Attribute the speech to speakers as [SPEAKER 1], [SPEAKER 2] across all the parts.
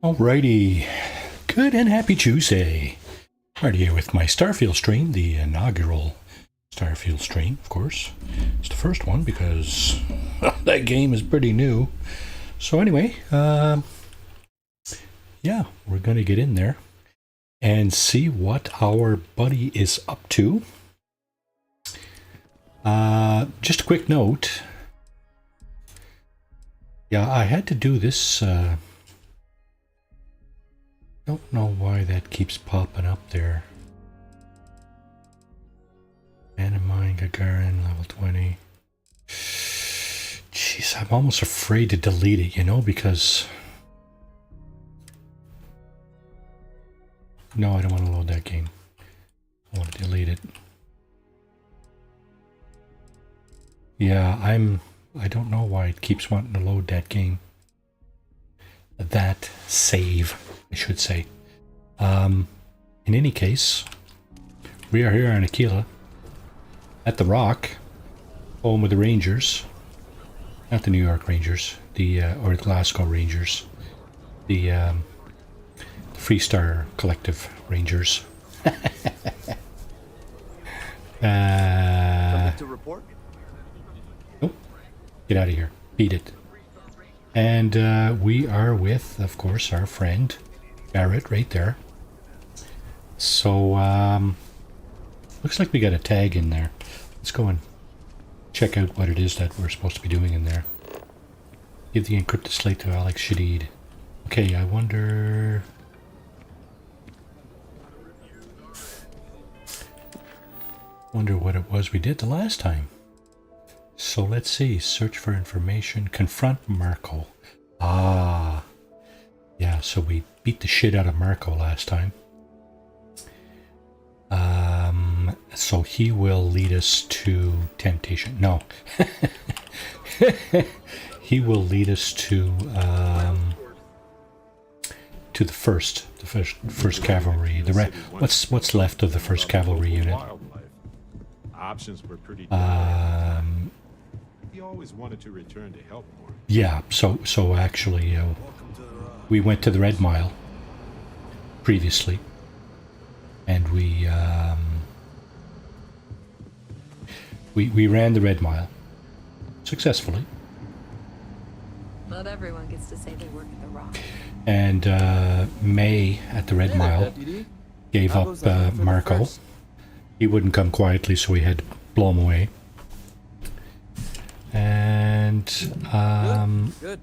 [SPEAKER 1] Alrighty, good and happy Tuesday. Right here with my Starfield stream, the inaugural Starfield stream, of course. It's the first one because that game is pretty new. So anyway, yeah, we're going to get in there and see what our buddy is up to. Just a quick note. Yeah, I had to do this. Don't know why that keeps popping up there. Anamine Gagarin, level 20. Jeez, I'm almost afraid to delete it, you know, because... No, I don't want to load that game. I want to delete it. Yeah, I don't know why it keeps wanting to load that game. That save, I should say. In any case, we are here on Aquila at the Rock, home of the Rangers, not the New York Rangers, the or the Glasgow Rangers, the Freestar Collective Rangers.
[SPEAKER 2] To report?
[SPEAKER 1] Nope. Get out of here. Beat it. And we are with, of course, our friend Barrett right there. So, looks like we got a tag in there. Let's go and check out what it is that we're supposed to be doing in there. Give the encrypted slate to Alex Shadid. Okay, I wonder... Wonder what it was we did the last time. So let's see. Search for information. Confront Marco. Ah. Yeah, so we beat the shit out of Marco last time. So he will lead us to temptation. No. He will lead us to the first cavalry. What's left of the first cavalry unit?
[SPEAKER 3] Options were pretty he always wanted to return to help more.
[SPEAKER 1] Yeah, so actually we went to the Red Mile previously, and we ran the Red Mile successfully.
[SPEAKER 4] Not everyone gets to say they work at the Rock.
[SPEAKER 1] And May at the Red Mile gave up Marco. He wouldn't come quietly, so we had to blow him away. And
[SPEAKER 2] Good.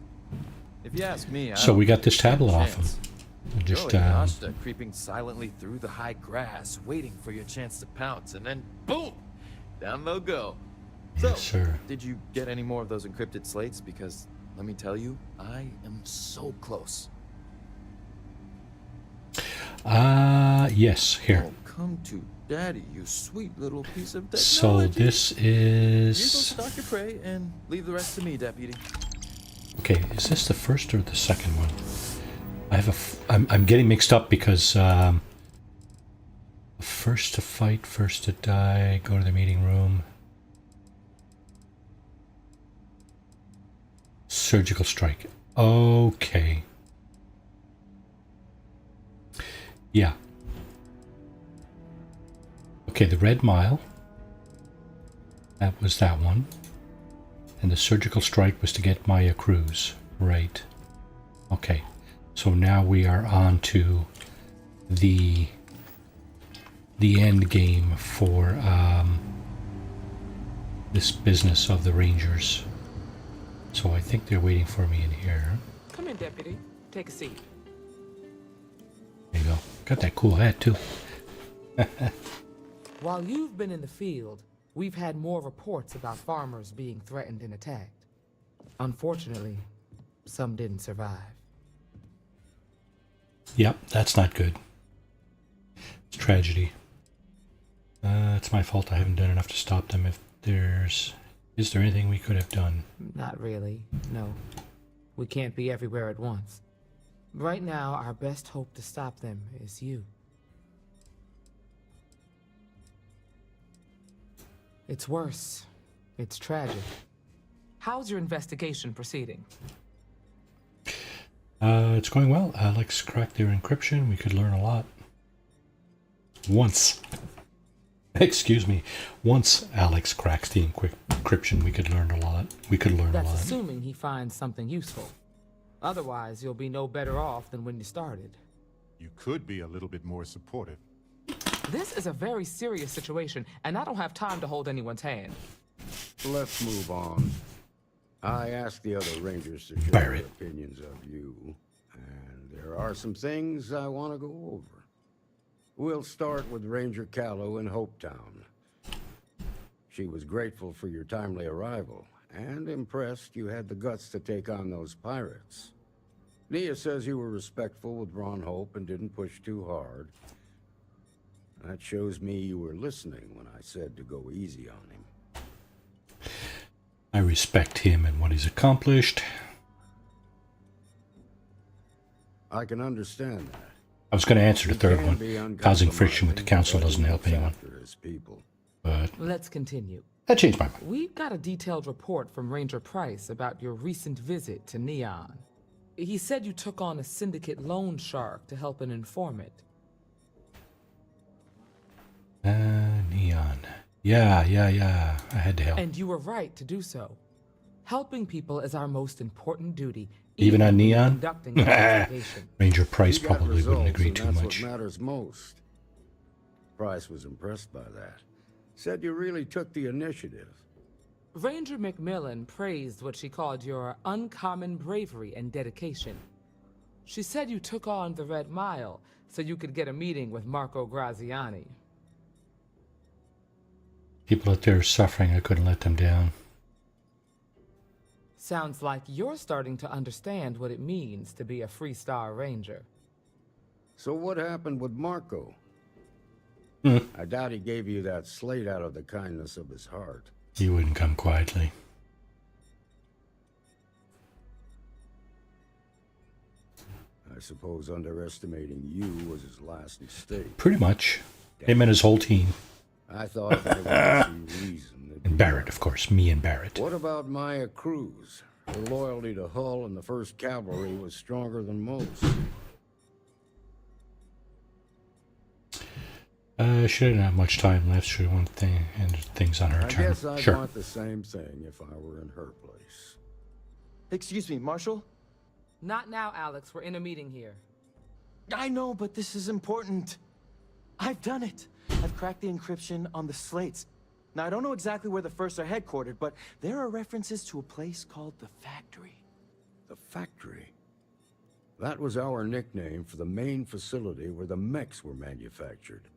[SPEAKER 2] If you ask me,
[SPEAKER 1] so we got this tablet off him. Just
[SPEAKER 2] creeping silently through the high grass, waiting for your chance to pounce, and then boom, down they'll go. So,
[SPEAKER 1] yes, sir.
[SPEAKER 2] Did you get any more of those encrypted slates? Because let me tell you, I am so close.
[SPEAKER 1] Yes, here.
[SPEAKER 2] Oh, come to Daddy, you sweet little piece of technology.
[SPEAKER 1] So this
[SPEAKER 2] You
[SPEAKER 1] is...
[SPEAKER 2] go stalk your prey and leave the rest to me, Deputy.
[SPEAKER 1] Okay, is this the first or the second one? I have I'm getting mixed up because first to fight, first to die, go to the meeting room. Surgical strike. Okay. Yeah. Okay, the Red Mile. That was that one. And the surgical strike was to get Maya Cruz. Right. Okay. So now we are on to the end game for this business of the Rangers. So I think they're waiting for me in here.
[SPEAKER 5] Come in, Deputy. Take a seat.
[SPEAKER 1] There you go. Got that cool hat too.
[SPEAKER 5] While you've been in the field, we've had more reports about farmers being threatened and attacked. Unfortunately, some didn't survive.
[SPEAKER 1] Yep, that's not good. It's tragedy. It's my fault I haven't done enough to stop them. Is there anything we could have done?
[SPEAKER 5] Not really, no. We can't be everywhere at once. Right now, our best hope to stop them is you. It's worse. It's tragic. How's your investigation proceeding?
[SPEAKER 1] It's going well. Alex cracked their encryption. We could learn a lot. Once. Excuse me. Once Alex cracks the encryption, we could learn a lot.
[SPEAKER 5] That's assuming he finds something useful. Otherwise, you'll be no better off than when you started.
[SPEAKER 3] You could be a little bit more supportive.
[SPEAKER 5] This is a very serious situation, and I don't have time to hold anyone's hand.
[SPEAKER 6] Let's move on. I asked the other Rangers to share their opinions of you, and there are some things I want to go over. We'll start with Ranger Callow in Hopetown. She was grateful for your timely arrival, and impressed you had the guts to take on those pirates. Nia says you were respectful with Ron Hope and didn't push too hard. That shows me you were listening when I said to go easy on him.
[SPEAKER 1] I respect him and what he's accomplished.
[SPEAKER 6] I can understand that.
[SPEAKER 1] I was going to answer the third one. Causing friction with the council doesn't help anyone. But
[SPEAKER 5] Let's continue.
[SPEAKER 1] that changed my mind.
[SPEAKER 5] We got a detailed report from Ranger Price about your recent visit to Neon. He said you took on a syndicate loan shark to help an informant.
[SPEAKER 1] Neon. Yeah. I had to help.
[SPEAKER 5] And you were right to do so. Helping people is our most important duty.
[SPEAKER 1] Even on
[SPEAKER 5] when
[SPEAKER 1] Neon?
[SPEAKER 5] conducting an investigation.
[SPEAKER 1] Ranger Price
[SPEAKER 6] You got
[SPEAKER 1] probably wouldn't
[SPEAKER 6] results,
[SPEAKER 1] agree
[SPEAKER 6] and
[SPEAKER 1] too
[SPEAKER 6] that's
[SPEAKER 1] much.
[SPEAKER 6] what matters most. Price was impressed by that. Said you really took the initiative.
[SPEAKER 5] Ranger Macmillan praised what she called your uncommon bravery and dedication. She said you took on the Red Mile so you could get a meeting with Marco Graziani.
[SPEAKER 1] People out there suffering, I couldn't let them down.
[SPEAKER 5] Sounds like you're starting to understand what it means to be a Freestar Ranger.
[SPEAKER 6] So what happened with Marco? I doubt he gave you that slate out of the kindness of his heart.
[SPEAKER 1] He wouldn't come quietly.
[SPEAKER 6] I suppose underestimating you was his last mistake.
[SPEAKER 1] Pretty much. Him and his whole team.
[SPEAKER 6] I thought there was some reason. that
[SPEAKER 1] And
[SPEAKER 6] you-
[SPEAKER 1] Barrett, of course. Me and Barrett.
[SPEAKER 6] What about Maya Cruz? Her loyalty to Hull and the 1st Cavalry was stronger than most.
[SPEAKER 1] She didn't have much time left. She wanted things on her
[SPEAKER 6] I
[SPEAKER 1] turn.
[SPEAKER 6] guess I'd
[SPEAKER 1] Sure.
[SPEAKER 6] want the same thing if I were in her place.
[SPEAKER 7] Excuse me, Marshal?
[SPEAKER 5] Not now, Alex. We're in a meeting here.
[SPEAKER 7] I know, but this is important. I've done it. I've cracked the encryption on the slates. Now, I don't know exactly where the First are headquartered, but there are references to a place called the Factory.
[SPEAKER 6] The factory? That was our nickname for the main facility where the mechs were manufactured.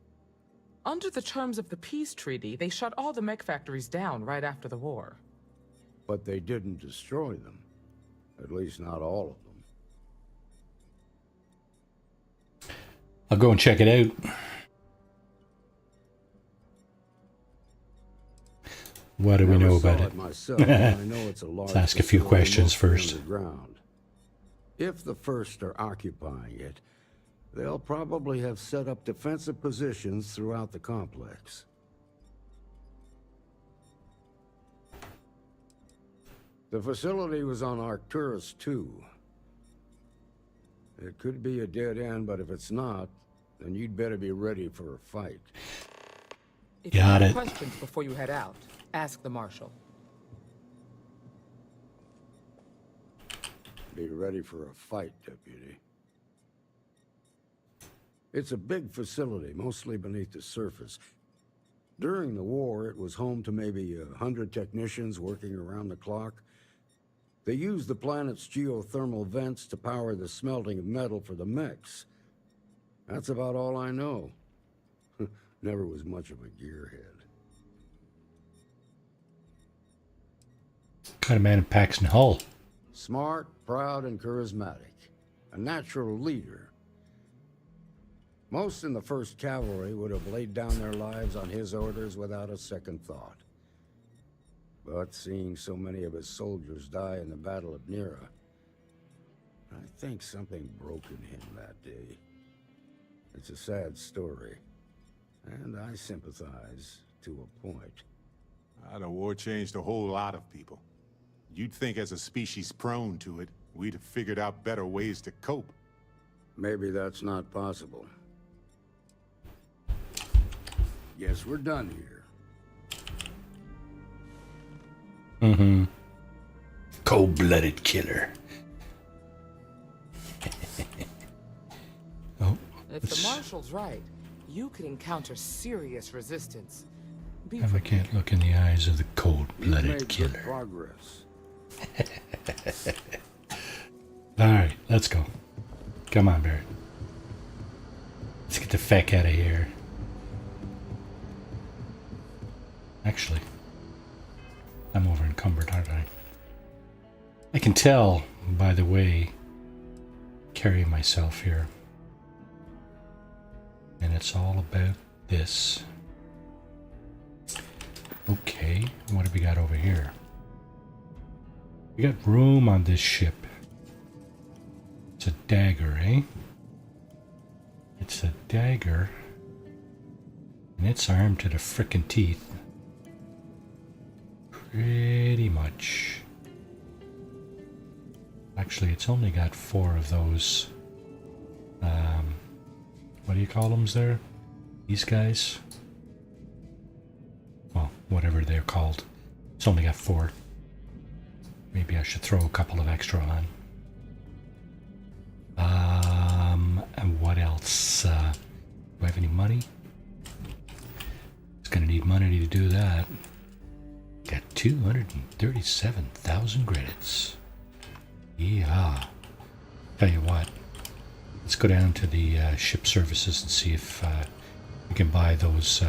[SPEAKER 5] Under the terms of the peace treaty, they shut all the mech factories down right after the war.
[SPEAKER 6] But they didn't destroy them. At least not all of them.
[SPEAKER 1] I'll go and check it out. What do we know
[SPEAKER 6] Never
[SPEAKER 1] about
[SPEAKER 6] saw
[SPEAKER 1] it?
[SPEAKER 6] myself, but I know it's a large
[SPEAKER 1] Let's ask a few
[SPEAKER 6] facility
[SPEAKER 1] questions
[SPEAKER 6] mostly
[SPEAKER 1] first.
[SPEAKER 6] underground. If the First are occupying it, they'll probably have set up defensive positions throughout the complex. The facility was on Arcturus 2. It could be a dead end, but if it's not, then you'd better be ready for a fight.
[SPEAKER 5] If you
[SPEAKER 1] Got
[SPEAKER 5] have
[SPEAKER 1] it.
[SPEAKER 5] questions before you head out, ask the Marshal.
[SPEAKER 6] Be ready for a fight, Deputy. It's a big facility, mostly beneath the surface. During the war, it was home to maybe 100 technicians working around the clock. They used the planet's geothermal vents to power the smelting of metal for the mechs. That's about all I know. Never was much of a gearhead.
[SPEAKER 1] Kind of man in Paxton Hull.
[SPEAKER 6] Smart, proud, and charismatic. A natural leader. Most in the 1st Cavalry would have laid down their lives on his orders without a second thought. But seeing so many of his soldiers die in the Battle of Nera, I think something broke in him that day. It's a sad story, and I sympathize to a point.
[SPEAKER 3] The war changed a whole lot of people. You'd think as a species prone to it, we'd have figured out better ways to cope.
[SPEAKER 6] Maybe that's not possible. Guess we're done here.
[SPEAKER 1] Mm-hmm. Cold-blooded killer. Oh.
[SPEAKER 5] If the Marshal's right, you could encounter serious resistance. Be
[SPEAKER 1] If I can't look in the eyes of the
[SPEAKER 6] You've
[SPEAKER 1] cold-blooded
[SPEAKER 6] made good
[SPEAKER 1] killer.
[SPEAKER 6] progress.
[SPEAKER 1] Alright, let's go. Come on, Barrett. Let's get the feck out of here. Actually, I'm over encumbered, aren't I? I can tell by the way I carry myself here. And it's all about this. Okay, what do we got over here? We got room on this ship. It's a dagger, eh? It's a dagger. And it's armed to the frickin' teeth. Pretty much. Actually, it's only got 4 of those. What do you call them there? These guys? Well, whatever they're called. It's only got 4. Maybe I should throw a couple of extra on. And what else? Do I have any money? It's gonna need money to do that. Got 237,000 credits. Yeah. Tell you what. Let's go down to the ship services and see if we can buy those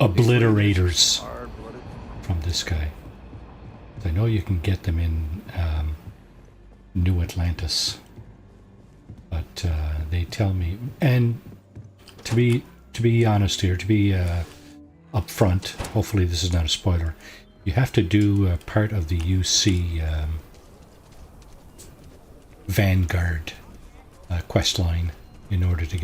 [SPEAKER 1] obliterators from this guy. I know you can get them in New Atlantis, but they tell me, and to be honest here, to be upfront, hopefully this is not a spoiler, you have to do part of the UC Vanguard quest line in order to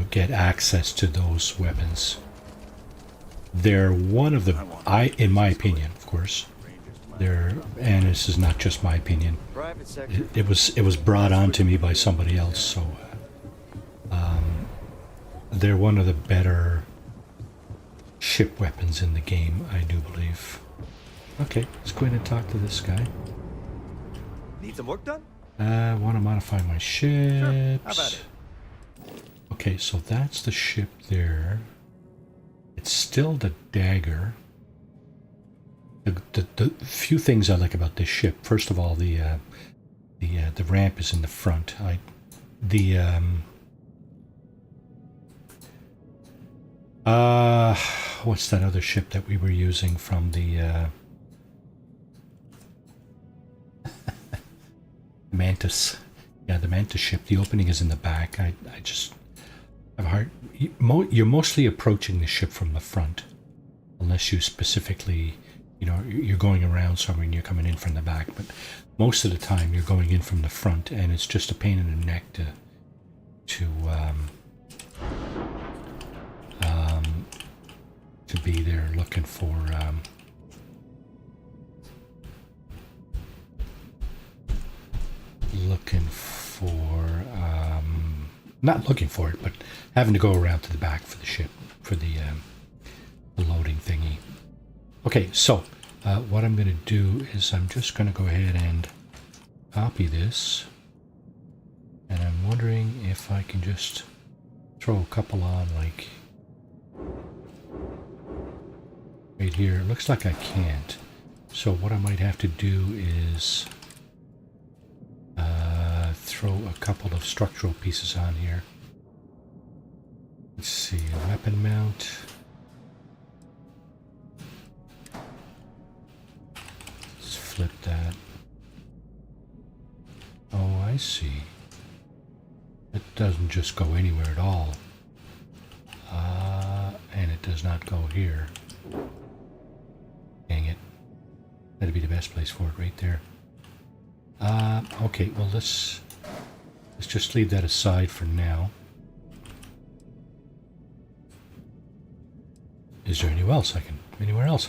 [SPEAKER 1] get access to those weapons. They're one of the, in my opinion, of course, and this is not just my opinion. It was brought on to me by somebody else, so they're one of the better ship weapons in the game, I do believe. Okay, let's go ahead and talk to this guy.
[SPEAKER 8] Need some work done?
[SPEAKER 1] I want to modify my ships.
[SPEAKER 8] Sure. How about it?
[SPEAKER 1] Okay, so that's the ship there. It's still the dagger. The few things I like about this ship. First of all, the ramp is in the front. What's that other ship that we were using from the Mantis? Yeah, the Mantis ship. The opening is in the back. I just have a hard. You're mostly approaching the ship from the front, unless you specifically, you're going around somewhere and you're coming in from the back. But most of the time, you're going in from the front, and it's just a pain in the neck to be there looking for not looking for it, but having to go around to the back for the ship for the loading thingy. Okay, so what I'm going to do is I'm just going to go ahead and copy this, and I'm wondering if I can just throw a couple on, like right here. It looks like I can't. So what I might have to do is throw a couple of structural pieces on here. Let's see, a weapon mount. Let's flip that. Oh, I see. It doesn't just go anywhere at all. And it does not go here. Dang it. That'd be the best place for it, right there. Okay, well let's just leave that aside for now. Is there anywhere else I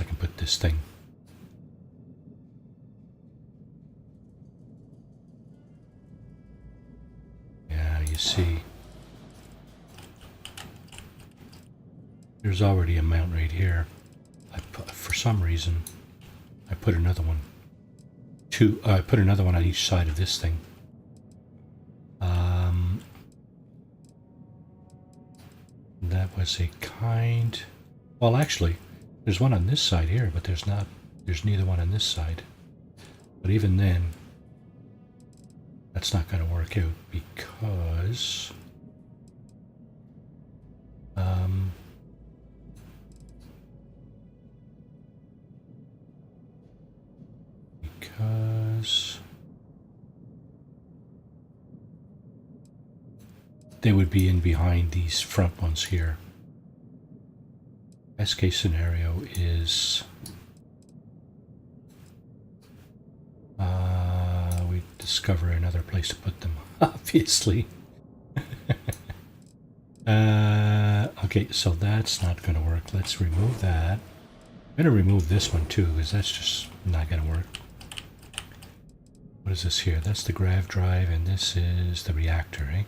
[SPEAKER 1] can put this thing? Yeah, you see. There's already a mount right here. For some reason, I put another one. I put another one on each side of this thing. That was a kind. Well, actually, there's one on this side here, but there's neither one on this side. But even then, that's not going to work out because they would be in behind these front ones here. Best case scenario is we discover another place to put them, obviously. Okay, so that's not going to work. Let's remove that. I'm going to remove this one too, because that's just not going to work. What is this here? That's the grav drive, and this is the reactor, eh?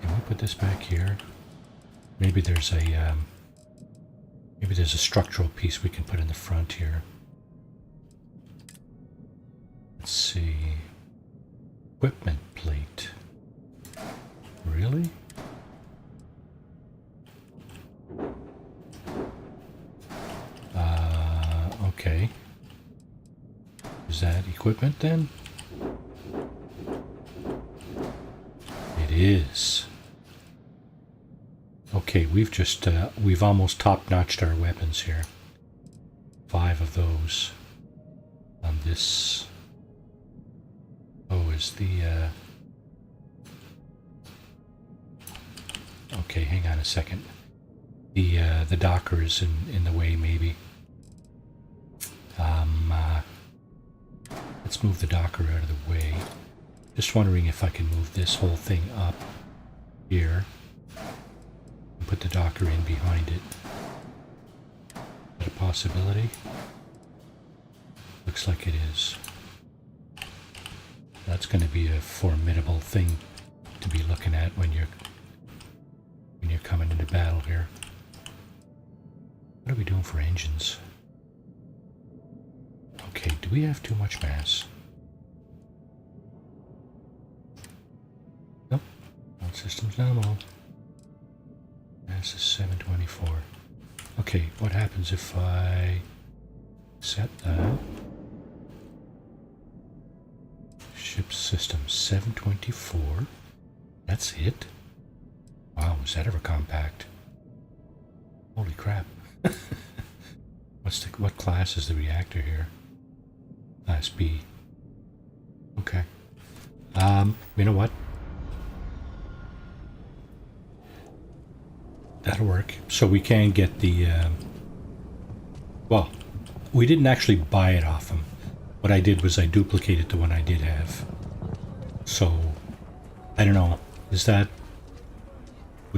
[SPEAKER 1] Can we put this back here? Maybe there's a structural piece we can put in the front here. Let's see. Equipment plate. Really? Okay. Is that equipment then? It is. Okay, we've almost top-notched our weapons here. 5 of those on this. Oh, is the okay, hang on a second. The docker is in the way, maybe. Let's move the docker out of the way. Just wondering if I can move this whole thing up here and put the docker in behind it. Is that a possibility? Looks like it is. That's going to be a formidable thing to be looking at when you're coming into battle here. What are we doing for engines? Okay, do we have too much mass? Nope. All systems nominal. Mass is 724. Okay, what happens if I set that? Ship system 724. That's it? Wow, was that ever compact? Holy crap. What class is the reactor here? Class B. Okay. You know what? That'll work. So we can get the, well, we didn't actually buy it off him. What I did was I duplicated the one I did have. So, I don't know. Would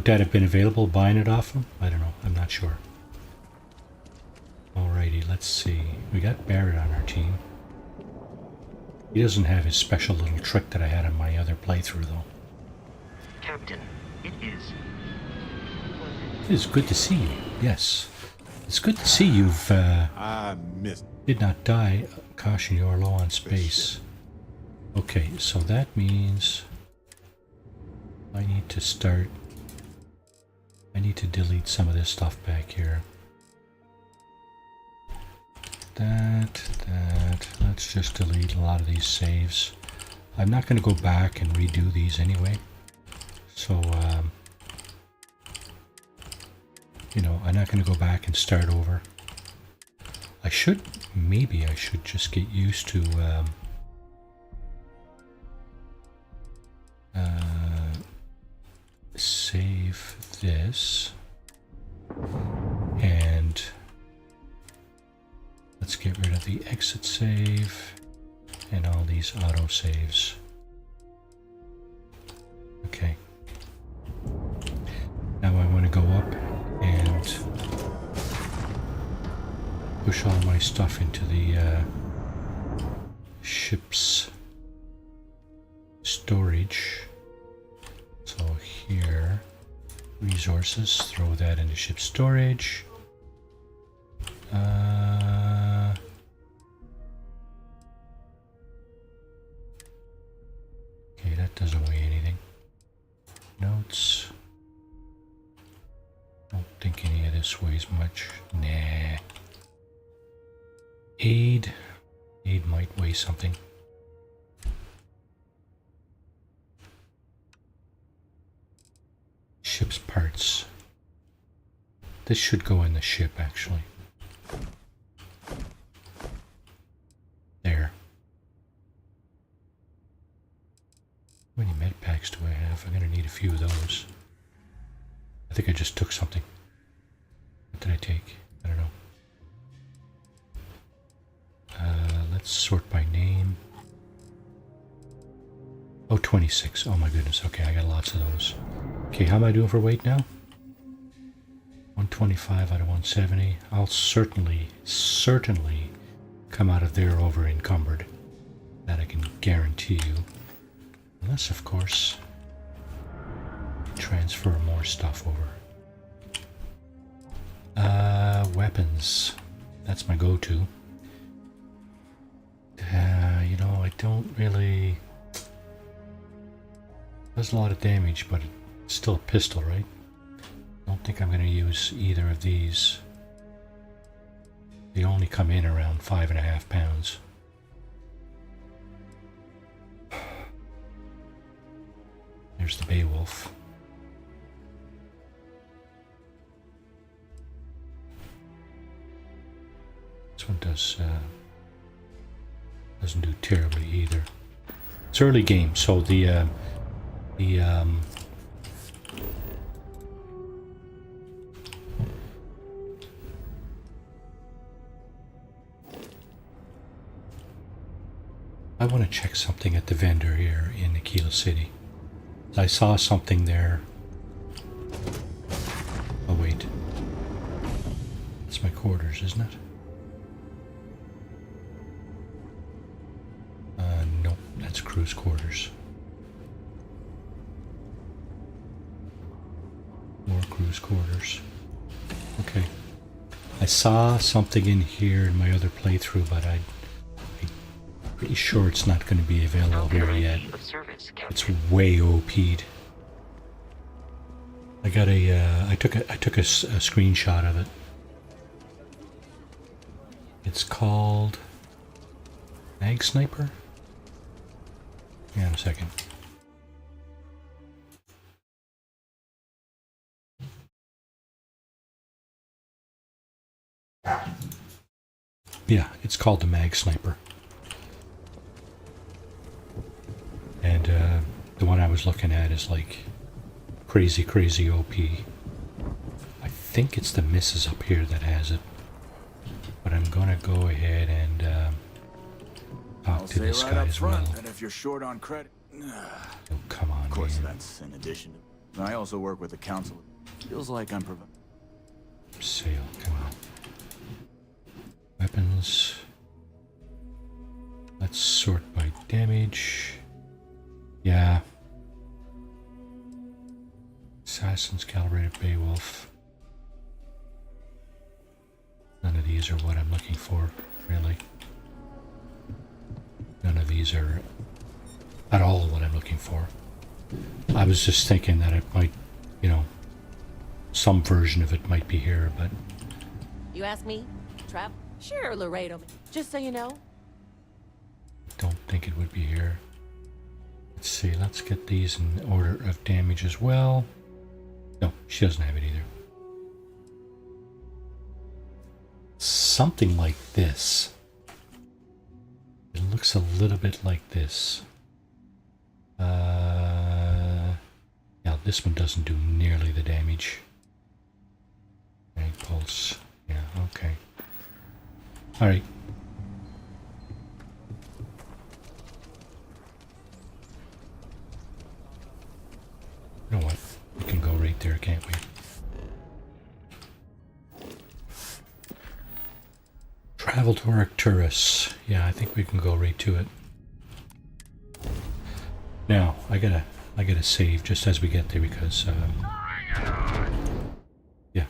[SPEAKER 1] that have been available buying it off him? I don't know. I'm not sure. Alrighty, let's see. We got Barrett on our team. He doesn't have his special little trick that I had on my other playthrough, though.
[SPEAKER 9] Captain, it is.
[SPEAKER 1] It is good to see you. Yes. It's good to see you've,
[SPEAKER 3] I missed.
[SPEAKER 1] did not die. Caution, you are low on space. Okay, so that means I need to delete some of this stuff back here. Let's just delete a lot of these saves. I'm not going to go back and redo these anyway. So, you know, I'm not going to go back and start over. Maybe I should just get used to, save this, and let's get rid of the exit save and all these auto saves. Okay. Now I want to go up and push all my stuff into the ship's storage. So here, resources, throw that into ship storage. Okay, that doesn't weigh anything. Notes. Don't think any of this weighs much. Nah. Aid. Aid might weigh something. Ship's parts. This should go in the ship, actually. There. How many med packs do I have? I'm gonna need a few of those. I think I just took something. What did I take? I don't know. Let's sort by name. Oh, 26. Oh my goodness. Okay, I got lots of those. Okay, how am I doing for weight now? 125 out of 170. I'll certainly come out of there over encumbered. That I can guarantee you. Unless, of course, transfer more stuff over. Weapons. That's my go-to. You know, I don't really... Does a lot of damage, but it's still a pistol, right? I don't think I'm going to use either of these. They only come in around 5.5 pounds. There's the Beowulf. This one doesn't do terribly either. It's early game, so the I want to check something at the vendor here in Aquila City. I saw something there. Oh wait. That's my quarters, isn't it? Nope, that's crew's quarters. More crew's quarters. Okay. I saw something in here in my other playthrough, but I'm pretty sure it's not going to be available here yet. It's way OP'd. I got I took a screenshot of it. It's called Mag Sniper. Hang on a second. Yeah, it's called the Mag Sniper. And the one I was looking at is like crazy OP. I think it's the missus up here that has it. But I'm gonna go ahead and talk to this guy as well.
[SPEAKER 10] And if you're short on credit,
[SPEAKER 1] Oh, come on,
[SPEAKER 10] of course,
[SPEAKER 1] man.
[SPEAKER 10] that's in addition. I also work with the council. Feels like I'm providing.
[SPEAKER 1] Sale, come on. Weapons. Let's sort by damage. Yeah. Assassin's Calibrated Beowulf. None of these are what I'm looking for, really. None of these are at all what I'm looking for. I was just thinking that it might, you know, some version of it might be here, but...
[SPEAKER 11] You ask me? Trap? Sure, Laredo. Just so you know.
[SPEAKER 1] Don't think it would be here. Let's see, let's get these in order of damage as well. No, she doesn't have it either. Something like this. It looks a little bit like this. Yeah, this one doesn't do nearly the damage. Mag pulse. Yeah, okay. Alright. You know what? We can go right there, can't we? Avaltor Arcturus. Yeah, I think we can go right to it. Now, I gotta save just as we get there because, yeah,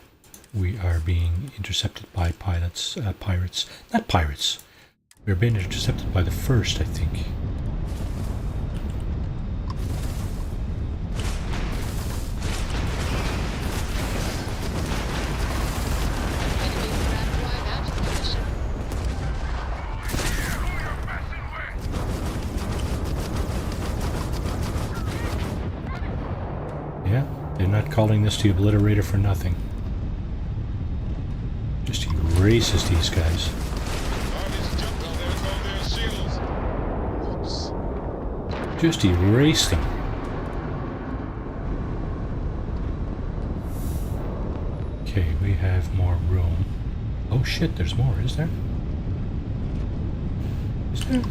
[SPEAKER 1] we are being intercepted by pirates. Not pirates. We're being intercepted by the first, I think. Yeah, they're not calling this the Obliterator for nothing. Just erases these guys. Just erase them. Okay, we have more room. Oh shit, there's more, is there? Is there?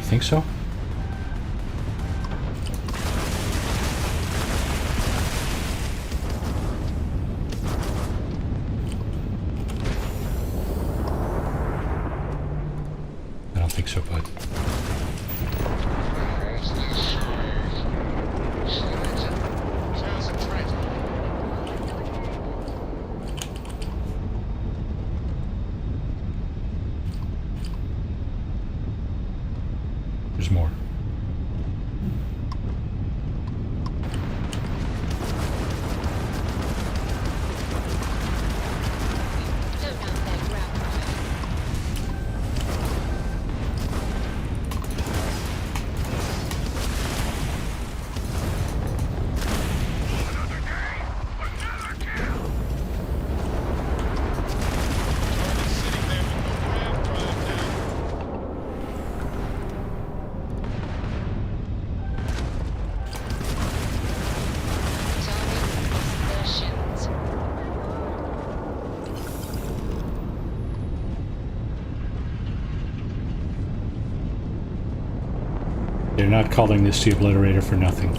[SPEAKER 1] Think so? I don't think so, bud. There's more. They're not calling this the Obliterator for nothing.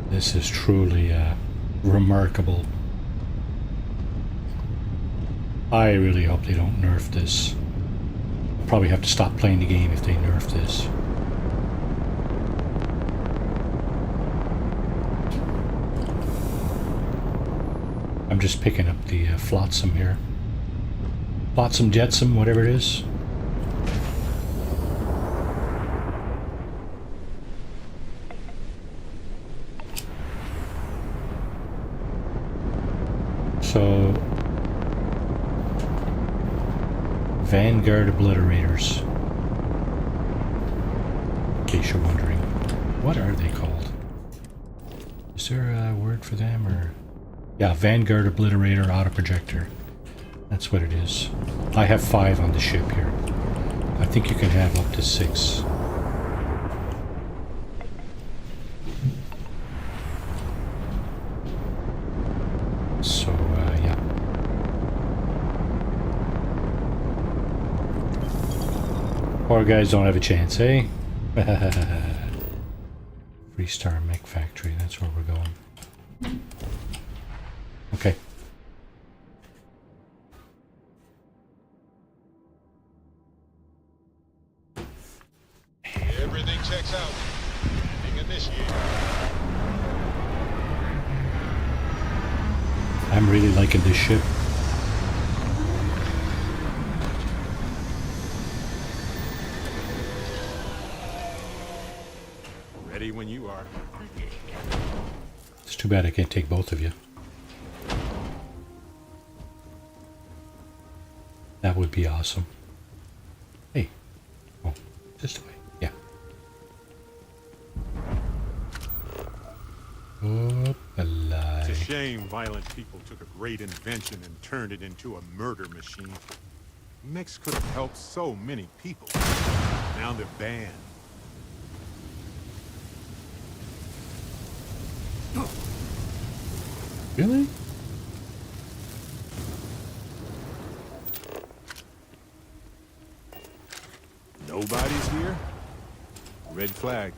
[SPEAKER 1] This is truly remarkable. I really hope they don't nerf this. I'll probably have to stop playing the game if they nerf this. I'm just picking up the flotsam here. Flotsam, jetsam, whatever it is. So, Vanguard Obliterators. In case you're wondering, what are they called? Is there a word for them, or? Yeah, Vanguard Obliterator Autoprojector. That's what it is. I have 5 on the ship here. I think you can have up to 6. So, yeah. Poor guys don't have a chance, eh? Freestar Mech Factory, that's where we're going. Okay.
[SPEAKER 3] Everything checks out. Being initiated.
[SPEAKER 1] I'm really liking this ship.
[SPEAKER 3] Ready when you are.
[SPEAKER 1] It's too bad I can't take both of you. That would be awesome. Hey. Oh, this way. Yeah. Oh, alive.
[SPEAKER 3] It's a shame violent people took a great invention and turned it into a murder machine. Mechs could have helped so many people. Now they're banned.
[SPEAKER 1] Really?
[SPEAKER 3] Nobody's here? Red flag.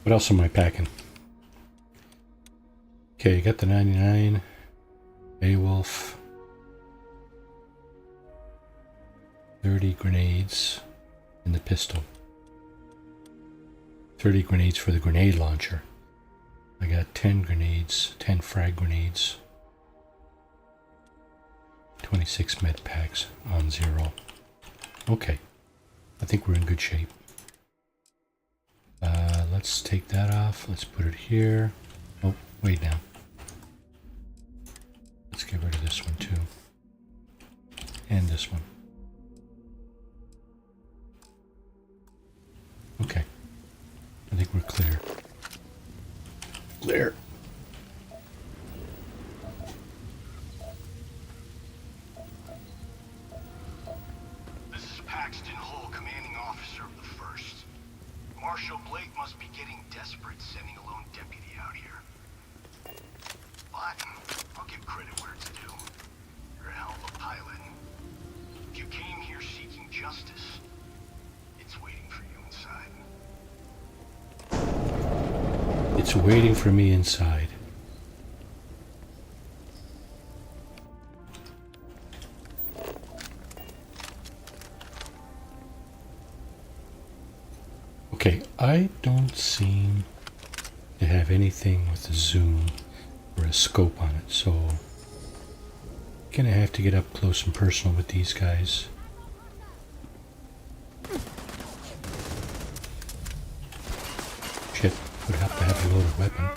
[SPEAKER 1] What else am I packing? Okay, you got the 99. Beowulf. 30 grenades and the pistol. 30 grenades for the grenade launcher. I got 10 grenades, 10 frag grenades. 26 med packs on 0. Okay, I think we're in good shape. Let's take that off. Let's put it here. Oh, wait now. Let's get rid of this one too. And this one. Okay. I think we're clear. Clear.
[SPEAKER 12] This is Paxton Hull, commanding officer of the 1st. Marshal Blake must be getting desperate sending a lone deputy out here. But I'll give credit where it's due. You're a hell of a pilot. If you came here seeking justice, it's waiting for you inside.
[SPEAKER 1] It's waiting for me inside. Okay, I don't seem to have anything with a zoom or a scope on it, so I'm gonna have to get up close and personal with these guys. Shit, would have to have a loaded weapon.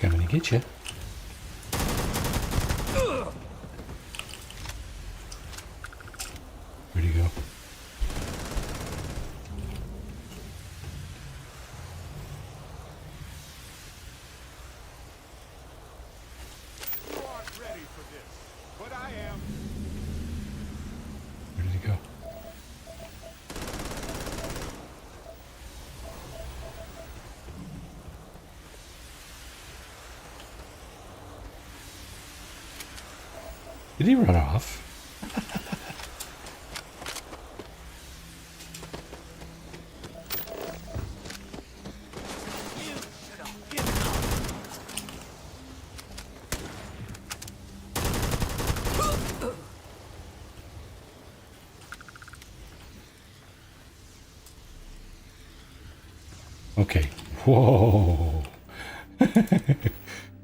[SPEAKER 1] Coming to get you. Where'd he go?
[SPEAKER 3] You aren't ready for this, but I am.
[SPEAKER 1] Where did he go? Did he run off? Okay. Whoa.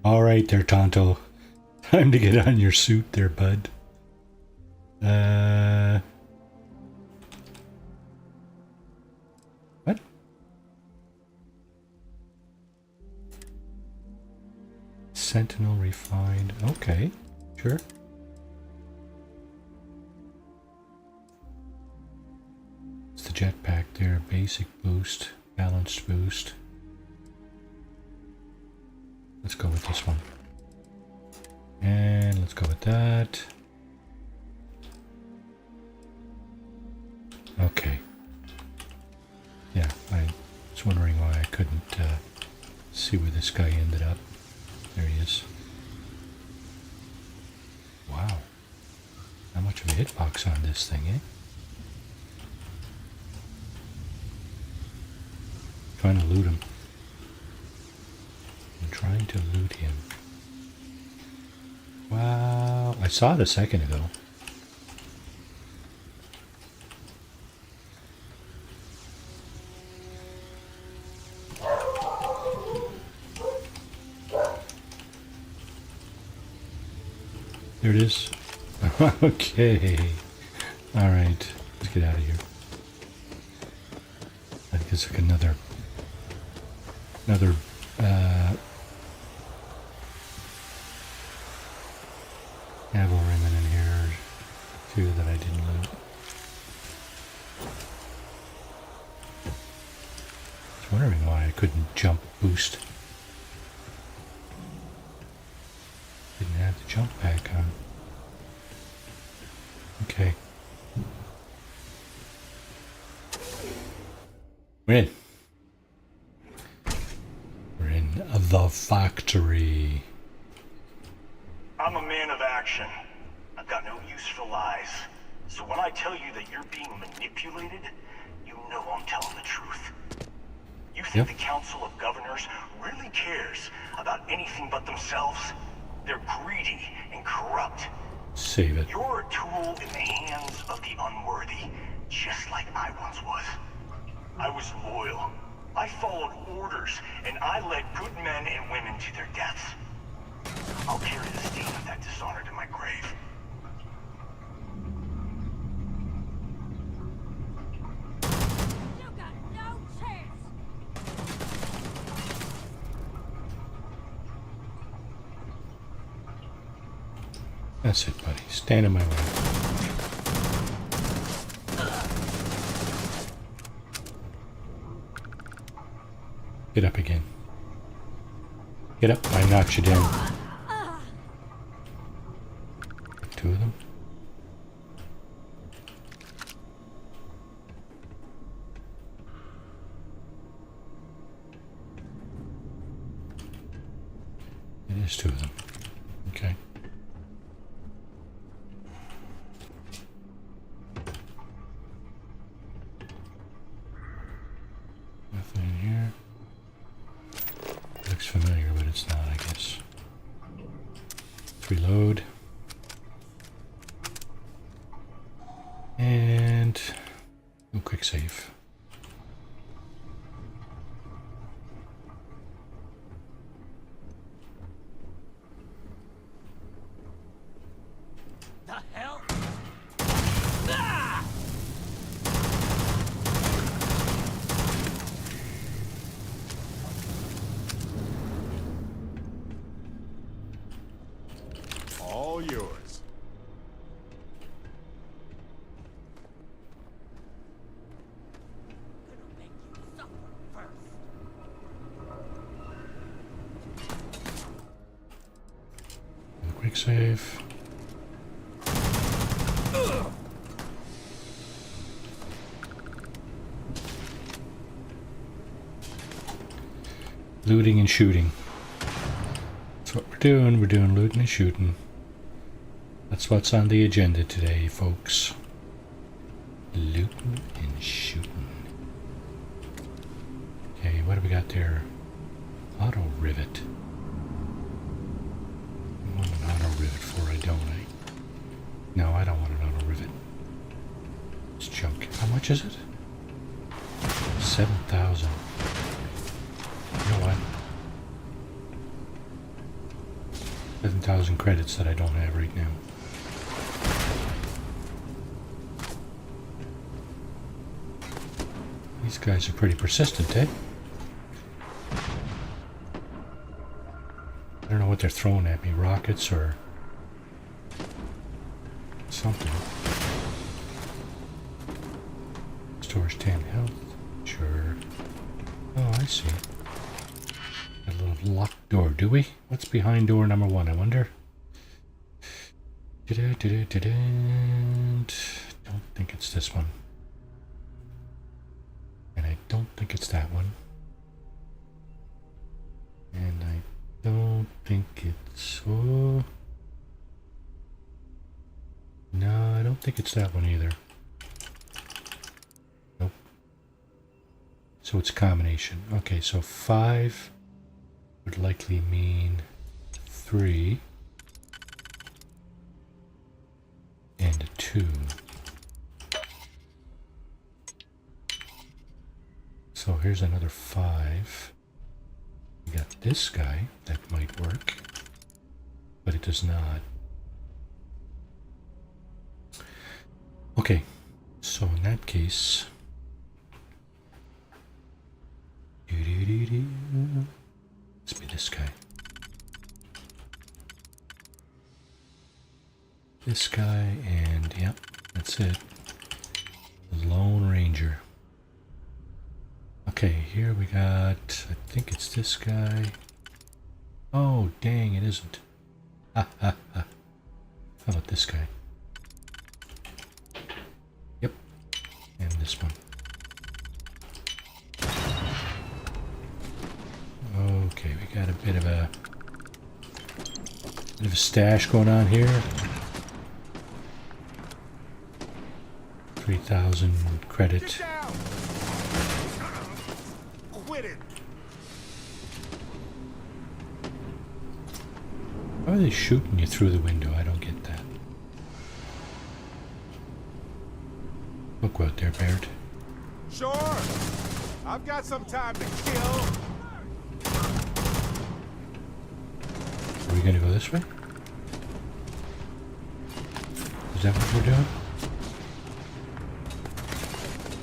[SPEAKER 1] All right there, Tonto. Time to get on your suit there, bud. What? Sentinel refined. Okay, sure. It's the jetpack there. Basic boost, balanced boost. Let's go with this one. And let's go with that. Okay. Yeah, I was wondering why I couldn't see where this guy ended up. There he is. Wow. How much of a hitbox on this thing, eh? trying to loot him. I'm trying to loot him. Wow. I saw it a second ago. There it is. Okay. All right. Let's get out of here. I think it's like another cavalryman in here too that I didn't loot. I was wondering why I couldn't jump boost. Didn't have the jump pack on. Okay. We're in. We're in the factory.
[SPEAKER 12] I'm a man of action. I've got no use for lies. So when I tell you that you're being manipulated, you know I'm telling the truth. You think the Council of Governors really cares about anything but themselves? They're greedy and corrupt.
[SPEAKER 1] Save it.
[SPEAKER 12] You're a tool in the hands of the unworthy, just like I once was. I was loyal. I followed orders, and I led good men and women to their deaths. I'll carry the stain of that dishonor to my grave.
[SPEAKER 11] You got no chance!
[SPEAKER 1] That's it, buddy. Stand in my way. Get up again. Get up. I knocked you down. Two of them. It is two of them. Okay. Nothing in here. Looks familiar, but it's not, I guess. Let's reload. And do a quick save.
[SPEAKER 11] The hell?
[SPEAKER 3] All yours.
[SPEAKER 1] Quick save. Looting and shooting. That's what we're doing. We're doing looting and shooting. That's what's on the agenda today, folks. Looting and shooting. Okay, what do we got there? Auto rivet. I want an auto rivet for I don't I? No, I don't want an auto rivet. It's junk. How much is it? 7,000. You know what? 7,000 credits that I don't have right now. These guys are pretty persistent, eh? I don't know what they're throwing at me, rockets or something. Stores 10 health. Sure. Oh, I see. A little locked door, do we? What's behind door number 1, I wonder? Don't think it's this one. And I don't think it's that one. And I don't think it's... Oh. No, I don't think it's that one either. Nope. So it's a combination. Okay, so 5 would likely mean 3 and a 2. So here's another 5. We got this guy. That might work, but it does not. Okay, so in that case, let's be this guy. This guy, and yep, that's it. The Lone Ranger. Okay, here we got, I think it's this guy. Oh, dang, it isn't. Ha ha ha. How about this guy? Yep, and this one. Okay, we got a bit of a stash going on here. 3,000 credit.
[SPEAKER 3] Quit it.
[SPEAKER 1] Why are they shooting you through the window? I don't get that. Look out there, Baird.
[SPEAKER 3] Sure. I've got some time to kill.
[SPEAKER 1] Are we gonna go this way? Is that what we're doing?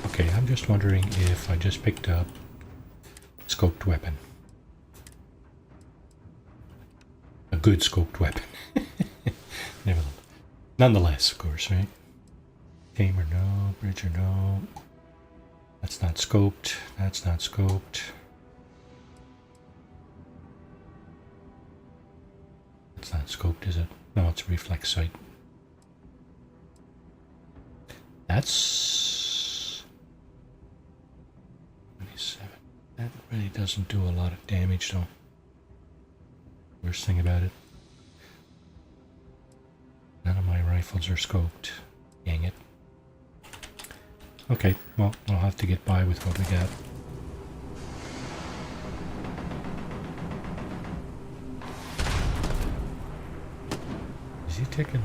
[SPEAKER 1] Okay, I'm just wondering if I just picked up a scoped weapon. A good scoped weapon. Nonetheless, of course, right? Tamer, no. Bridger, no. That's not scoped. That's not scoped. That's not scoped, is it? No, it's a reflex sight. That's 27. That really doesn't do a lot of damage, though. Worst thing about it, none of my rifles are scoped. Dang it. Okay, well, I'll have to get by with what we got. Is he taking...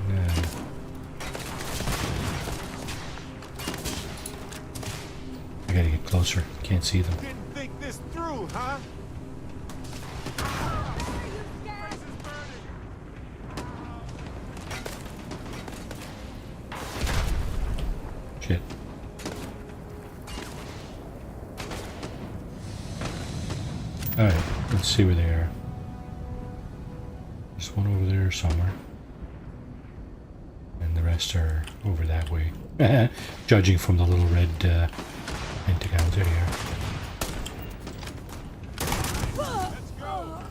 [SPEAKER 1] I gotta get closer. Can't see them.
[SPEAKER 3] Didn't think this through, huh?
[SPEAKER 1] Shit. Alright, let's see where they are. There's one over there somewhere. And the rest are over that way. Judging from the little red pentagons. There they are.
[SPEAKER 3] Let's go.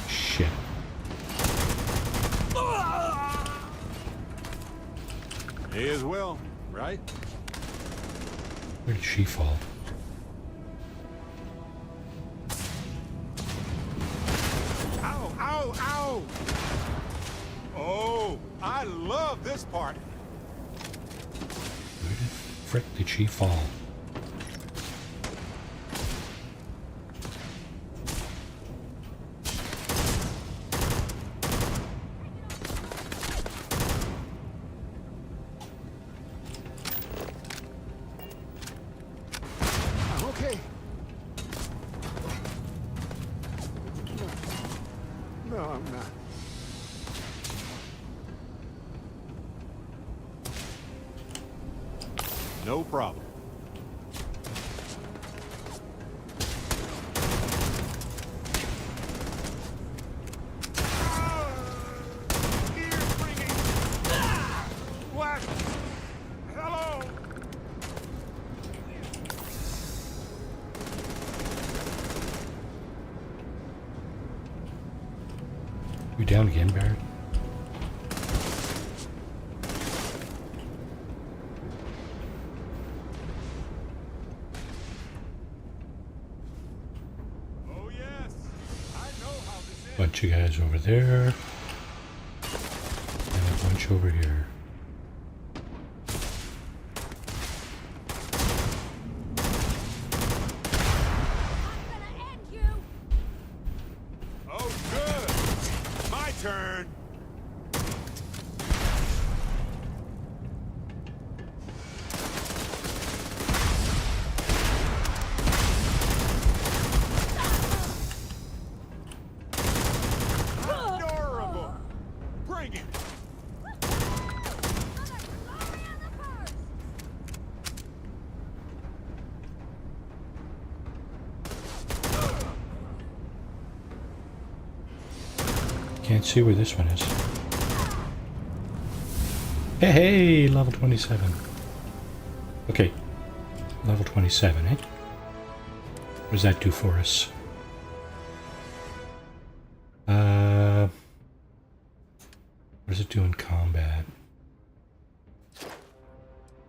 [SPEAKER 1] Shit.
[SPEAKER 3] May as well, right?
[SPEAKER 1] Where did she fall?
[SPEAKER 3] Ow, ow, ow! Oh, I love this part.
[SPEAKER 1] Where the frick did she fall?
[SPEAKER 3] I'm okay. No, I'm not. No problem. Ears ringing. What? Hello?
[SPEAKER 1] You down again, Barrett?
[SPEAKER 3] Oh yes. I know how this ends.
[SPEAKER 1] Bunch of guys over there. And a bunch over here.
[SPEAKER 3] turn. Adorable. Bring it.
[SPEAKER 1] Can't see where this one is. Hey, hey, level 27. Okay, level 27, eh? What does that do for us? What does it do in combat?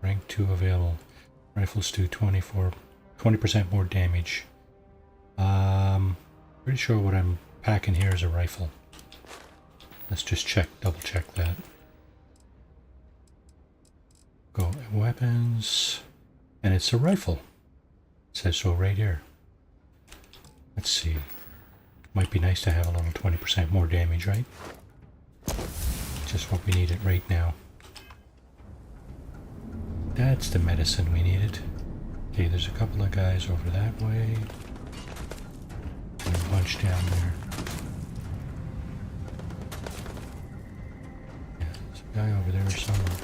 [SPEAKER 1] Rank 2 available. Rifles do 20% more damage. Pretty sure what I'm packing here is a rifle. Let's just double check that. Go weapons, and it's a rifle. It says so right here. Let's see. Might be nice to have a little 20% more damage, right? Just what we needed right now. That's the medicine we needed. Okay, there's a couple of guys over that way. And a bunch down there. Yeah, there's a guy over there somewhere.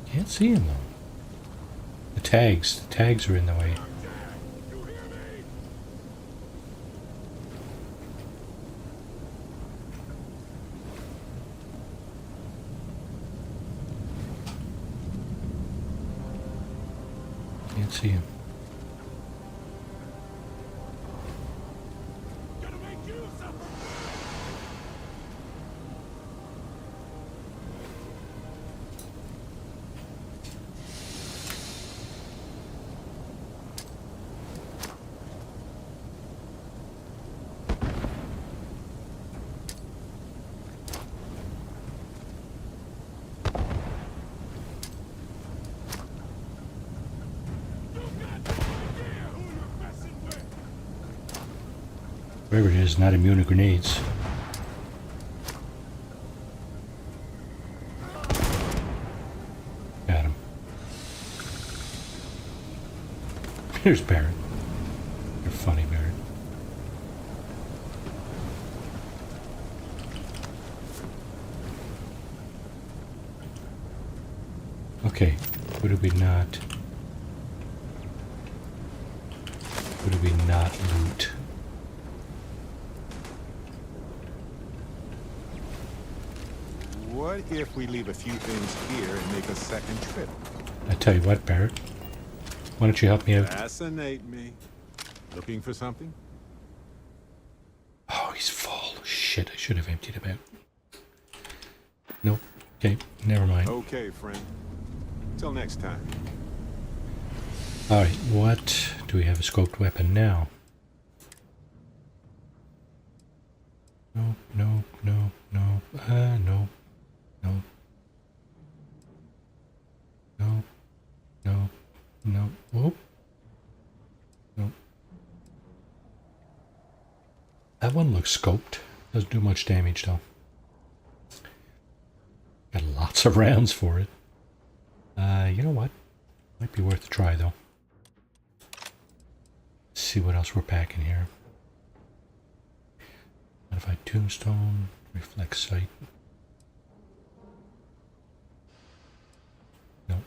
[SPEAKER 1] Can't see him though. The tags are in the way. Can't see him. Whoever it is, not immune to grenades. Got him. Here's Barrett. You're funny, Barrett. Okay, what did we not? What did we not loot?
[SPEAKER 3] What if we leave a few things here and make a second trip?
[SPEAKER 1] I tell you what, Barrett. Why don't you help me out?
[SPEAKER 3] Fascinate me. Looking for something?
[SPEAKER 1] Oh, he's full. Shit, I should have emptied him out. Nope. Okay, never mind.
[SPEAKER 3] Okay, friend. Till next time.
[SPEAKER 1] Alright, what? Do we have a scoped weapon now? Nope, nope, nope, nope. Nope. Nope. Nope. Nope. Nope. Whoop. Nope. That one looks scoped. Doesn't do much damage though. Got lots of rounds for it. You know what? Might be worth a try though. Let's see what else we're packing here. Modified tombstone, reflect sight. Nope.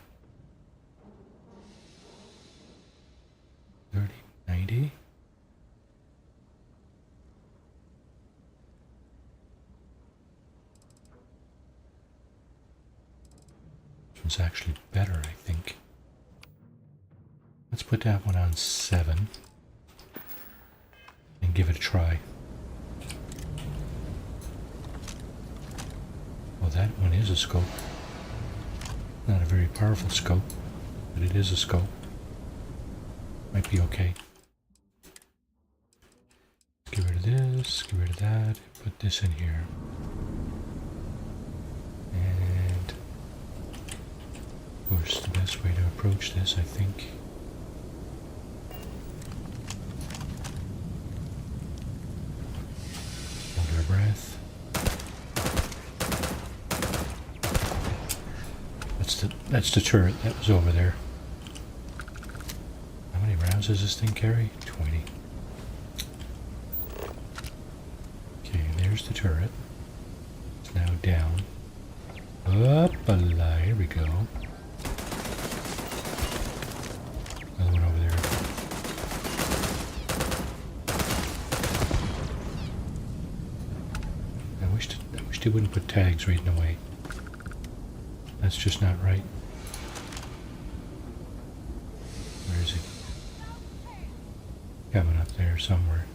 [SPEAKER 1] 30, 90. one's actually better, I think. Let's put that one on 7 and give it a try. Well, that one is a scope. Not a very powerful scope, but it is a scope. Might be okay. Get rid of this, get rid of that, put this in here. And of course the best way to approach this, I think. Hold our breath. That's the turret that was over there. How many rounds does this thing carry? 20. Okay, there's the turret. It's now down. Up a lie. Here we go. Another one over there. I wish they wouldn't put tags right in the way. That's just not right. Where is he? Coming up there somewhere.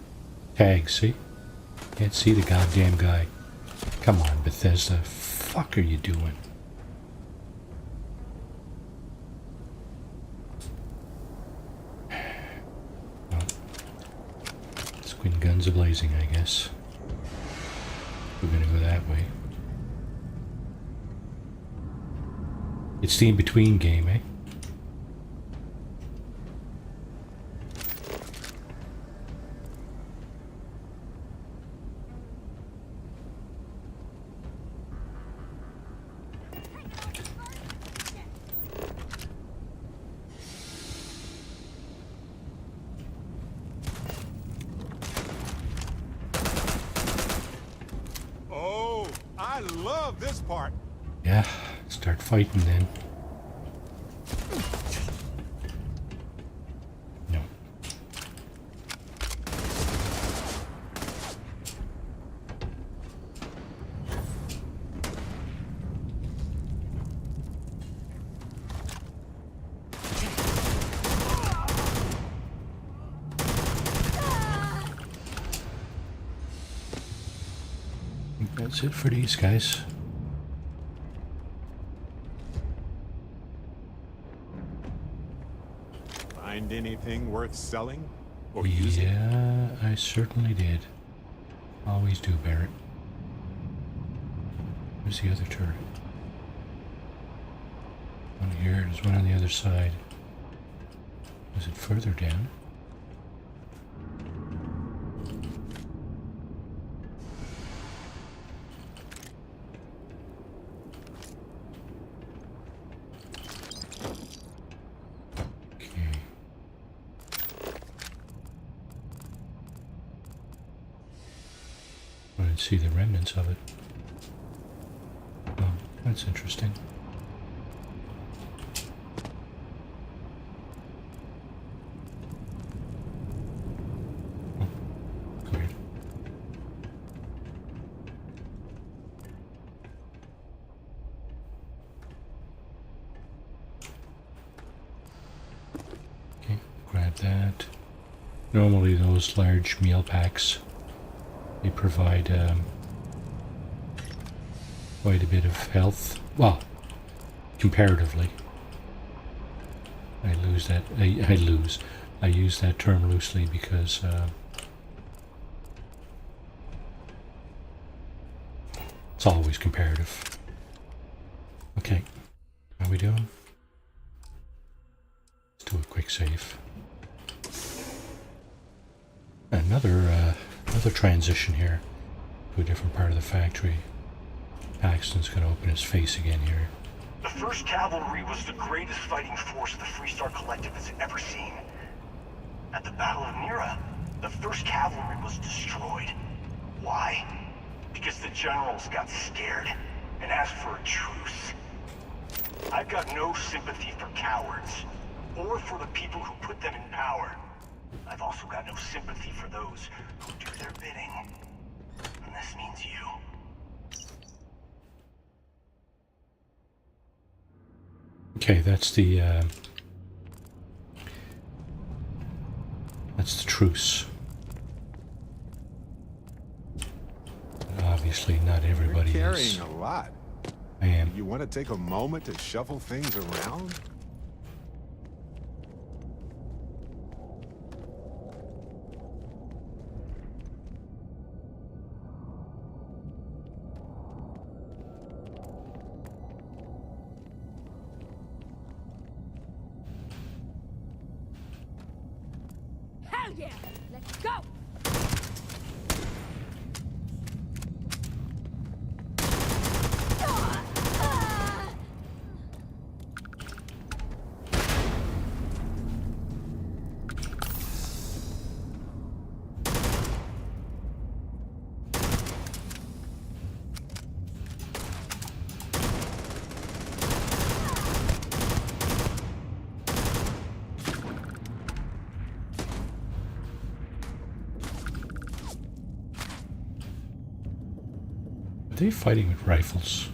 [SPEAKER 1] Tags, see? Can't see the goddamn guy. Come on, Bethesda. Fuck are you doing? Well, it's when guns are blazing, I guess. We're gonna go that way. It's the in-between game, eh?
[SPEAKER 3] Oh, I love this part.
[SPEAKER 1] Yeah, start fighting then. No. I think that's it for these guys.
[SPEAKER 3] Find anything worth selling or using?
[SPEAKER 1] Yeah, I certainly did. Always do, Barrett. Where's the other turret? One here, there's one on the other side. Is it further down? See the remnants of it. Oh, that's interesting. Oh, weird. Okay, grab that. Normally those large meal packs, they provide quite a bit of health. Well, comparatively. I use that term loosely because it's always comparative. Okay, how are we doing? Let's do a quick save. Another transition here to a different part of the factory. Paxton's gonna open his face again here.
[SPEAKER 12] The 1st Cavalry was the greatest fighting force the Freestar Collective has ever seen. At the Battle of Mira, the 1st Cavalry was destroyed. Why? Because the generals got scared and asked for a truce. I've got no sympathy for cowards, or for the people who put them in power. I've also got no sympathy for those who do their bidding. And this means you.
[SPEAKER 1] Okay, that's the truce. Obviously, not everybody
[SPEAKER 3] You're
[SPEAKER 1] is.
[SPEAKER 3] carrying a lot.
[SPEAKER 1] I am.
[SPEAKER 3] You want to take a moment to shuffle things around?
[SPEAKER 4] Hell yeah! Let's go!
[SPEAKER 1] Are they fighting with rifles?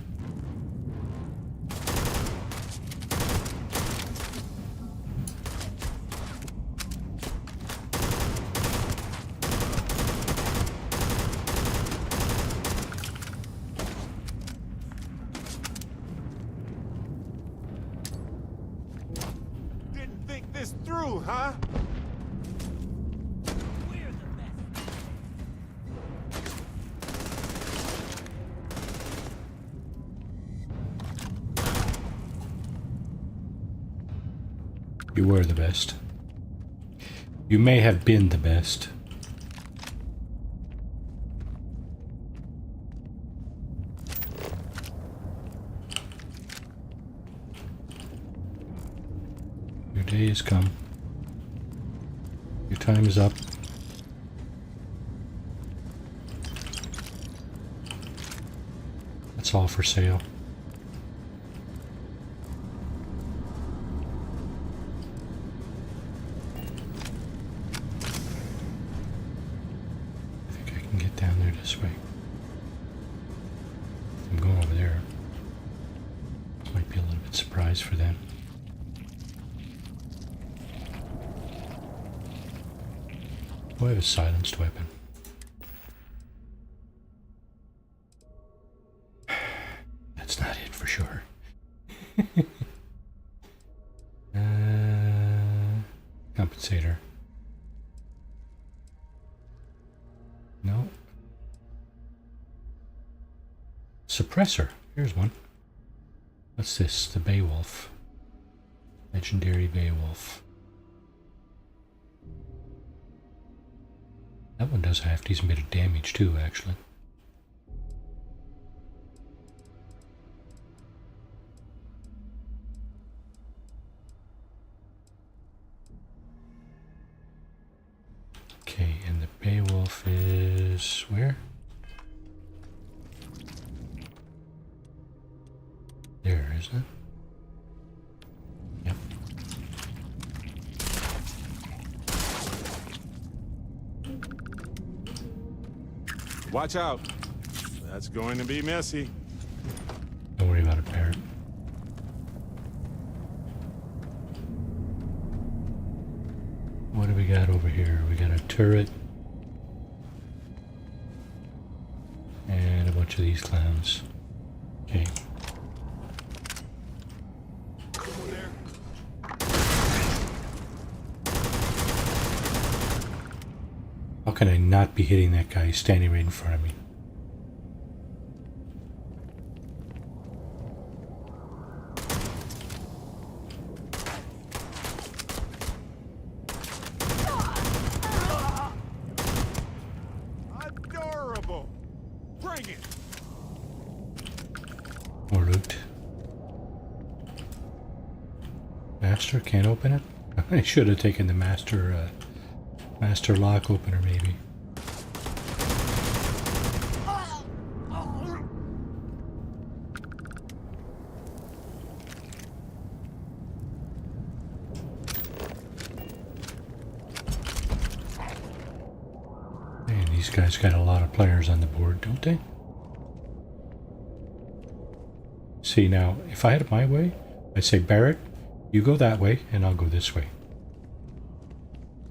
[SPEAKER 3] Didn't think this through, huh?
[SPEAKER 1] You were the best. You may have been the best. Your day has come. Your time is up. That's all for sale. Down there this way. I'm going over there. This might be a little bit surprise for them. Oh, I have a silenced weapon. That's not it for sure. Compensator. No. Suppressor. Here's one. What's this? The Beowulf. Legendary Beowulf. That one does a half decent bit of damage too, actually. Okay, and the Beowulf is where? There, isn't it? Yep.
[SPEAKER 3] Watch out. That's going to be messy.
[SPEAKER 1] Don't worry about it, Parrot. What do we got over here? We got a turret. And a bunch of these clowns. Okay. How can I not be hitting that guy standing right in front of me?
[SPEAKER 3] Adorable. Bring it.
[SPEAKER 1] More loot. Master can't open it? I should have taken the master lock opener maybe. Man, these guys got a lot of players on the board, don't they? See now, if I had it my way, I say, Barrett, you go that way, and I'll go this way.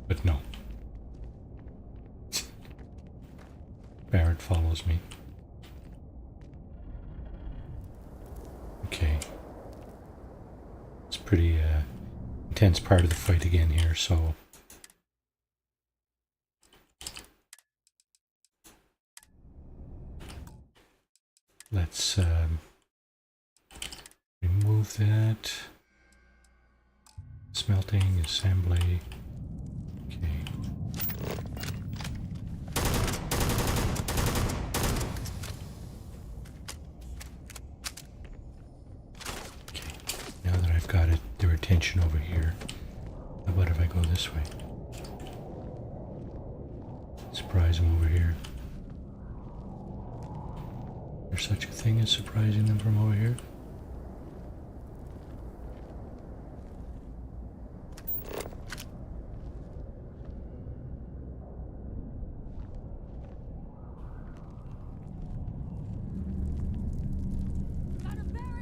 [SPEAKER 1] But no. Barrett follows me. Okay. It's pretty intense part of the fight again here, so... Let's remove that. Smelting, assembly. Okay. Now that I've got their attention over here, how about if I go this way? Surprise them over here. There's such a thing as surprising them from over here?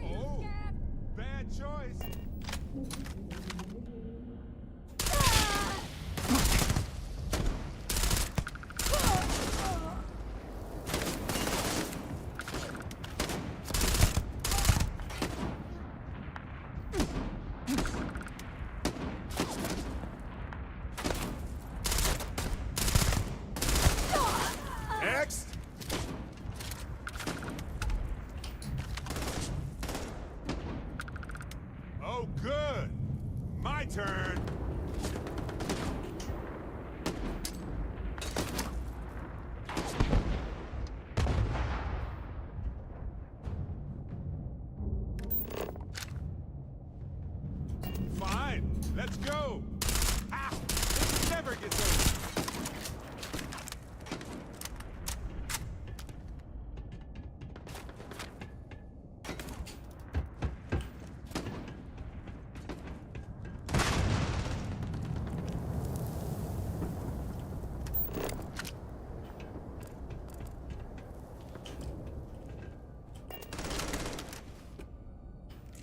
[SPEAKER 3] Oh, bad choice. Next. Oh, good. My turn. Fine. Let's go. Ah, this never gets over.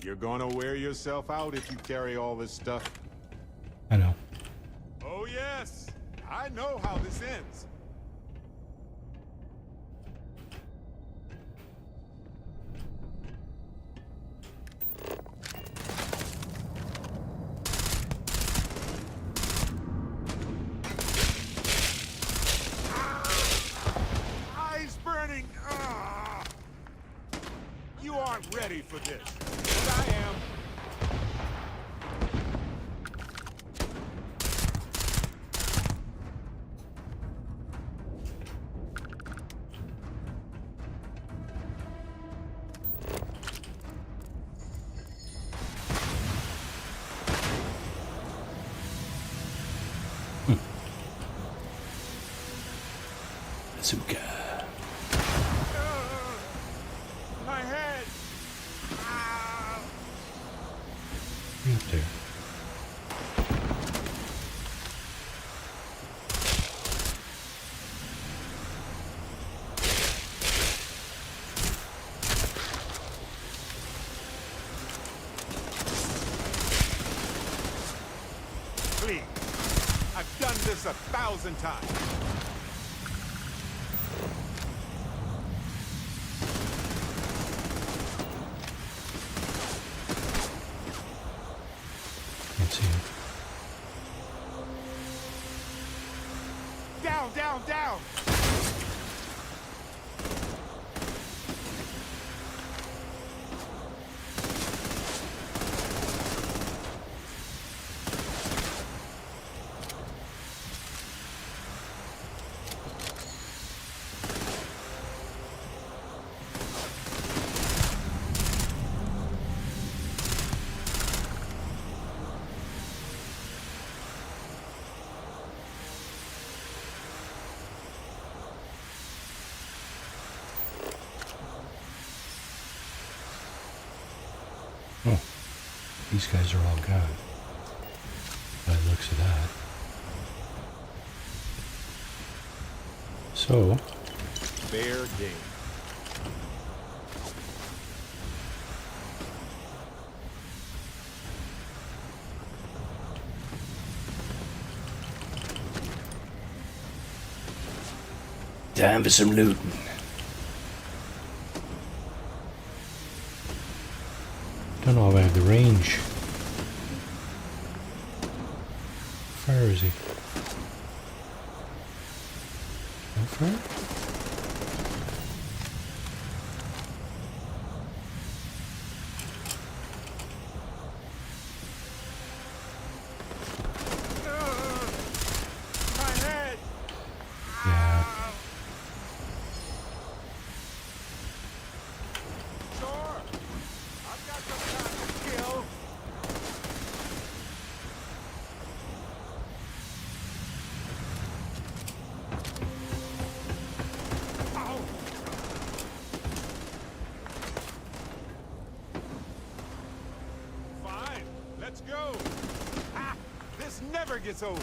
[SPEAKER 3] You're gonna wear yourself out if you carry all this stuff.
[SPEAKER 1] I know.
[SPEAKER 3] Oh yes, I know how this ends. Eyes burning. Ah! You aren't ready for this, but I am.
[SPEAKER 1] Bazooka.
[SPEAKER 3] My head. Ah!
[SPEAKER 1] Right up there.
[SPEAKER 3] Please. I've done this 1,000 times.
[SPEAKER 1] Can't see it.
[SPEAKER 3] Down, down, down!
[SPEAKER 1] Oh, these guys are all gone. By the looks of that. So,
[SPEAKER 3] Fair game.
[SPEAKER 1] Time for some looting. Don't know if I have the range. How far is he? How far?
[SPEAKER 3] Let's go! Ha! This never gets old!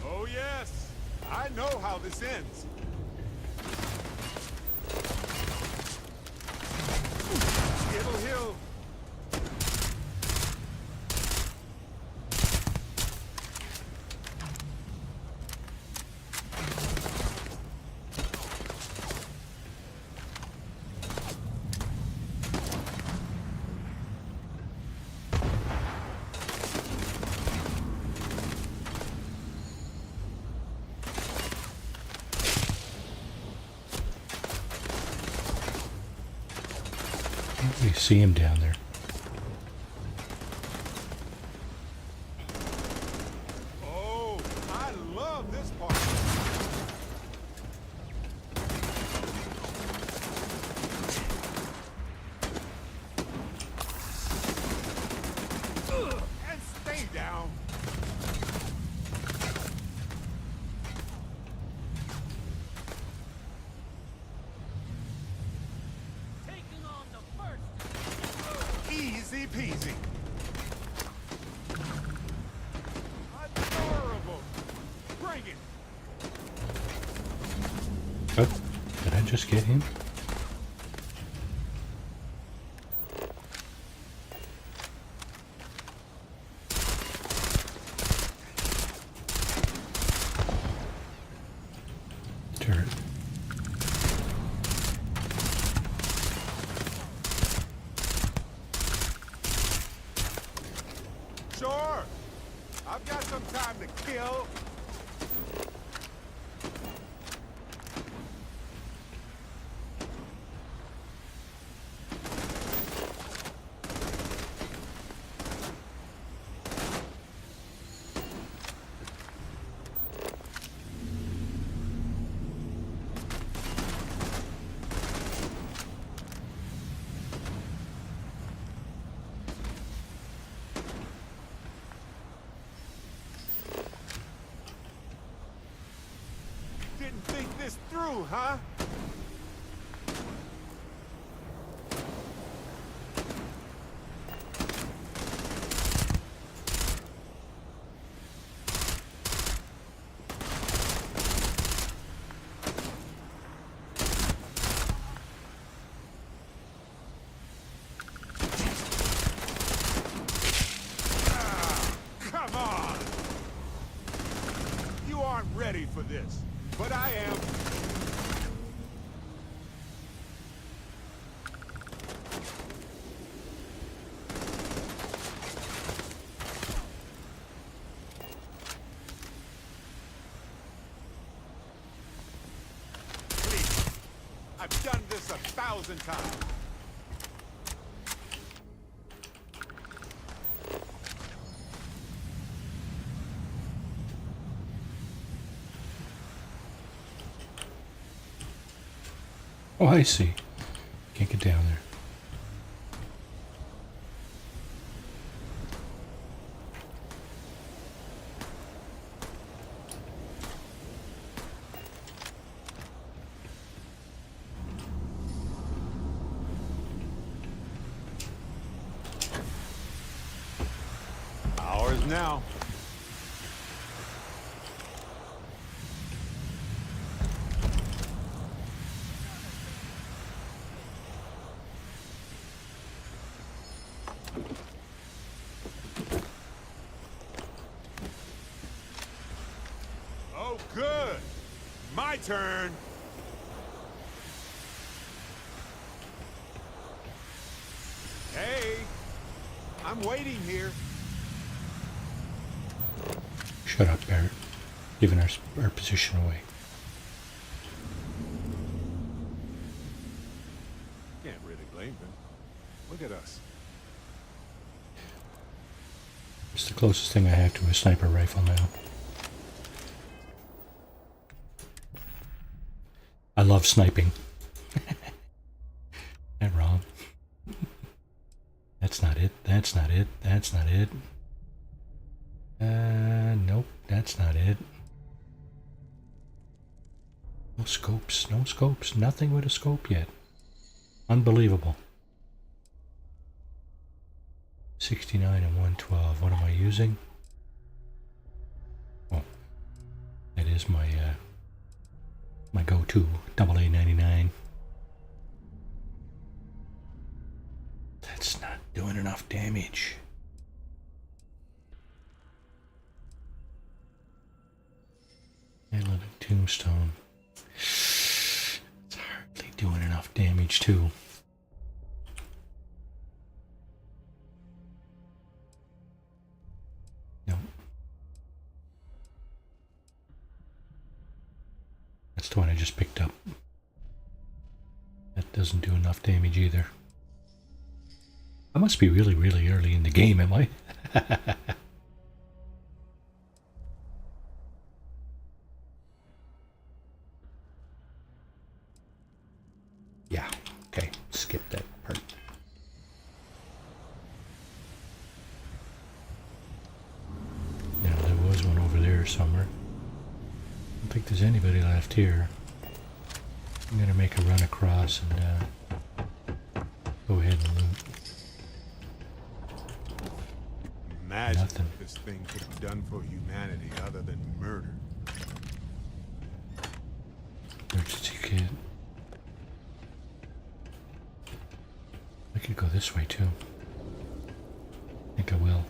[SPEAKER 3] Oh yes! I know how this ends. Hill.
[SPEAKER 1] You see him down there.
[SPEAKER 3] Oh, I love this part. And stay down. Easy peasy. Adorable. Bring it.
[SPEAKER 1] Oh, did I just get him? Turret.
[SPEAKER 3] Sure. I've got some time to kill. Didn't think this through, huh? Come on! You aren't ready for this. But I am. Please. I've done this 1,000 times.
[SPEAKER 1] Oh, I see. Can't get down there.
[SPEAKER 3] Ours now. Oh, good. My turn. Hey, I'm waiting here.
[SPEAKER 1] Shut up, Barrett. Giving our position away.
[SPEAKER 3] Can't really blame them. Look at us.
[SPEAKER 1] It's the closest thing I have to a sniper rifle now. I love sniping. That wrong. That's not it. That's not it. That's not it. Nope, that's not it. No scopes, no scopes, nothing with a scope yet. Unbelievable. 69 and 112. What am I using? Oh, that is my my go-to, AA-99. That's not doing enough damage. Analytic tombstone. It's hardly doing enough damage too. No. That's the one I just picked up. That doesn't do enough damage either. I must be really, really early in the game, am I? Yeah, okay, skip that part. Yeah, there was one over there somewhere. I don't think there's anybody left here. I'm gonna make a run across and go ahead and loot.
[SPEAKER 3] Imagine
[SPEAKER 1] Nothing.
[SPEAKER 3] what this thing could have done for humanity other than murder.
[SPEAKER 1] Emergency kit. I could go this way too. I think I will.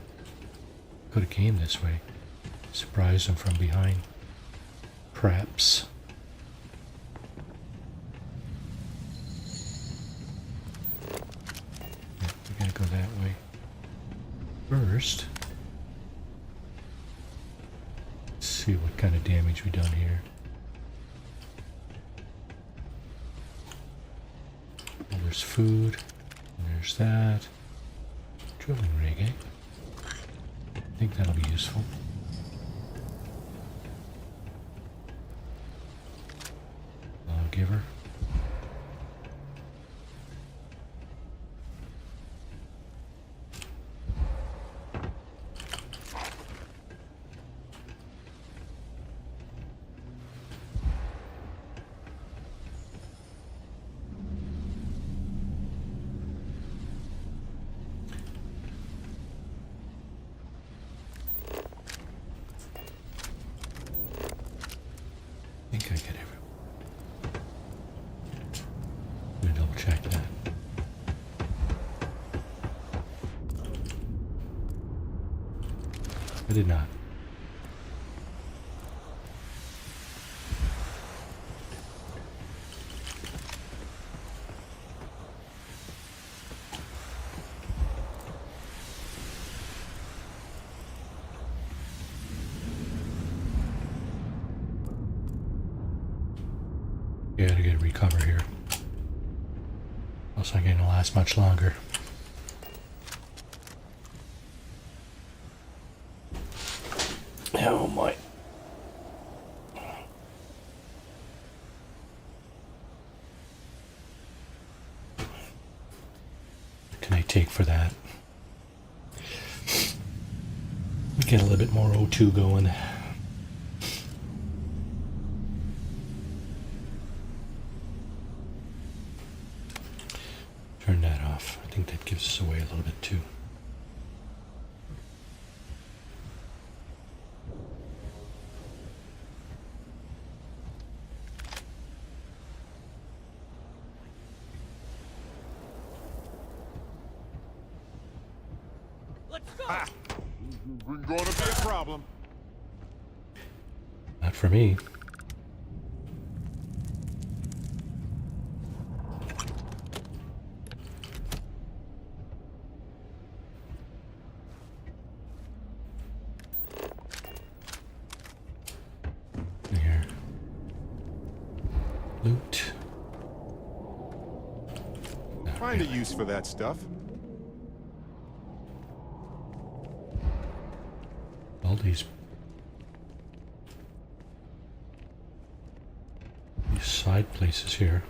[SPEAKER 1] Could have came this way. Surprise them from behind. Perhaps. Yeah, we gotta go that way. First, let's see what kind of damage we done here. Well, there's food. There's that. Drilling rig, eh? I think that'll be useful. Lawgiver. I think I get everyone. Let me double check that. I did not. Yeah, to get a recover here. Looks like it ain't last much longer. Oh my. What can I take for that? Get a little bit more O2 going. Turn that off. I think that gives us away a little bit too.
[SPEAKER 3] Ha! We're gonna be a problem.
[SPEAKER 1] Not for me. Here. Loot.
[SPEAKER 3] Find a use for that stuff.
[SPEAKER 1] All these side places here.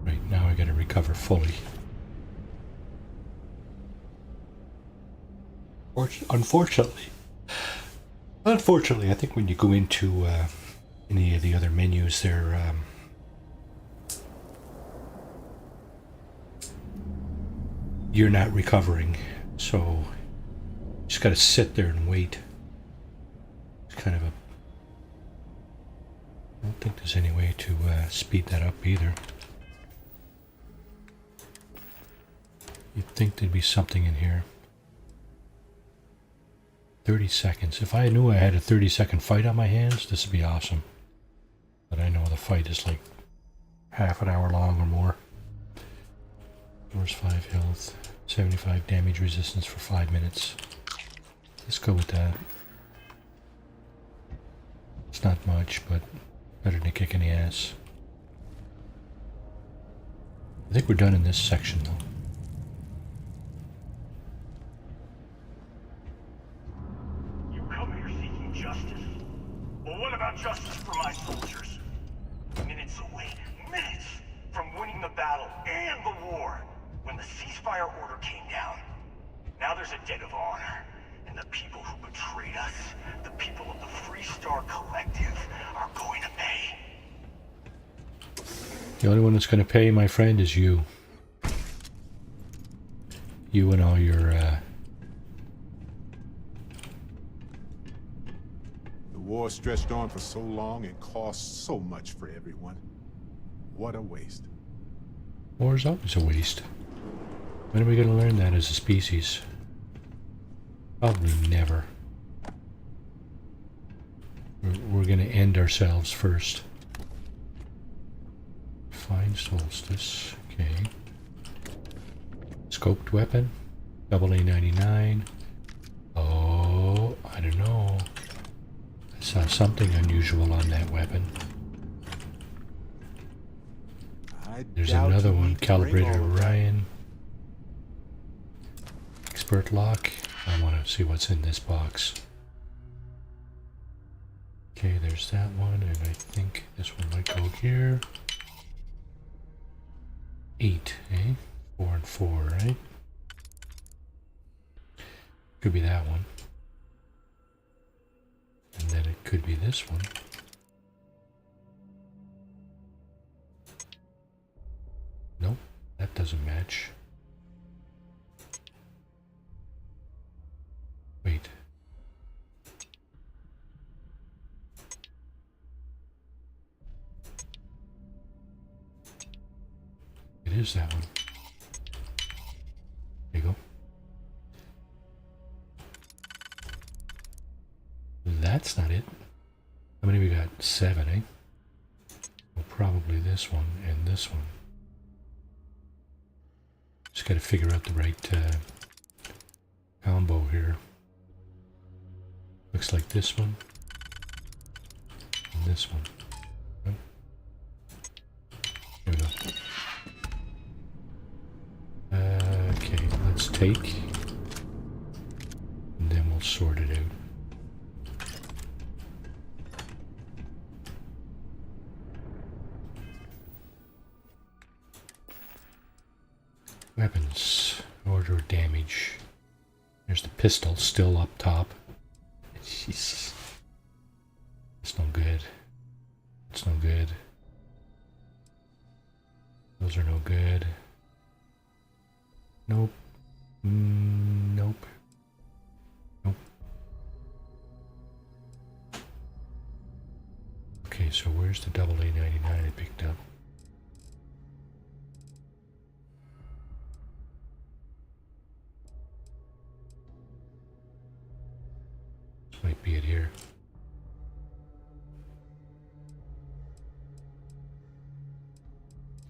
[SPEAKER 1] Right, now I gotta recover fully. Unfortunately, I think when you go into any of the other menus, they're you're not recovering, so you just gotta sit there and wait. It's kind of a... I don't think there's any way to speed that up either. You'd think there'd be something in here. 30 seconds. If I knew I had a 30-second fight on my hands, this would be awesome. But I know the fight is like half an hour long or more. Force 5 health, 75 damage resistance for 5 minutes. Let's go with that. It's not much, but better than kicking the ass. I think we're done in this section though.
[SPEAKER 12] You come here seeking justice? Well, what about justice for my soldiers? Minutes away, minutes from winning the battle and the war, when the ceasefire order came down. Now there's a debt of honor, and the people who betrayed us, the people of the Freestar Collective, are going to pay.
[SPEAKER 1] The only one that's going to pay, my friend, is you. You and all your...
[SPEAKER 3] The war stretched on for so long and cost so much for everyone. What a waste.
[SPEAKER 1] War is always a waste. When are we going to learn that as a species? Probably never. We're going to end ourselves first. Fine solstice. Okay. Scoped weapon. AA-99. Oh, I don't know. I saw something unusual on that weapon. There's another one. Calibrated Orion. Expert lock. I want to see what's in this box. Okay, there's that one, and I think this one might go here. 8, eh? 4 and 4, right? Could be that one. And then it could be this one. Nope, that doesn't match. Wait. It is that one. There you go. That's not it. How many we got? 7, eh? Well, probably this one and this one. Just got to figure out the right combo here. Looks like this one and this one. Oh. Here we go. Okay, let's take, and then we'll sort it out. Weapons, order of damage. There's the pistol still up top. Jesus. It's no good. It's no good. Those are no good. Nope. Nope. Nope. Okay, so where's the AA-99 I picked up? be it here.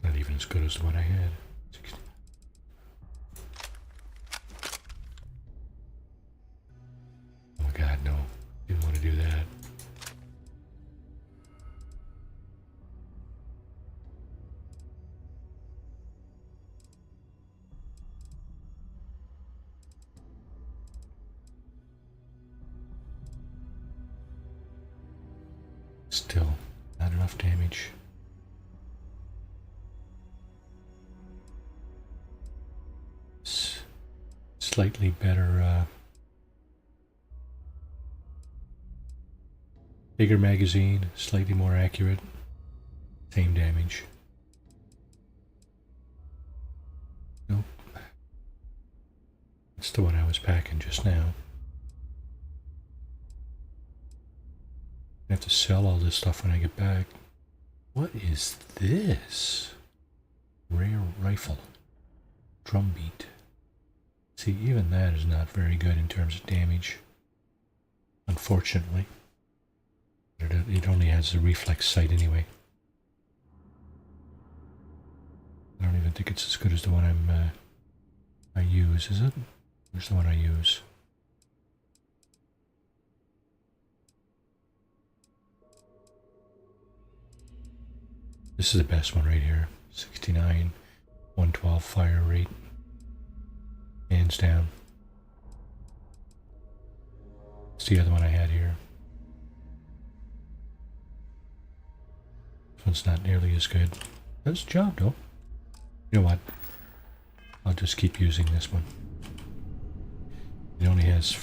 [SPEAKER 1] Not even as good as the one I had. 60. Oh my god, no. Didn't want to do that. Still, not enough damage. Slightly better, bigger magazine, slightly more accurate, same damage. Nope. That's the one I was packing just now. I have to sell all this stuff when I get back. What is this? Rare rifle. Drumbeat. See, even that is not very good in terms of damage. Unfortunately. It only has the reflex sight anyway. I don't even think it's as good as the one I use, is it? Where's the one I use? This is the best one right here. 69, 112 fire rate. Hands down. It's the other one I had here. This one's not nearly as good. Does the job though. You know what? I'll just keep using this one. It only has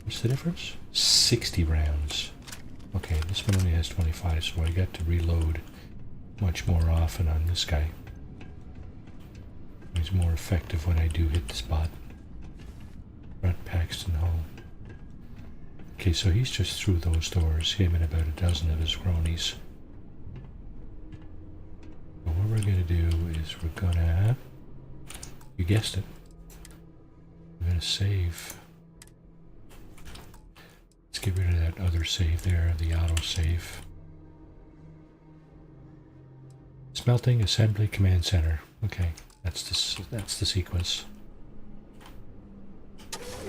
[SPEAKER 1] what's the difference? 60 rounds. Okay, this one only has 25, so I got to reload much more often on this guy. He's more effective when I do hit the spot. Front Paxton Hall. Okay, so he's just through those doors, him and about a dozen of his cronies. But what we're gonna do is we're gonna, you guessed it, we're gonna save. Let's get rid of that other save there, the auto save. Smelting Assembly Command Center. Okay, that's the sequence.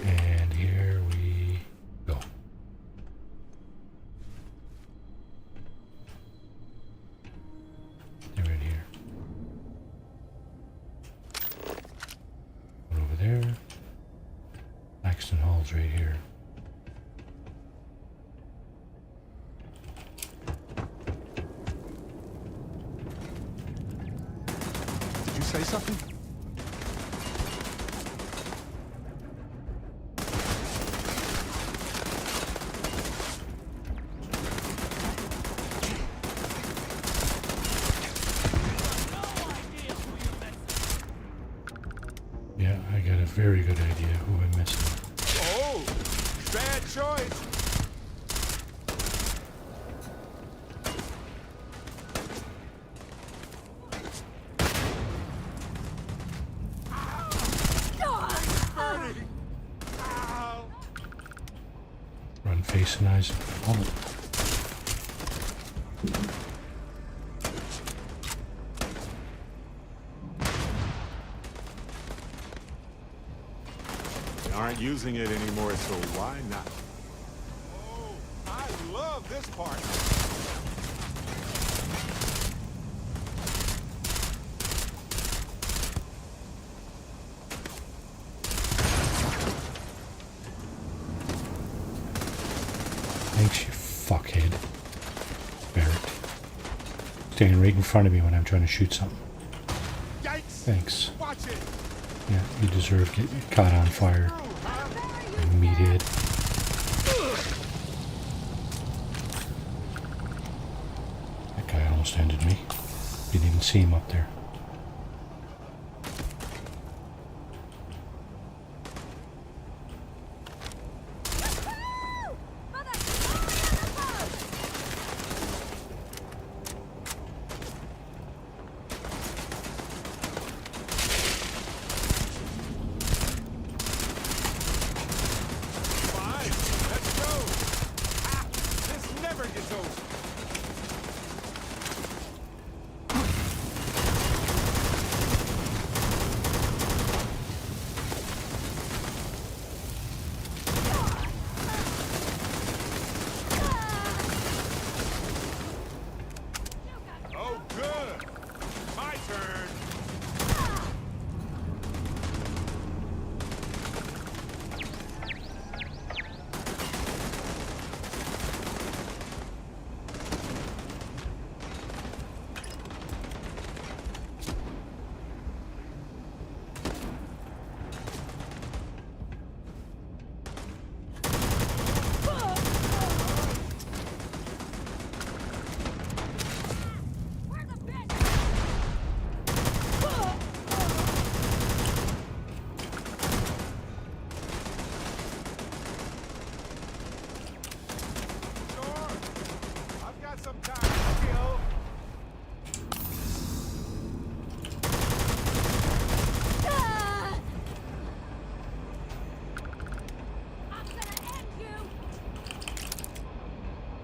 [SPEAKER 1] And here we go. They're right here. One over there. Paxton Hall's right here.
[SPEAKER 3] Did you say something?
[SPEAKER 1] Yeah, I got a very good idea who I'm missing.
[SPEAKER 3] Oh, bad choice.
[SPEAKER 1] Run facing eyes. Oh.
[SPEAKER 3] They aren't using it anymore, so why not? Oh, I love this part.
[SPEAKER 1] Thanks, you fuckhead. Barrett. Standing right in front of me when I'm trying to shoot something.
[SPEAKER 3] Yikes!
[SPEAKER 1] Thanks.
[SPEAKER 3] Watch it.
[SPEAKER 1] Yeah, you deserve getting caught on fire. You meathead. That guy almost ended me. Didn't even see him up there.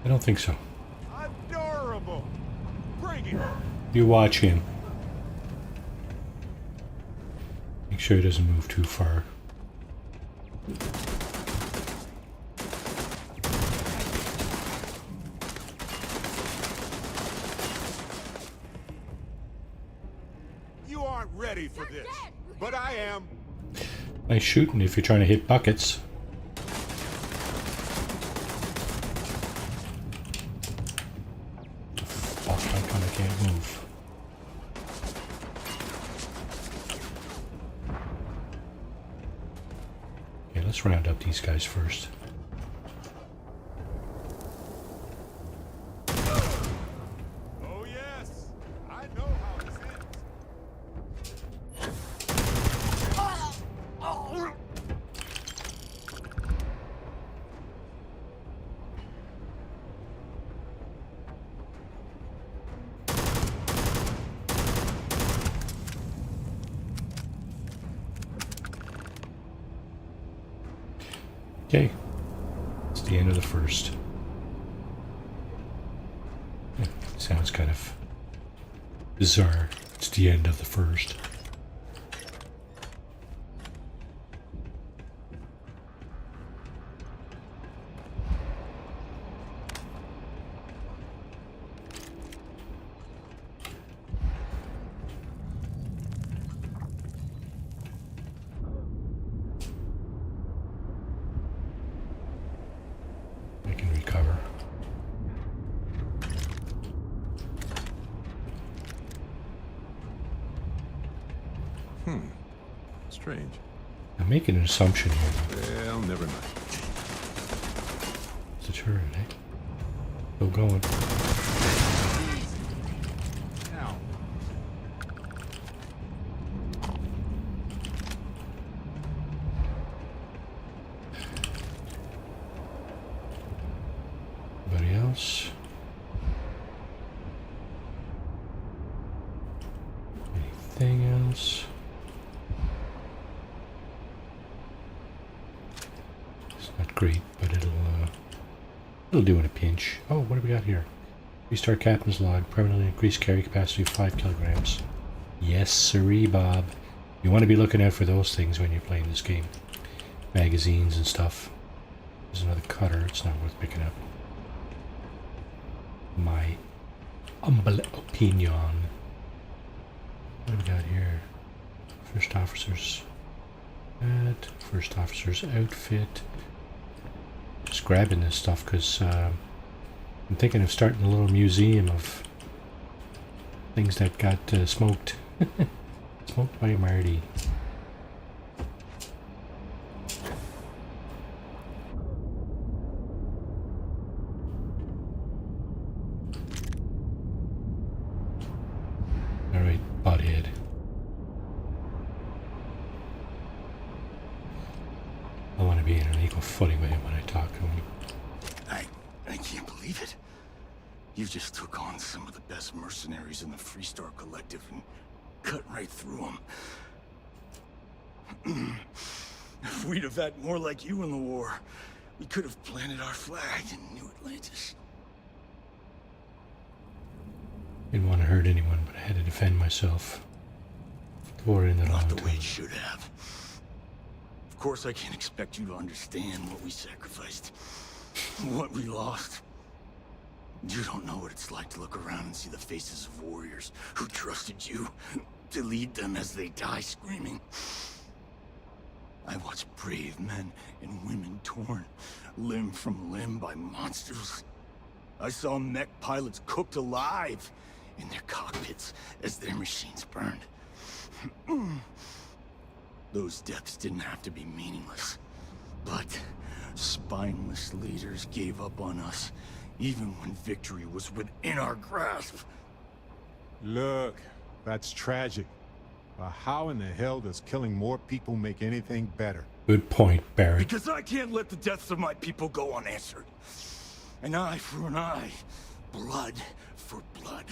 [SPEAKER 1] I don't think so.
[SPEAKER 3] Adorable. Bring it.
[SPEAKER 1] You watch him. Make sure he doesn't move too far.
[SPEAKER 3] You aren't ready for this, but I am.
[SPEAKER 1] Nice shooting if you're trying to hit buckets. Fuck, how come I can't move? Okay, let's round up these guys first.
[SPEAKER 3] Oh yes, I know how this ends.
[SPEAKER 1] Okay, it's the end of the first. Yeah, sounds kind of bizarre. It's the end of the first. I can recover.
[SPEAKER 3] Strange.
[SPEAKER 1] I'm making an assumption here.
[SPEAKER 3] Well, never mind.
[SPEAKER 1] It's a turret, eh? Still going.
[SPEAKER 3] Now.
[SPEAKER 1] Anybody else? Anything else? It's not great, but it'll do in a pinch. Oh, what do we got here? Freestar Captain's Log. Permanently increased carry capacity of 5 kilograms. Yes, sirree, Bob. You want to be looking out for those things when you're playing this game. Magazines and stuff. There's another cutter. It's not worth picking up. My humble opinion. What do we got here? First officer's hat, first officer's outfit. Just grabbing this stuff because I'm thinking of starting a little museum of things that got smoked. Smoked by Marty. Alright, butthead. I want to be in an equal footing with him when I talk to him.
[SPEAKER 12] I can't believe it. You just took on some of the best mercenaries in the Freestar Collective and cut right through them. If we'd have had more like you in the war, we could have planted our flag in New Atlantis.
[SPEAKER 1] Didn't want to hurt anyone, but I had to defend myself. The war ended
[SPEAKER 12] Not the
[SPEAKER 1] long
[SPEAKER 12] way
[SPEAKER 1] time.
[SPEAKER 12] it should have. Of course, I can't expect you to understand what we sacrificed, what we lost. You don't know what it's like to look around and see the faces of warriors who trusted you to lead them as they die screaming. I watched brave men and women torn limb from limb by monsters. I saw mech pilots cooked alive in their cockpits as their machines burned. Those deaths didn't have to be meaningless, but spineless leaders gave up on us, even when victory was within our grasp.
[SPEAKER 3] Look, that's tragic. But how in the hell does killing more people make anything better?
[SPEAKER 1] Good point, Barry.
[SPEAKER 12] Because I can't let the deaths of my people go unanswered. An eye for an eye, blood for blood.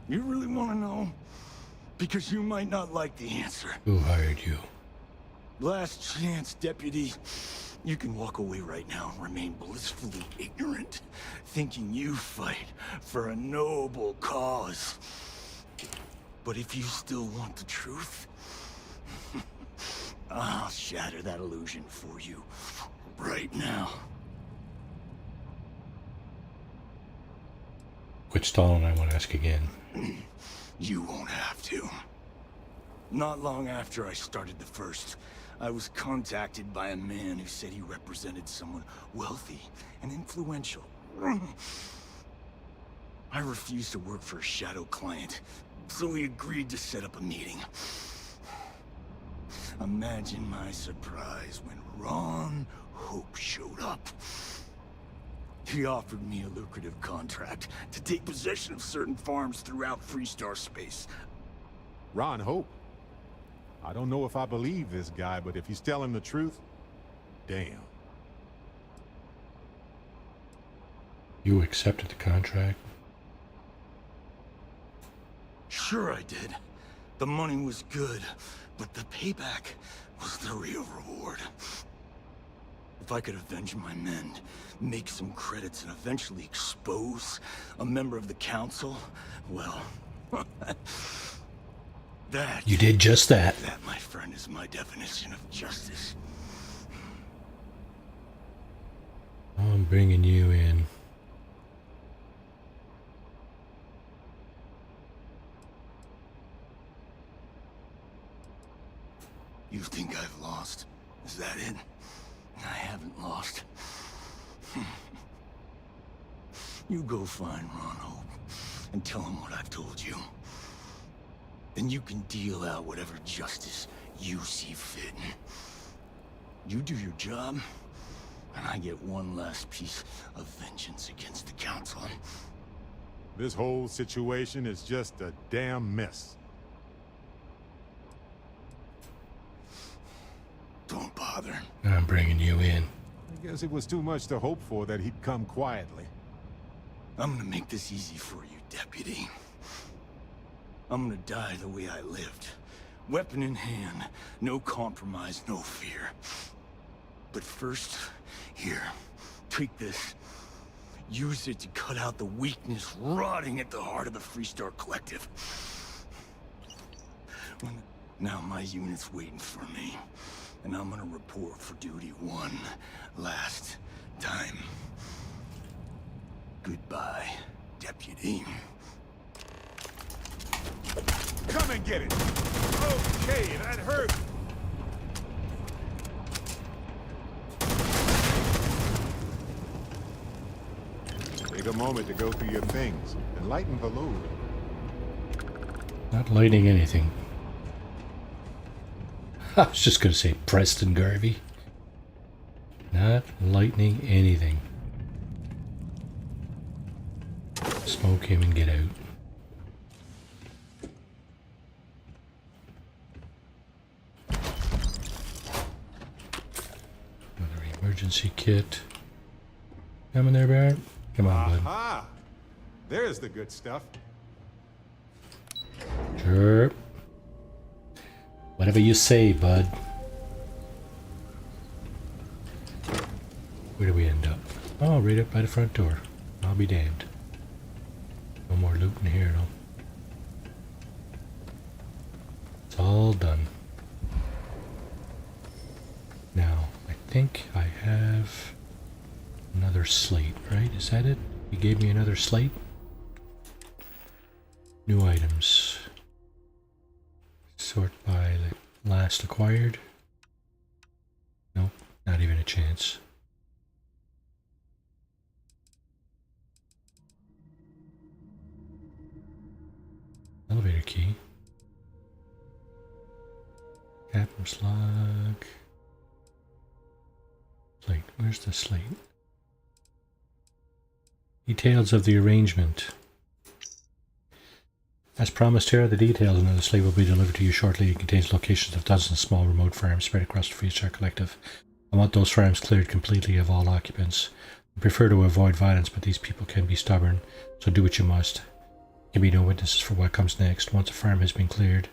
[SPEAKER 12] You really want to know? Because you might not like the answer.
[SPEAKER 1] Who hired you?
[SPEAKER 12] Last chance, Deputy. You can walk away right now and remain blissfully ignorant, thinking you fight for a noble cause. But if you still want the truth, I'll shatter that illusion for you right now.
[SPEAKER 1] Quit stalling, I want to ask again.
[SPEAKER 12] You won't have to. Not long after I started the first, I was contacted by a man who said he represented someone wealthy and influential. I refused to work for a shadow client, so he agreed to set up a meeting. Imagine my surprise when Ron Hope showed up. He offered me a lucrative contract to take possession of certain farms throughout Freestar space.
[SPEAKER 3] Ron Hope? I don't know if I believe this guy, but if he's telling the truth, damn.
[SPEAKER 1] You accepted the contract?
[SPEAKER 12] Sure I did. The money was good, but the payback was the real reward. If I could avenge my men, make some credits, and eventually expose a member of the council, well... that...
[SPEAKER 1] You did just that.
[SPEAKER 12] That, my friend, is my definition of justice.
[SPEAKER 1] I'm bringing you in.
[SPEAKER 12] You think I've lost? Is that it? I haven't lost. You go find Ron Hope and tell him what I've told you. Then you can deal out whatever justice you see fit. You do your job, and I get one last piece of vengeance against the council.
[SPEAKER 3] This whole situation is just a damn mess.
[SPEAKER 12] Don't bother.
[SPEAKER 1] I'm bringing you in.
[SPEAKER 3] I guess it was too much to hope for that he'd come quietly.
[SPEAKER 12] I'm gonna make this easy for you, Deputy. I'm gonna die the way I lived. Weapon in hand, no compromise, no fear. But first, here, take this. Use it to cut out the weakness rotting at the heart of the Freestar Collective. Now my unit's waiting for me, and I'm gonna report for duty one last time. Goodbye, Deputy.
[SPEAKER 3] Come and get it! Okay, that hurt! Take a moment to go through your things and lighten the load.
[SPEAKER 1] Not lighting anything. I was just going to say Preston Garvey. Not lightening anything. Smoke him and get out. Another emergency kit. Coming there, Barrett? Come on, bud.
[SPEAKER 3] Aha! There's the good stuff.
[SPEAKER 1] Sure. Whatever you say, bud. Where do we end up? Oh, right up by the front door. I'll be damned. No more loot in here, though. It's all done. Now, I think I have another slate, right? Is that it? You gave me another slate? New items. Sort by the last acquired. Nope, not even a chance. Elevator key. Captain's log. Slate. Where's the slate? Details of the arrangement. As promised here, the details of the slate will be delivered to you shortly. It contains locations of dozens of small remote farms spread across the Freestar Collective. I want those farms cleared completely of all occupants. I prefer to avoid violence, but these people can be stubborn, so do what you must. There can be no witnesses for what comes next. Once a farm has been cleared,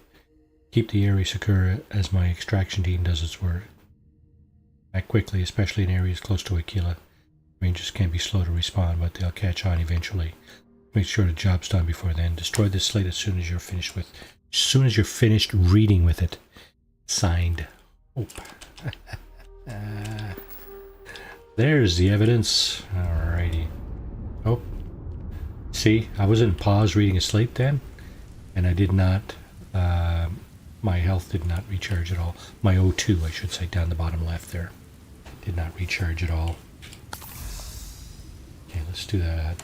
[SPEAKER 1] Keep the area secure as my extraction team does its work. Act quickly, especially in areas close to Aquila. Rangers can be slow to respond, but they'll catch on eventually. Make sure the job's done before then. Destroy this slate as soon as you're finished reading with it. Signed, Hope. There's the evidence. Alrighty. Oh. See, I was in pause reading a slate then, and I did not, my health did not recharge at all. My O2, I should say, down the bottom left there. Did not recharge at all. Okay, let's do that.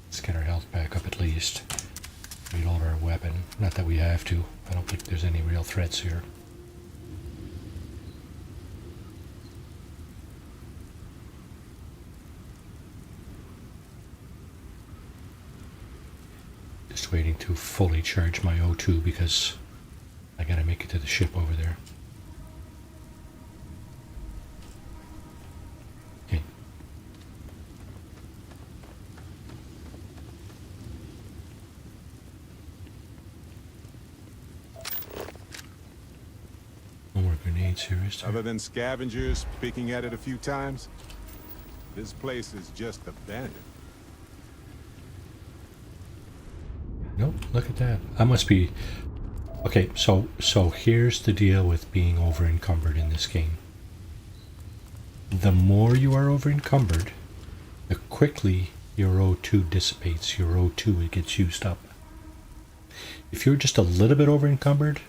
[SPEAKER 1] Let's get our health back up at least. Reload our weapon. Not that we have to. I don't think there's any real threats here. Just waiting to fully charge my O2 because I gotta make it to the ship over there. Okay. No more grenades here, is there?
[SPEAKER 3] Other than scavengers picking at it a few times, this place is just abandoned.
[SPEAKER 1] Nope, look at that. I must be... Okay, so here's the deal with being over encumbered in this game. The more you are over encumbered, the quickly your O2 dissipates. Your O2, it gets used up. If you're just a little bit over encumbered,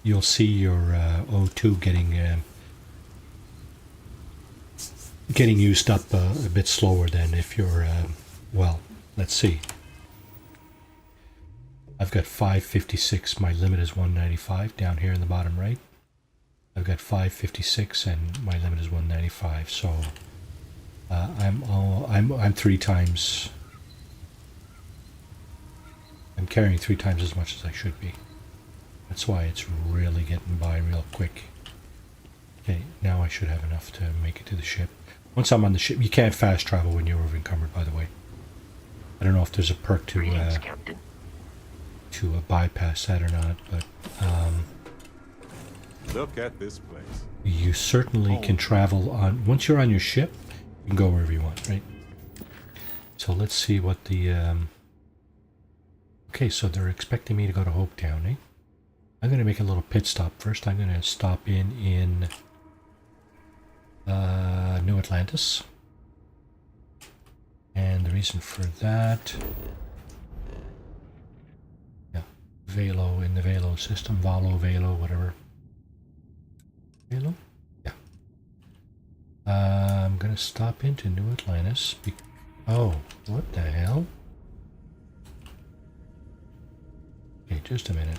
[SPEAKER 1] you'll see your O2 getting used up a bit slower than if you're, well, let's see. I've got 556, my limit is 195 down here in the bottom right. I've got 556 and my limit is 195, so I'm 3 times, I'm carrying 3 times as much as I should be. That's why it's really getting by real quick. Okay, now I should have enough to make it to the ship. Once I'm on the ship, you can't fast travel when you're over encumbered, by the way. I don't know if there's a perk to bypass that or not, but
[SPEAKER 3] Look at this place.
[SPEAKER 1] you certainly can travel on. Once you're on your ship, you can go wherever you want, right? So let's see what the. Okay, so they're expecting me to go to Hopetown, eh? I'm going to make a little pit stop first. I'm going to stop in New Atlantis. And the reason for that, yeah, Velo, in the Velo system, Valo, Velo, whatever. Velo? Yeah. I'm gonna stop into New Atlantis. Oh, what the hell? Okay, just a minute.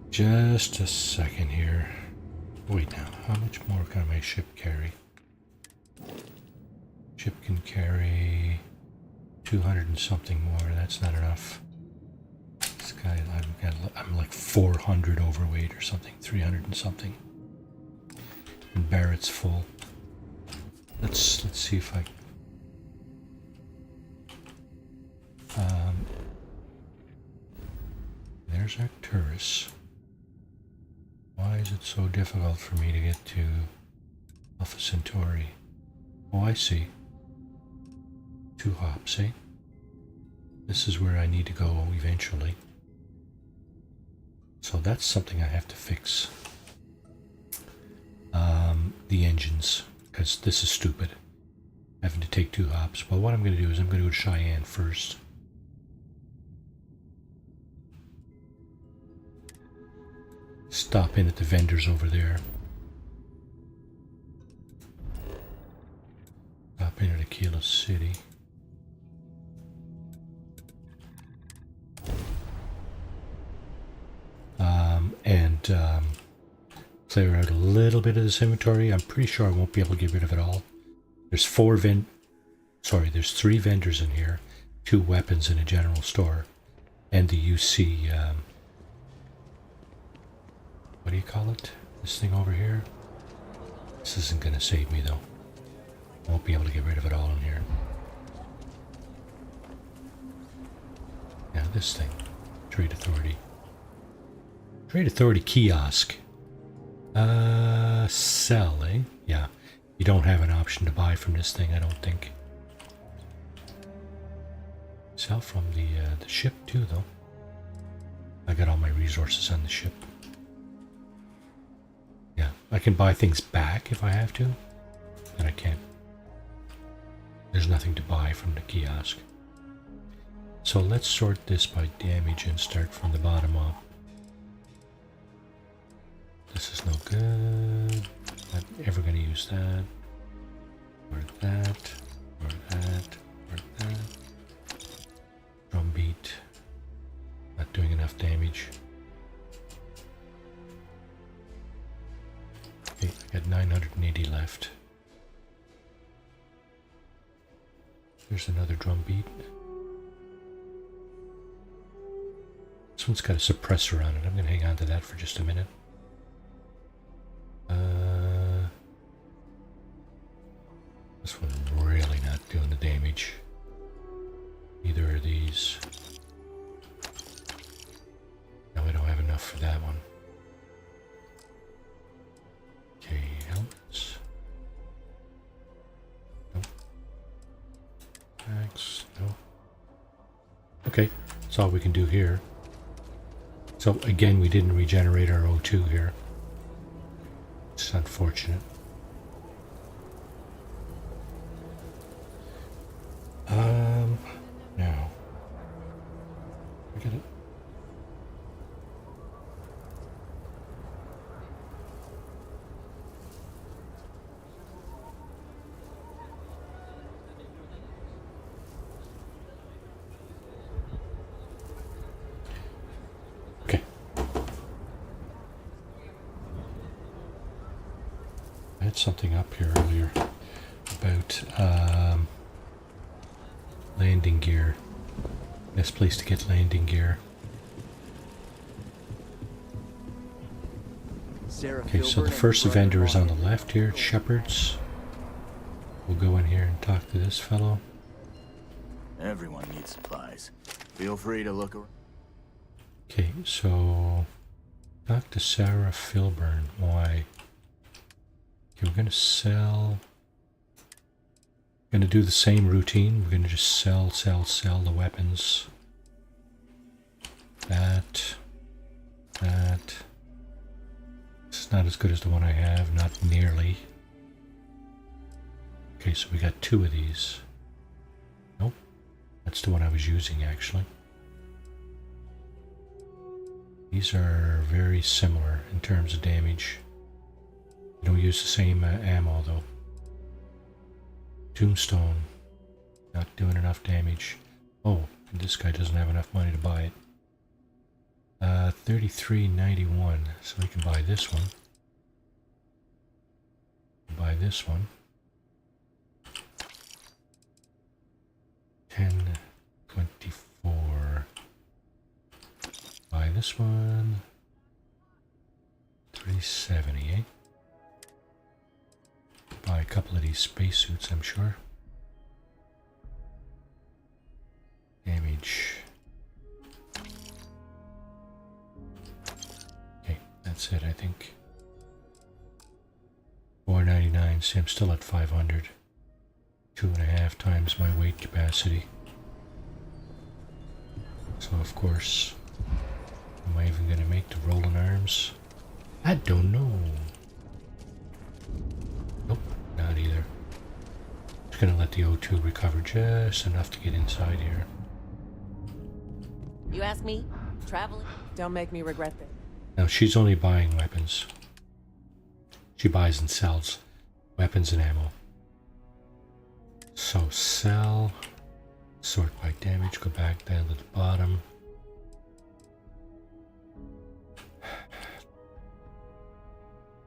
[SPEAKER 1] Just a second here. Wait now, how much more can my ship carry? Ship can carry 200 and something more. That's not enough. This guy, I'm like 400 overweight or something, 300 and something. And Barrett's full. Let's see if I. There's Arcturus. Why is it so difficult for me to get to Alpha Centauri? Oh, I see. 2 hops, eh? This is where I need to go eventually. So that's something I have to fix. The engines, because this is stupid. Having to take 2 hops. Well, what I'm going to do is I'm going to go to Cheyenne first. Stop in at the vendors over there. Stop in at Aquila City. Clear out a little bit of this inventory. I'm pretty sure I won't be able to get rid of it all. There's 3 vendors in here, 2 weapons in a general store, and the UC, what do you call it? This thing over here? This isn't going to save me though. Won't be able to get rid of it all in here. Now this thing. Trade Authority. Trade Authority kiosk. Sell, eh? Yeah. You don't have an option to buy from this thing, I don't think. Sell from the ship too, though. I got all my resources on the ship. Yeah, I can buy things back if I have to, but I can't. There's nothing to buy from the kiosk. So let's sort this by damage and start from the bottom up. This is no good. Not ever going to use that. Or that. Or that. Or that. Drum beat. Not doing enough damage. Okay, I got 980 left. There's another drum beat. This one's got a suppressor on it. I'm going to hang on to that for just a minute. This one's really not doing the damage. Either of these. No, I don't have enough for that one. Okay, helmets. Nope. Axe, no. Okay, that's all we can do here. So again, we didn't regenerate our O2 here. It's unfortunate. Now. I get it. Okay. I had something up here earlier about landing gear. Best place to get landing gear. Okay, so the first vendor is on the left here, Shepherd's. We'll go in here and talk to this fellow.
[SPEAKER 10] Everyone needs supplies. Feel free to look around.
[SPEAKER 1] Okay, so talk to Sarah Filburn. Why? Okay, we're gonna sell. We're gonna do the same routine. We're gonna just sell the weapons. That. It's not as good as the one I have, not nearly. Okay, so we got two of these. Nope, that's the one I was using actually. These are very similar in terms of damage. You don't use the same ammo though. Tombstone, not doing enough damage. Oh, and this guy doesn't have enough money to buy it. 33.91, so we can buy this one. Buy this one. 10.24. Buy this one. 370, eh? Buy a couple of these spacesuits, I'm sure. Damage. Okay, that's it, I think. 499. See, I'm still at 500. 2.5 times my weight capacity. So, of course, am I even going to make the rolling arms? I don't know. Nope, not either. Just going to let the O2 recover just enough to get inside here.
[SPEAKER 11] You ask me? Traveling? Don't make me regret this.
[SPEAKER 1] Now, she's only buying weapons. She buys and sells weapons and ammo. So sell, sort by damage, go back down to the bottom.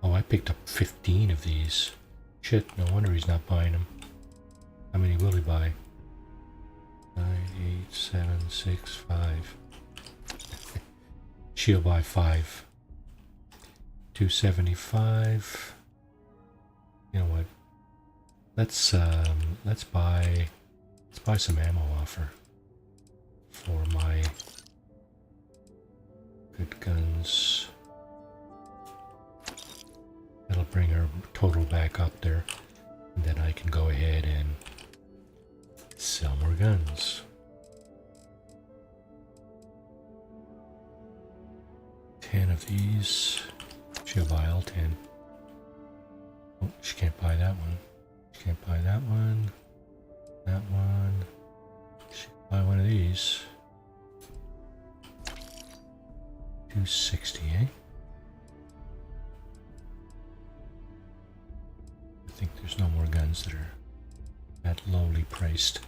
[SPEAKER 1] Oh, I picked up 15 of these. Shit, no wonder he's not buying them. How many will he buy? 9, 8, 7, 6, 5. She'll buy 5. 275. You know what? let's buy some ammo offer for my good guns. That'll bring our total back up there, and then I can go ahead and sell more guns. 10 of these. She'll buy all 10. Oh, she can't buy that one. She can't buy that one. That one. She can buy one of these. 260, eh? I think there's no more guns that are that lowly priced.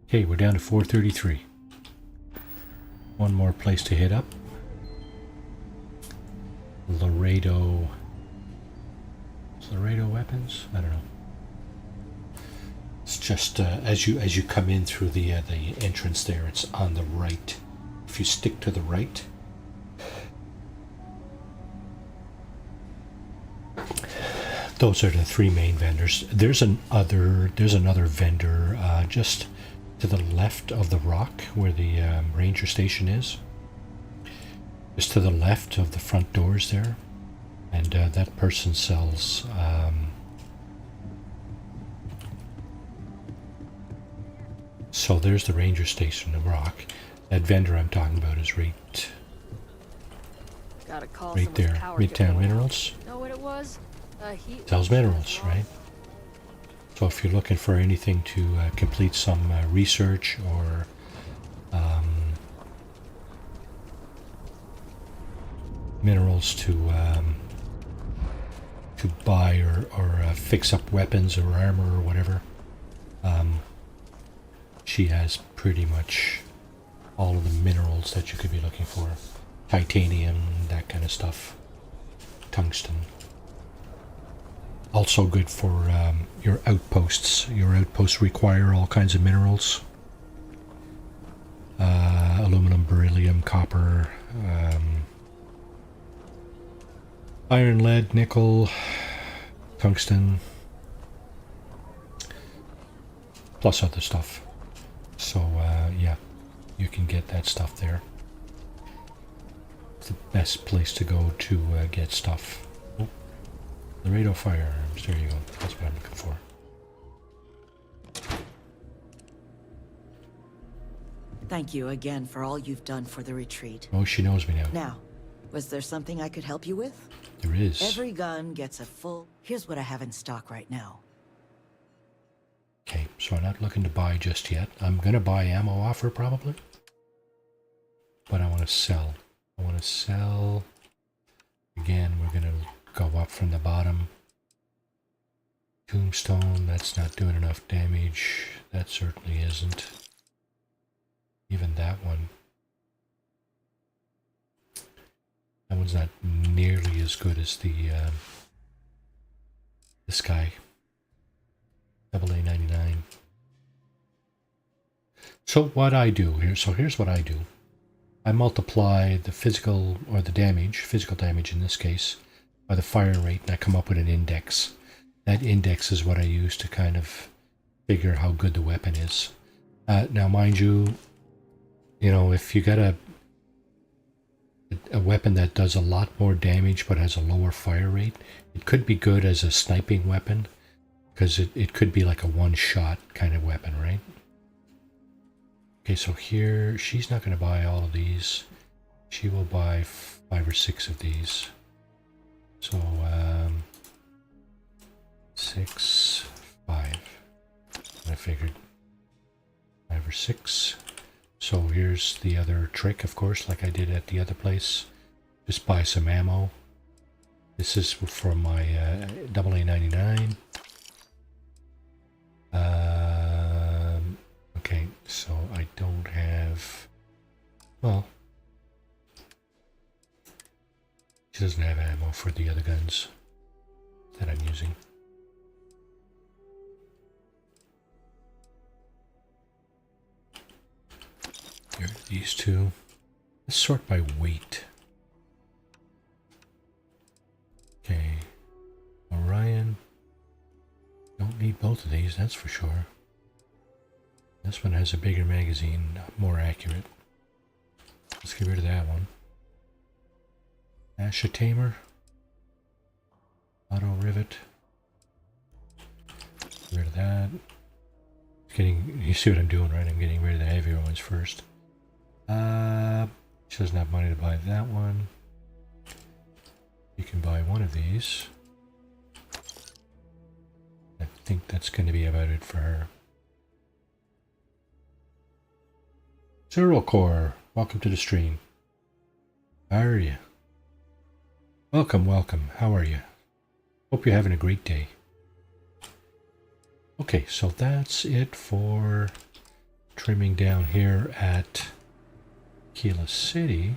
[SPEAKER 1] Okay, we're down to 433. One more place to hit up. Laredo weapons? I don't know. It's just as you come in through the entrance there, it's on the right. If you stick to the right, those are the three main vendors. There's another vendor just to the left of the rock where the ranger station is. Just to the left of the front doors there, and that person sells so there's the ranger station, the rock. That vendor I'm talking about is right there, Midtown Minerals.
[SPEAKER 4] Know what it was?
[SPEAKER 1] Sells minerals, right? So if you're looking for anything to complete some research or minerals to buy or fix up weapons or armor or whatever, she has pretty much all of the minerals that you could be looking for. Titanium, that kind of stuff. Tungsten. Also good for your outposts. Your outposts require all kinds of minerals. Aluminum, beryllium, copper, iron, lead, nickel, tungsten, plus other stuff. So yeah, you can get that stuff there. It's the best place to go to get stuff. Oh, Laredo firearms, there you go. That's what I'm looking for.
[SPEAKER 13] Thank you again for all you've done for the retreat.
[SPEAKER 1] Oh, she knows me now.
[SPEAKER 13] Now, was there something I could help you with?
[SPEAKER 1] There is.
[SPEAKER 13] Every gun gets a full... Here's what I have in stock right now.
[SPEAKER 1] Okay, so I'm not looking to buy just yet. I'm going to buy ammo offer probably. But I want to sell. I want to sell. Again, we're going to go up from the bottom. Tombstone, that's not doing enough damage. That certainly isn't. Even that one. That one's not nearly as good as the this guy. AA99. So what I do here, here's what I do. I multiply the physical, or the damage, physical damage in this case, by the fire rate, and I come up with an index. That index is what I use to kind of figure how good the weapon is. Now mind you, if you got a weapon that does a lot more damage but has a lower fire rate, it could be good as a sniping weapon, because it could be like a one-shot kind of weapon, right? Okay, so here, she's not going to buy all of these. She will buy 5 or 6 of these. So, 6, 5. I figured 5 or 6. So here's the other trick, of course, like I did at the other place. Just buy some ammo. This is for my AA99. Okay, so I don't have... Well, she doesn't have ammo for the other guns that I'm using. Here are these two. Let's sort by weight. Okay. Orion. Nope. Don't need both of these, that's for sure. This one has a bigger magazine, more accurate. Let's get rid of that one. Asha Tamer. Auto rivet. Get rid of that. You see what I'm doing, right? I'm getting rid of the heavier ones first. She doesn't have money to buy that one. You can buy one of these. I think that's going to be about it for her. Zero Core, welcome to the stream. How are you? Welcome, welcome. How are you? Hope you're having a great day. Okay, so that's it for trimming down here at Kila City.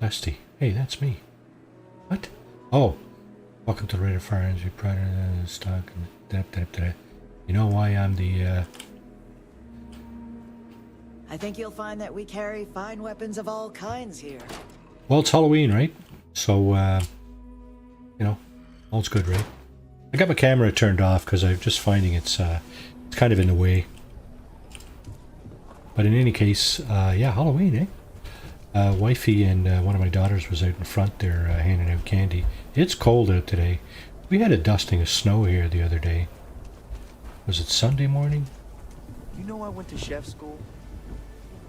[SPEAKER 1] Dusty. Hey, that's me. What? Oh. Welcome to the Rate of Fire Energy Product stock. You know why I'm the
[SPEAKER 13] I think you'll find that we carry fine weapons of all kinds here.
[SPEAKER 1] Well, it's Halloween, right? So you know, all's good, right? I got my camera turned off because I'm just finding it's kind of in the way. But in any case, yeah, Halloween, eh? Wifey and one of my daughters was out in front there handing out candy. It's cold out today. We had a dusting of snow here the other day. Was it Sunday morning?
[SPEAKER 8] You know I went to chef school?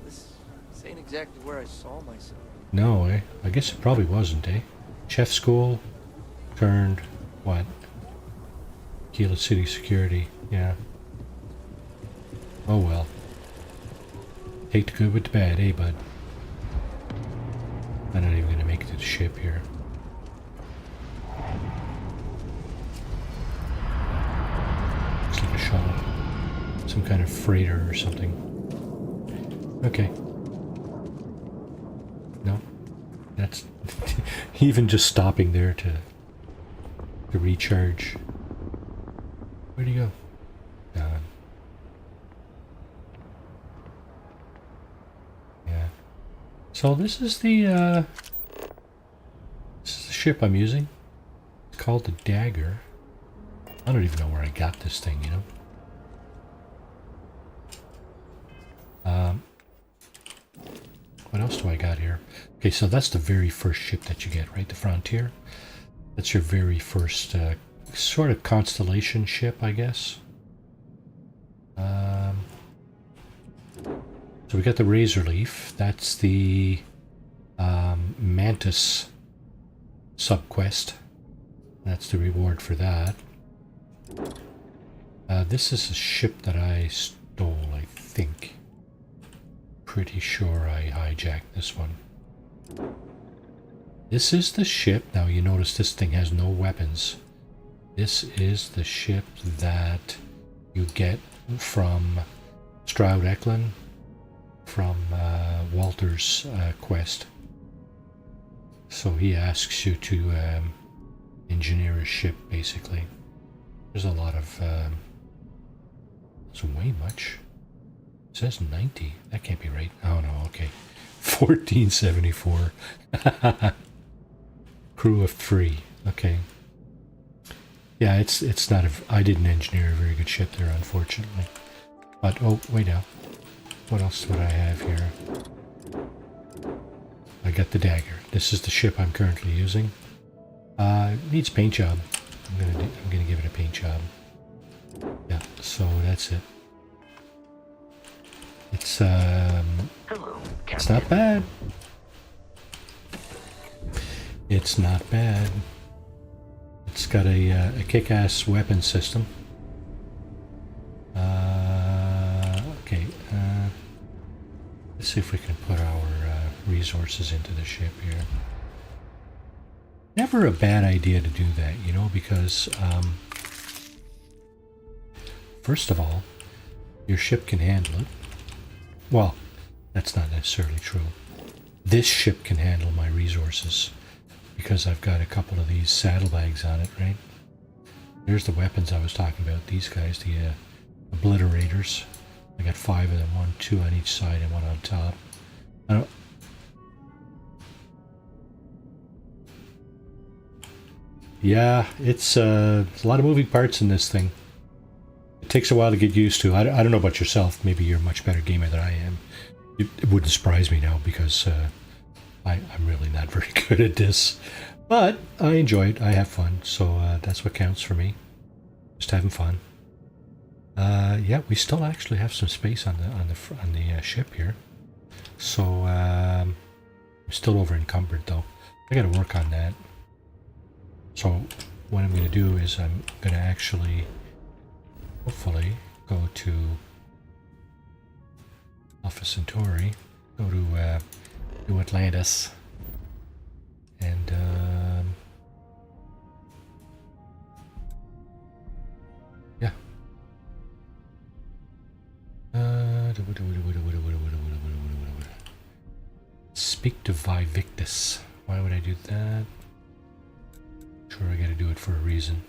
[SPEAKER 8] This ain't exactly where I saw myself.
[SPEAKER 1] No, eh? I guess it probably wasn't, eh? Chef school turned what? Kila City security, yeah. Oh well. Take the good with the bad, eh, bud? I'm not even gonna make it to the ship here. Looks like a shuttle. Some kind of freighter or something. Okay. No. That's even just stopping there to recharge. Where'd he go? Gone. Yeah. So this is the ship I'm using. It's called the Dagger. I don't even know where I got this thing, you know. What else do I got here? Okay, so that's the very first ship that you get, right? The Frontier. That's your very first sort of constellation ship, I guess. So we got the Razorleaf. That's the Mantis subquest. That's the reward for that. This is a ship that I stole, I think. Pretty sure I hijacked this one. This is the ship. Now you notice this thing has no weapons. This is the ship that you get from Stroud Eklund from Walter's quest. So he asks you to engineer a ship, basically. There's a lot of... doesn't weigh much. It says 90. That can't be right. Oh no, okay. 1474. Crew of 3. Okay. Yeah, it's not a... I didn't engineer a very good ship there, unfortunately. But, oh, wait now. What else would I have here? I got the Dagger. This is the ship I'm currently using. Needs paint job. I'm gonna give it a paint job. Yeah, so that's it. It's
[SPEAKER 9] Hello,
[SPEAKER 1] it's not bad. It's not bad. It's got a kick-ass weapon system. Okay. Let's see if we can put our resources into the ship here. Never a bad idea to do that, you know, because first of all, your ship can handle it. Well, that's not necessarily true. This ship can handle my resources because I've got a couple of these saddlebags on it, right? There's the weapons I was talking about. These guys, the obliterators. I got 5 of them, 2 on each side and 1 on top. I don't... Yeah, it's a lot of moving parts in this thing. It takes a while to get used to. I don't know about yourself. Maybe you're a much better gamer than I am. It wouldn't surprise me now because I'm really not very good at this. But I enjoy it. I have fun. So that's what counts for me. Just having fun. Yeah, we still actually have some space on the ship here. So I'm still over encumbered though. I got to work on that. So what I'm going to do is I'm going to actually, hopefully, go to Alpha Centauri, go to Atlantis, and yeah. Speak to Vivictus. Why would I do that? Sure, I gotta do it for a reason.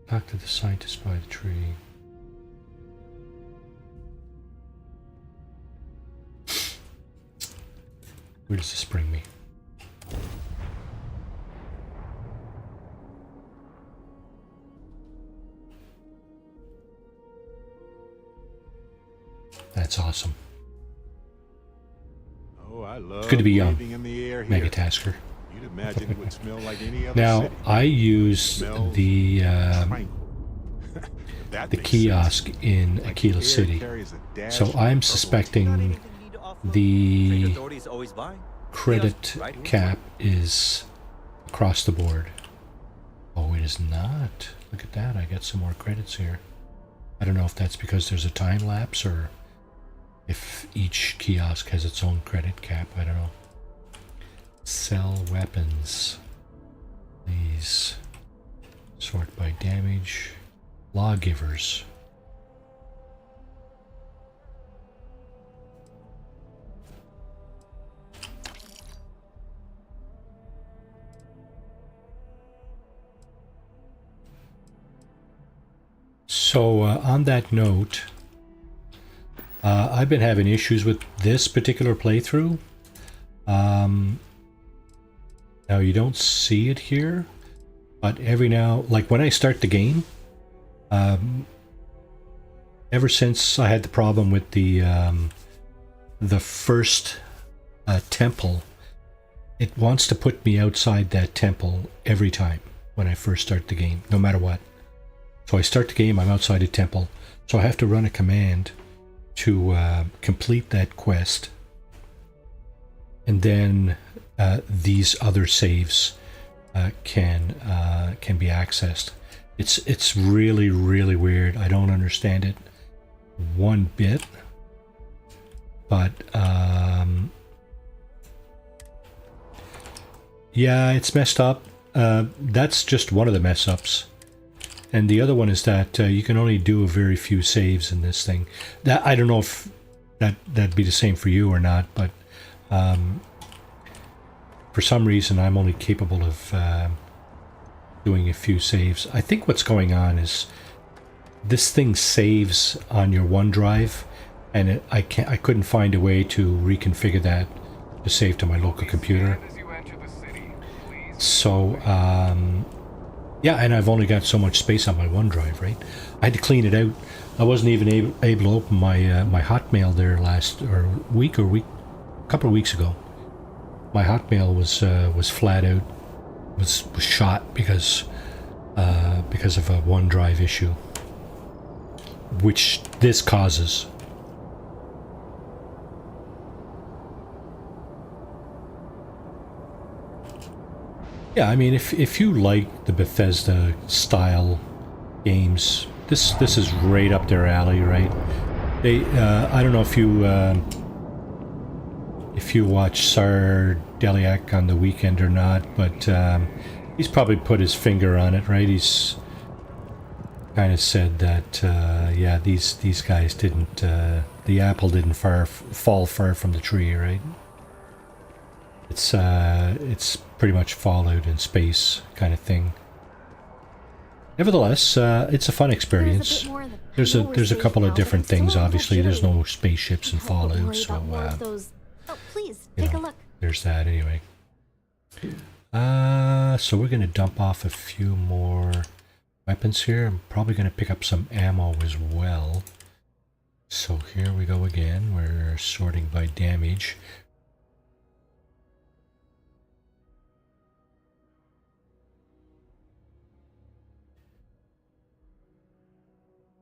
[SPEAKER 1] Talk to the scientist by the tree. Where does this bring me? That's awesome.
[SPEAKER 3] Oh, I love
[SPEAKER 1] good to be young.
[SPEAKER 3] breathing in the air here.
[SPEAKER 1] Megatasker.
[SPEAKER 3] You'd imagine it would smell like any other
[SPEAKER 1] Now,
[SPEAKER 3] city.
[SPEAKER 1] I use the kiosk in Aquila City, so I'm suspecting the credit cap is across the board. Oh, it is not. Look at that. I got some more credits here. I don't know if that's because there's a time lapse or if each kiosk has its own credit cap. I don't know. Sell weapons. These. Sort by damage. Lawgivers. So on that note, I've been having issues with this particular playthrough. Now you don't see it here, but every now, like when I start the game, ever since I had the problem with the first temple, it wants to put me outside that temple every time when I first start the game, no matter what. So I start the game, I'm outside a temple, so I have to run a command to complete that quest, and then these other saves can be accessed. It's really, really weird. I don't understand it one bit, but yeah, it's messed up. That's just one of the mess ups. And the other one is that you can only do a very few saves in this thing. That I don't know if that'd be the same for you or not, but for some reason I'm only capable of doing a few saves. I think what's going on is this thing saves on your OneDrive, and I couldn't find a way to reconfigure that to save to my local computer. So yeah, and I've only got so much space on my OneDrive, right? I had to clean it out. I wasn't even able to open my my Hotmail there last a couple of weeks ago. My Hotmail was flat out, was shot because of a OneDrive issue, which this causes. Yeah, I mean, if you like the Bethesda style games, this is right up their alley, right? They I don't know if you watch Sar Deliak on the weekend or not, but he's probably put his finger on it, right? He's kind of said that yeah, these guys didn't the apple didn't fall far from the tree, right? It's pretty much Fallout in space kind of thing. Nevertheless, it's a fun experience. There's a couple of different things. Obviously, there's no spaceships in Fallout, so
[SPEAKER 14] Oh, please take a look.
[SPEAKER 1] there's that anyway. So we're going to dump off a few more weapons here. I'm probably going to pick up some ammo as well. So here we go again. We're sorting by damage.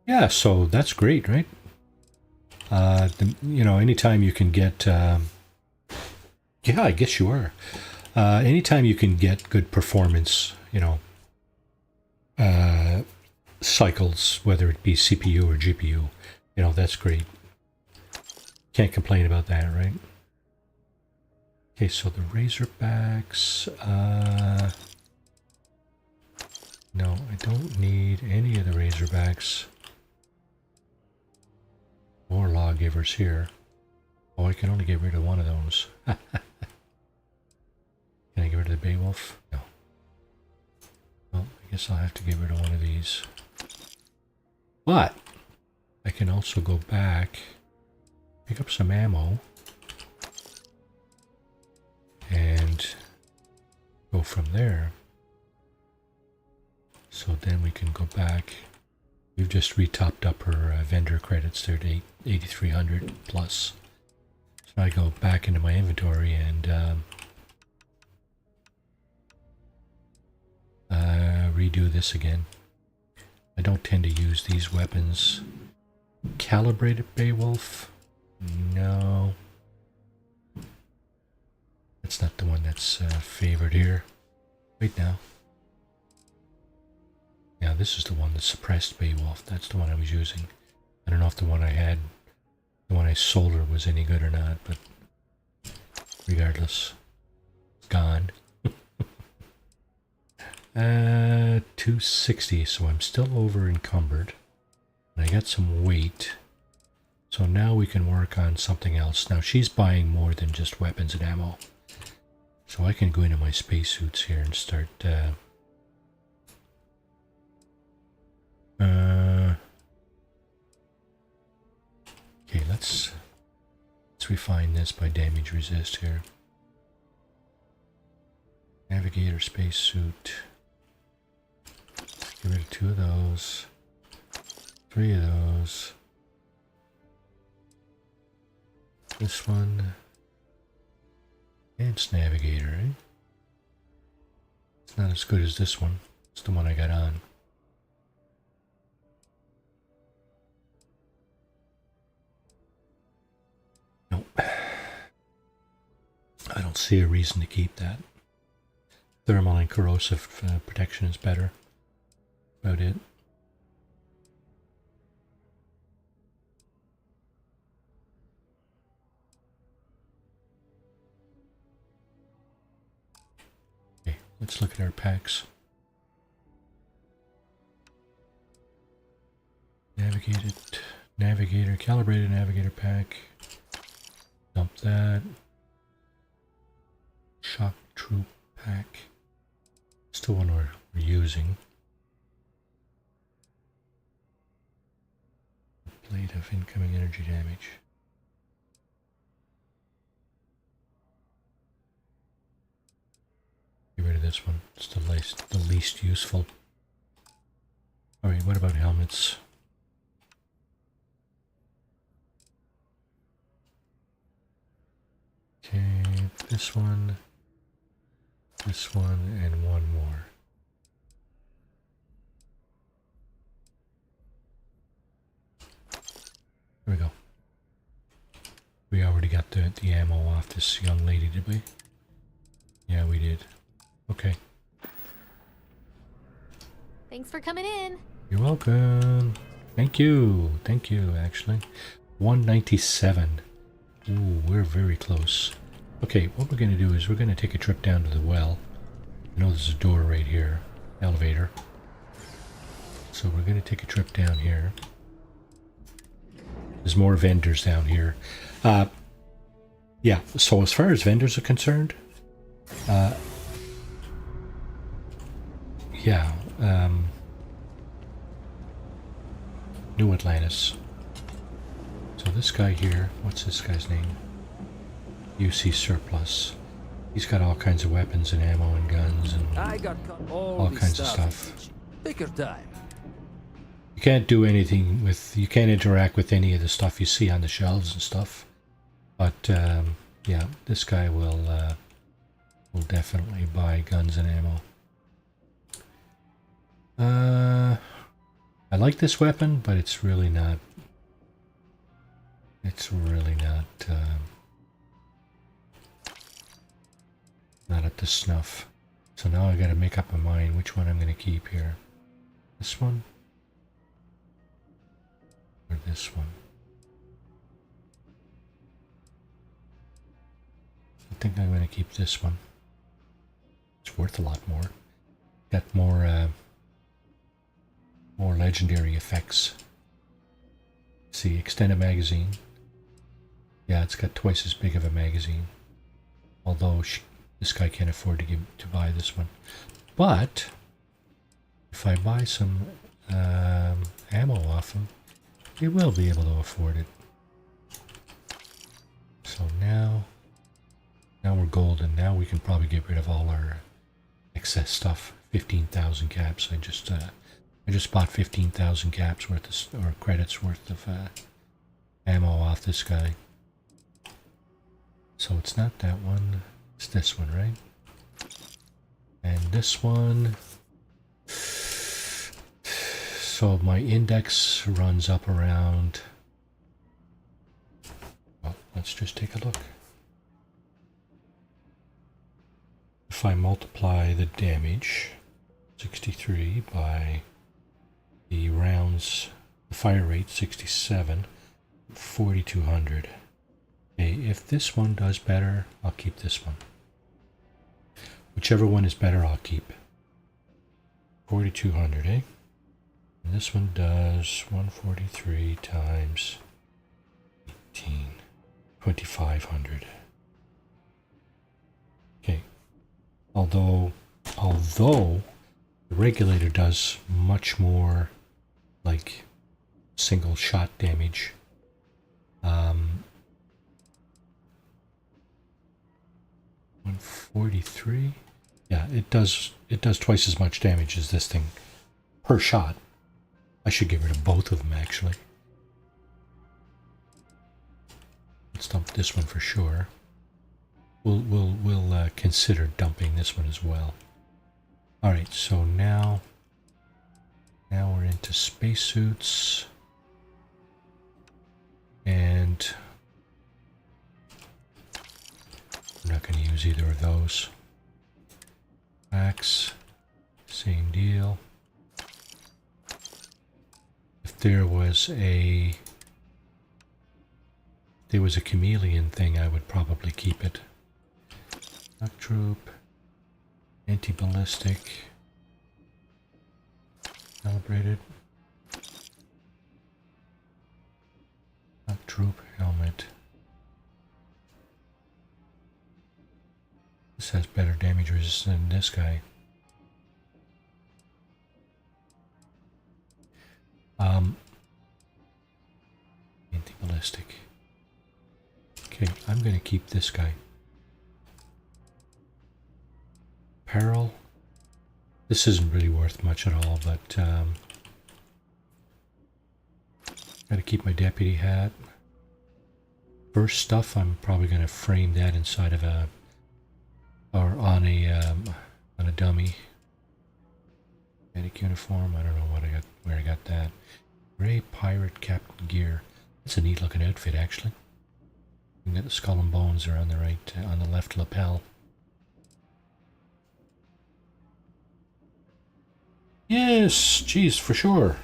[SPEAKER 1] Yeah, so that's great, right? You know, anytime you can get... yeah, I guess you are. Anytime you can get good performance, you know, cycles, whether it be CPU or GPU, you know, that's great. Can't complain about that, right? Okay, so the Razorbacks, no, I don't need any of the Razorbacks or Lawgivers here. Oh, I can only get rid of one of those. Can I get rid of the Beowulf? No. Well, I guess I'll have to get rid of one of these. But I can also go back, pick up some ammo, and go from there. So then we can go back. We've just re-topped up her vendor credits there to 8,300 plus. So I go back into my inventory and redo this again. I don't tend to use these weapons. Calibrated Beowulf? No. That's not the one that's favored here. Wait now. Yeah, this is the one, the suppressed Beowulf. That's the one I was using. I don't know if the one I had, the one I sold her was any good or not, but regardless, it's gone. 260, so I'm still over encumbered. And I got some weight. So now we can work on something else. Now she's buying more than just weapons and ammo. So I can go into my spacesuits here and start okay, let's refine this by damage resist here. Navigator spacesuit. Get rid of 2 of those. 3 of those. This one. Advanced navigator, eh? It's not as good as this one. It's the one I got on. Nope. I don't see a reason to keep that. Thermal and corrosive protection is better. About it. Okay, let's look at our packs. Navigator, calibrated navigator pack. Dump that. Shock troop pack. Still one we're using. Blade of incoming energy damage. Get rid of this one. It's the least useful. Alright, what about helmets? Okay, this one, and one more. There we go. We already got the ammo off this young lady, did we? Yeah, we did. Okay.
[SPEAKER 4] Thanks for coming in.
[SPEAKER 1] You're welcome. Thank you, actually. 197. Ooh, we're very close. Okay, what we're going to do is we're going to take a trip down to the well. I know there's a door right here. Elevator. So we're going to take a trip down here. There's more vendors down here. Yeah, so as far as vendors are concerned, yeah, New Atlantis. So this guy here, what's this guy's name? UC Surplus. He's got all kinds of weapons and ammo and guns and
[SPEAKER 14] I got
[SPEAKER 1] all kinds of stuff.
[SPEAKER 14] Take your time.
[SPEAKER 1] You can't do anything with, you can't interact with any of the stuff you see on the shelves and stuff. But yeah, this guy will definitely buy guns and ammo. I like this weapon, but it's really not. It's really not. Not up to snuff. So now I got to make up my mind which one I'm going to keep here. This one or this one. I think I'm going to keep this one. It's worth a lot more. Got more more legendary effects. See, extended magazine. Yeah, it's got twice as big of a magazine. Although this guy can't afford to buy this one. But if I buy some ammo off him, he will be able to afford it. So now we're golden. Now we can probably get rid of all our excess stuff. 15,000 caps. I just bought 15,000 caps worth of, or credits worth of ammo off this guy. So it's not that one. It's this one, right? And this one. So my index runs up around. Well, let's just take a look. If I multiply the damage, 63, by the rounds, the fire rate, 67, 4,200. Okay, if this one does better, I'll keep this one. Whichever one is better, I'll keep. 4,200, eh? And this one does 143 times 18, 2,500. Okay. Although the regulator does much more like single shot damage. 143. Yeah, it does twice as much damage as this thing per shot. I should get rid of both of them actually. Let's dump this one for sure. We'll consider dumping this one as well. All right, so now we're into spacesuits, and I'm not going to use either of those. Axe, same deal. If there was a chameleon thing, I would probably keep it. Shock troop, anti-ballistic, calibrated. Shock troop helmet. This has better damage resistance than this guy. Anti-ballistic. Okay, I'm going to keep this guy. Apparel. This isn't really worth much at all, but got to keep my deputy hat. First stuff, I'm probably going to frame that inside of a, or on a dummy. Medic uniform. I don't know what I got, where I got that. Gray pirate captain gear. That's a neat looking outfit, actually. You got the skull and bones are on the right, on the left lapel. Yes, geez, for sure.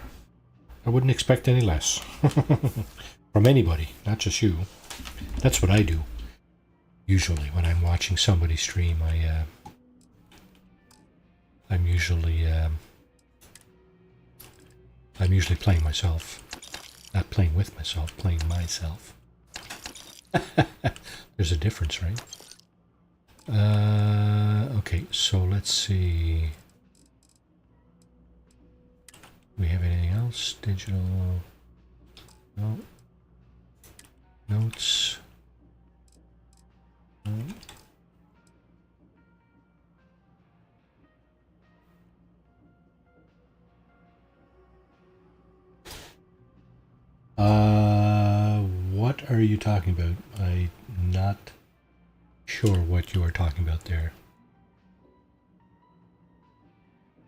[SPEAKER 1] I wouldn't expect any less. From anybody, not just you. That's what I do. Usually, when I'm watching somebody stream, I'm usually playing myself. Not playing with myself, playing myself. There's a difference, right? Okay, so let's see. Do we have anything else? Digital. No. Notes. No. are you talking about? I'm not sure what you are talking about there.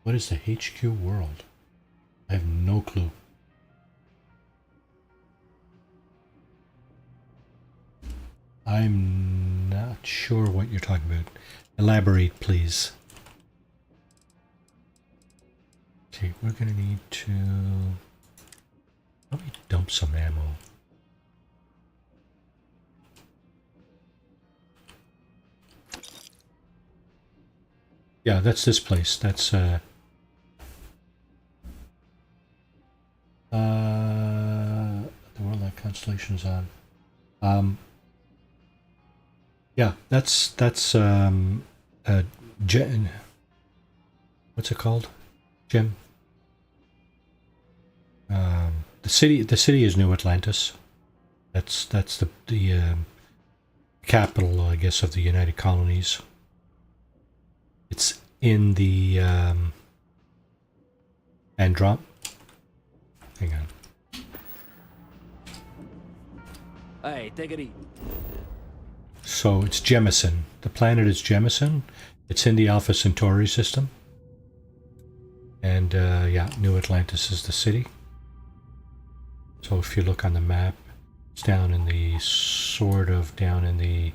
[SPEAKER 1] What is the HQ world? I have no clue. I'm not sure what you're talking about. Elaborate, please. Okay, we're gonna need to probably dump some ammo. Yeah, that's this place. That's the world that constellation's on. Yeah, that's Gem. What's it called? Gem. The city is New Atlantis. That's the capital, I guess, of the United Colonies. It's in the Androm. Hang on.
[SPEAKER 8] Hey, take it easy.
[SPEAKER 1] So it's Jemison. The planet is Jemison. It's in the Alpha Centauri system. And yeah, New Atlantis is the city. So if you look on the map, it's down in the down in the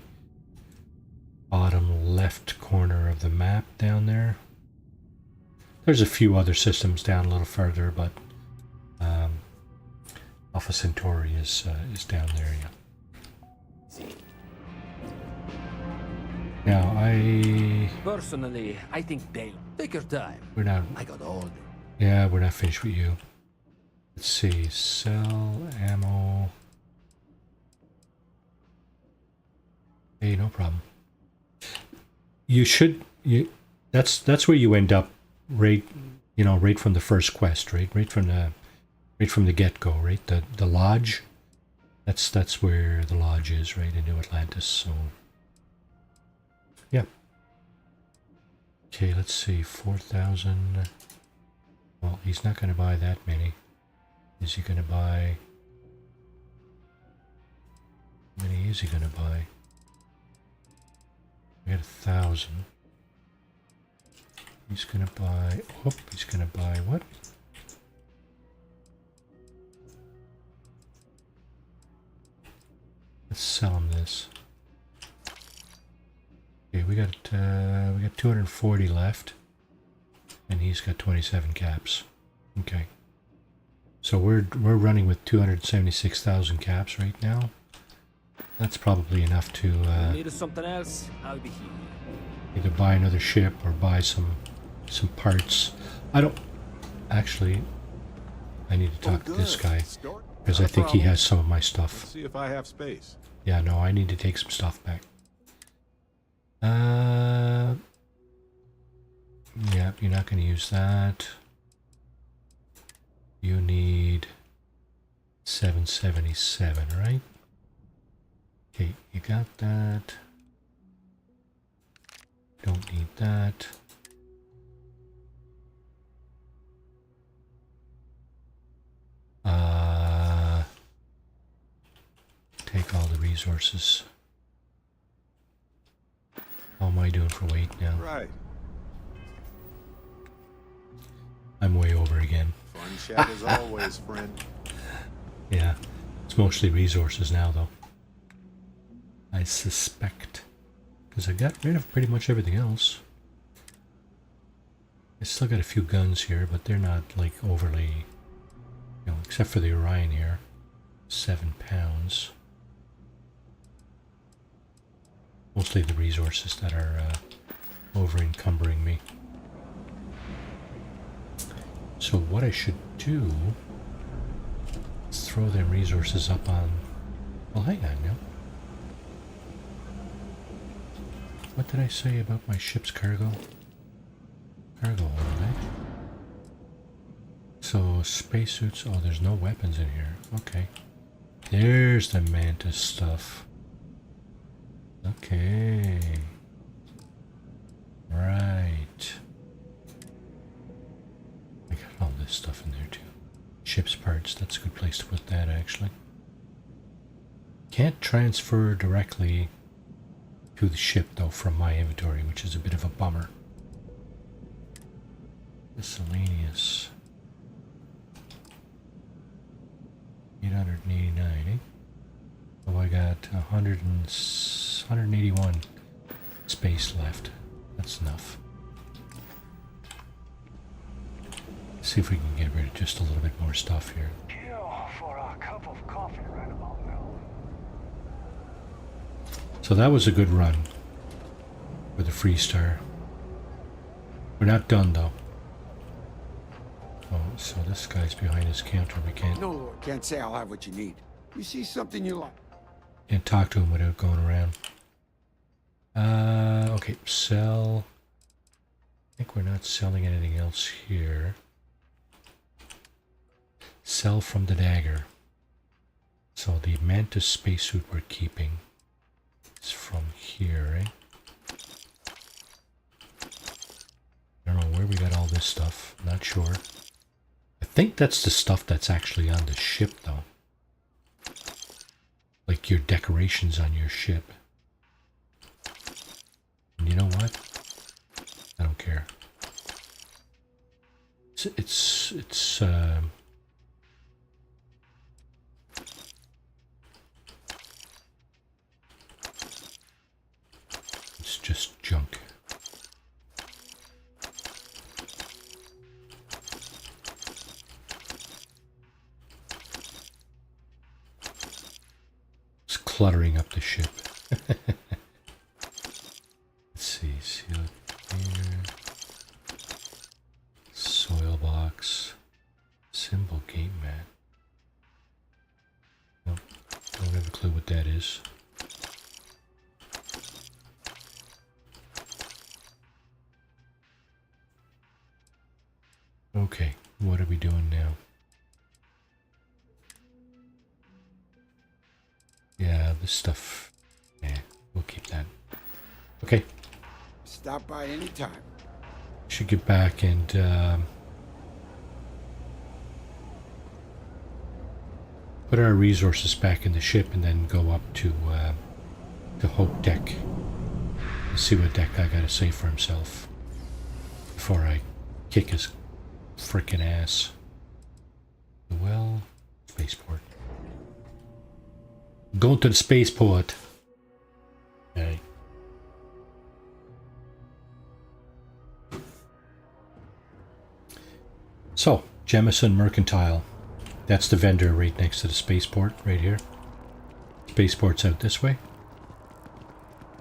[SPEAKER 1] bottom left corner of the map down there. There's a few other systems down a little further, but Alpha Centauri is down there. Yeah. Now
[SPEAKER 8] Personally, I think they take your time.
[SPEAKER 1] We're not.
[SPEAKER 8] I got all day.
[SPEAKER 1] Yeah, we're not finished with you. Let's see. Sell ammo. Hey, no problem. You should. That's where you end up. Right. Right from the first quest. Right from the get-go. Right. The lodge. That's where the lodge is. Right in New Atlantis. So. Yeah. Okay, let's see, 4,000. Well, he's not going to buy that many. Is he going to buy? How many is he going to buy? I got 1,000. He's going to buy. Oh, he's going to buy what? Let's sell him this. Okay, we got 240 left, and he's got 27 caps. Okay, so we're running with 276,000 caps right now. That's probably enough to
[SPEAKER 8] Need something else? I'll be here.
[SPEAKER 1] either buy another ship or buy some parts. I don't actually. I need to talk to this guy because I think he has some of my stuff.
[SPEAKER 3] Let's see if I have space.
[SPEAKER 1] Yeah, no, I need to take some stuff back. Yeah, you're not going to use that. You need 777, right? Okay, you got that. Don't need that. Take all the resources. How am I doing for weight now?
[SPEAKER 3] Right.
[SPEAKER 1] I'm way over again.
[SPEAKER 3] Fun chat as always, friend.
[SPEAKER 1] Yeah, it's mostly resources now, though. I suspect. Because I got rid of pretty much everything else. I still got a few guns here, but they're not, like, overly... except for the Orion here. 7 pounds. Mostly the resources that are over encumbering me. So what I should do is throw them resources up on... Well, hang on now. What did I say about my ship's cargo? Cargo hold, eh? So spacesuits... Oh, there's no weapons in here. Okay. There's the Mantis stuff. Okay. Right. I got all this stuff in there too. Ship's parts, that's a good place to put that actually. Can't transfer directly to the ship though from my inventory, which is a bit of a bummer. Miscellaneous. 889, eh? So I got 181 space left. That's enough. See if we can get rid of just a little bit more stuff here.
[SPEAKER 12] For a cup of coffee right about now.
[SPEAKER 1] So that was a good run for the Freestar. We're not done though. Oh, so this guy's behind his counter. We can't.
[SPEAKER 6] No, Lord, can't say I'll have what you need. You see something you like.
[SPEAKER 1] Can't talk to him without going around. Okay, sell. I think we're not selling anything else here. Sell from the dagger. So the Mantis spacesuit we're keeping is from here, right? I don't know where we got all this stuff. Not sure. I think that's the stuff that's actually on the ship, though. Like your decorations on your ship. And you know what? I don't care. It's just junk. It's cluttering up the ship. Let's see, seal it here. Soil box. Symbol gate mat. Nope, don't have a clue what that is. Okay, what are we doing now? Yeah, this stuff. Yeah, we'll keep that. Okay.
[SPEAKER 6] Stop by any time.
[SPEAKER 1] Should get back and put our resources back in the ship and then go up to Hope Deck and see what that guy got to say for himself before I kick his frickin' ass. Well, spaceport. Going to the spaceport. Okay. So, Jemison Mercantile. That's the vendor right next to the spaceport, right here. Spaceport's out this way.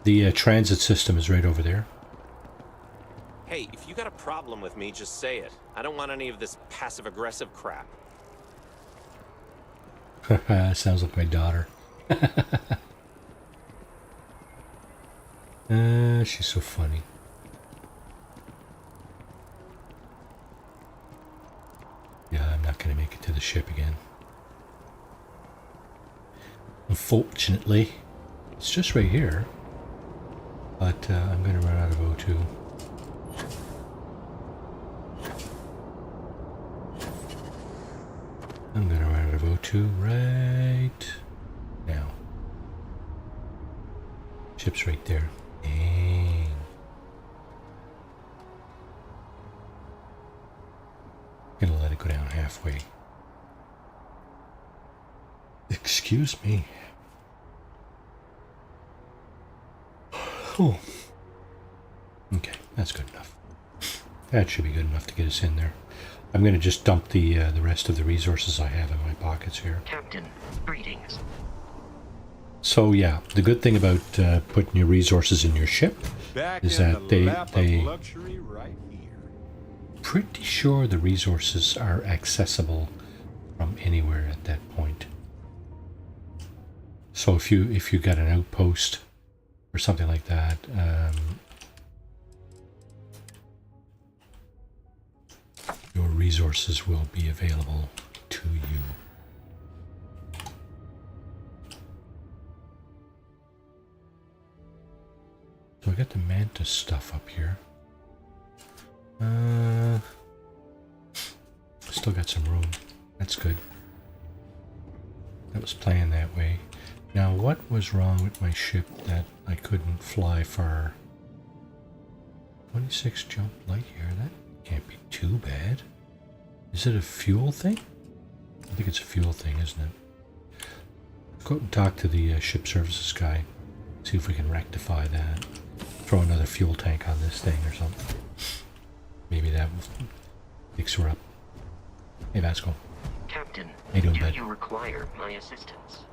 [SPEAKER 1] The transit system is right over there.
[SPEAKER 14] Hey, if you got a problem with me, just say it. I don't want any of this passive-aggressive crap.
[SPEAKER 1] Sounds like my daughter. She's so funny. Yeah, I'm not going to make it to the ship again. Unfortunately. It's just right here. But I'm going to run out of O2. I'm going to run out of O2 right now. Ship's right there. Dang. Gonna let it go down halfway. Excuse me. Oh. Okay, that's good enough. That should be good enough to get us in there. I'm going to just dump the rest of the resources I have in my pockets here.
[SPEAKER 9] Captain, greetings.
[SPEAKER 1] So yeah, the good thing about putting your resources in your ship is that they
[SPEAKER 3] luxury right here.
[SPEAKER 1] Pretty sure the resources are accessible from anywhere at that point. So if you got an outpost or something like that, your resources will be available to you. So I got the Mantis stuff up here. Still got some room. That's good. That was planned that way. Now, what was wrong with my ship that I couldn't fly far? 26 jump light year, that can't be too bad. Is it a fuel thing? I think it's a fuel thing, isn't it? Go and talk to the ship services guy. See if we can rectify that. Throw another fuel tank on this thing or something. Maybe that will fix her up. Hey, Vasco.
[SPEAKER 9] Captain,
[SPEAKER 1] how you doing,
[SPEAKER 9] do
[SPEAKER 1] bud?
[SPEAKER 9] you require my assistance?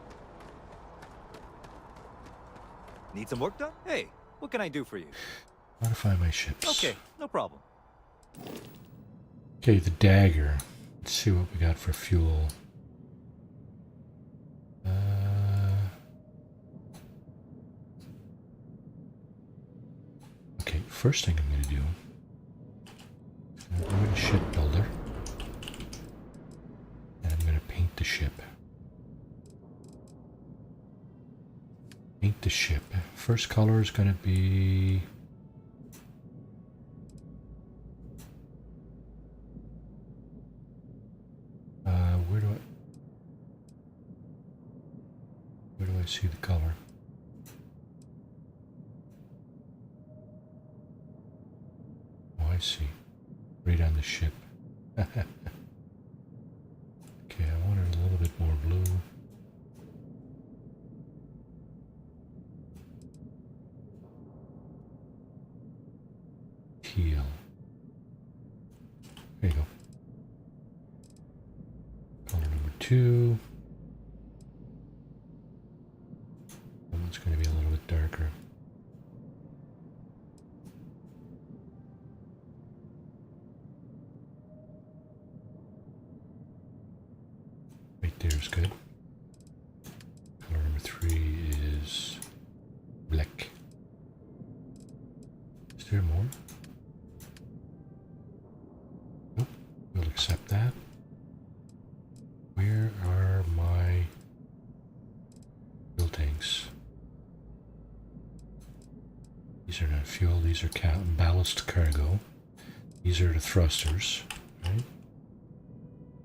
[SPEAKER 15] Need some work done? Hey, what can I do for you?
[SPEAKER 1] Modify my ships.
[SPEAKER 15] Okay, no problem.
[SPEAKER 1] Okay, the dagger. Let's see what we got for fuel. Okay, first thing I'm going to do, I'm going to go to ship builder, and I'm going to paint the ship. Paint the ship. First color is going to be where do I see the color? Oh, I see. Right on the ship. Okay, I want it a little bit more blue. Teal. There you go. Color number 2. That one's going to be a little bit darker. Right there is good. Color number 3 is black. Is there more? Nope. We'll accept that. Where are my fuel tanks? These are not fuel, these are ballast cargo. These are the thrusters, right?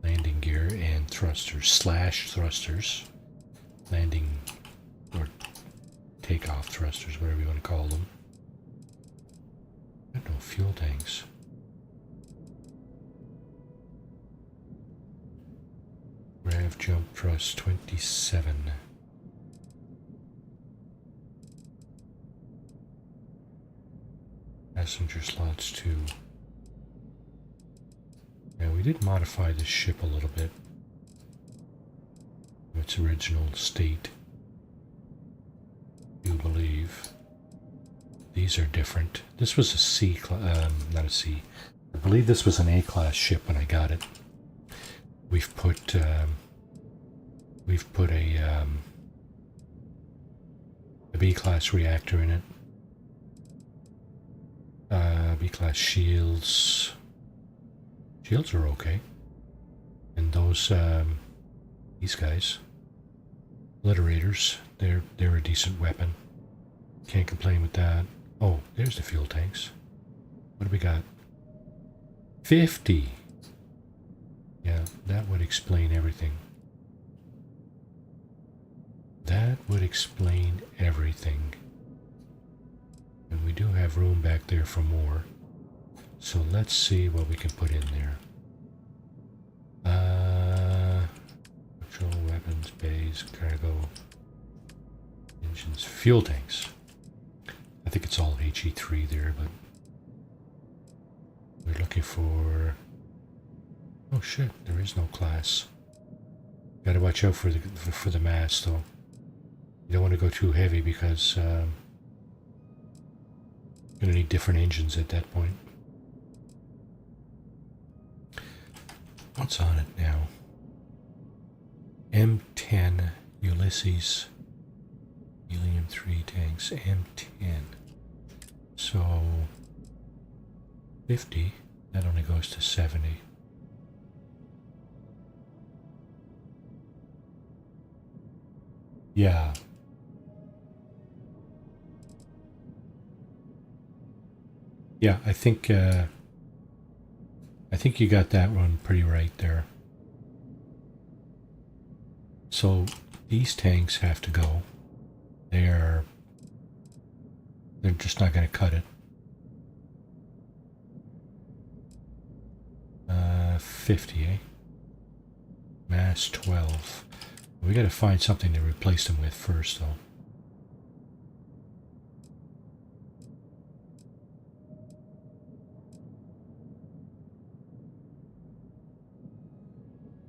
[SPEAKER 1] Landing gear and thrusters, slash thrusters. Landing or takeoff thrusters, whatever you want to call them. I got no fuel tanks. Grav jump thrust 27. Passenger slots 2. Now we did modify this ship a little bit from its original state. I do believe these are different. This was a C, not a C. I believe this was an A-class ship when I got it. We've put a B-class reactor in it. B-class shields. Shields are okay. And those, these guys, obliterators, they're a decent weapon. Can't complain with that. Oh, there's the fuel tanks. What do we got? 50. Yeah, that would explain everything. That would explain everything. And we do have room back there for more. So let's see what we can put in there. Patrol weapons, bays, cargo, engines, fuel tanks. I think it's all HE3 there, but we're looking for... Oh shit, there is no class. Gotta watch out for the mass though. You don't want to go too heavy because you're gonna need different engines at that point. What's on it now? M10 Ulysses Helium-3 tanks. M10. So 50. That only goes to 70. Yeah. Yeah, I think you got that one pretty right there. So These tanks have to go. They're just not going to cut it. 50, eh? Mass 12. We got to find something to replace them with first, though.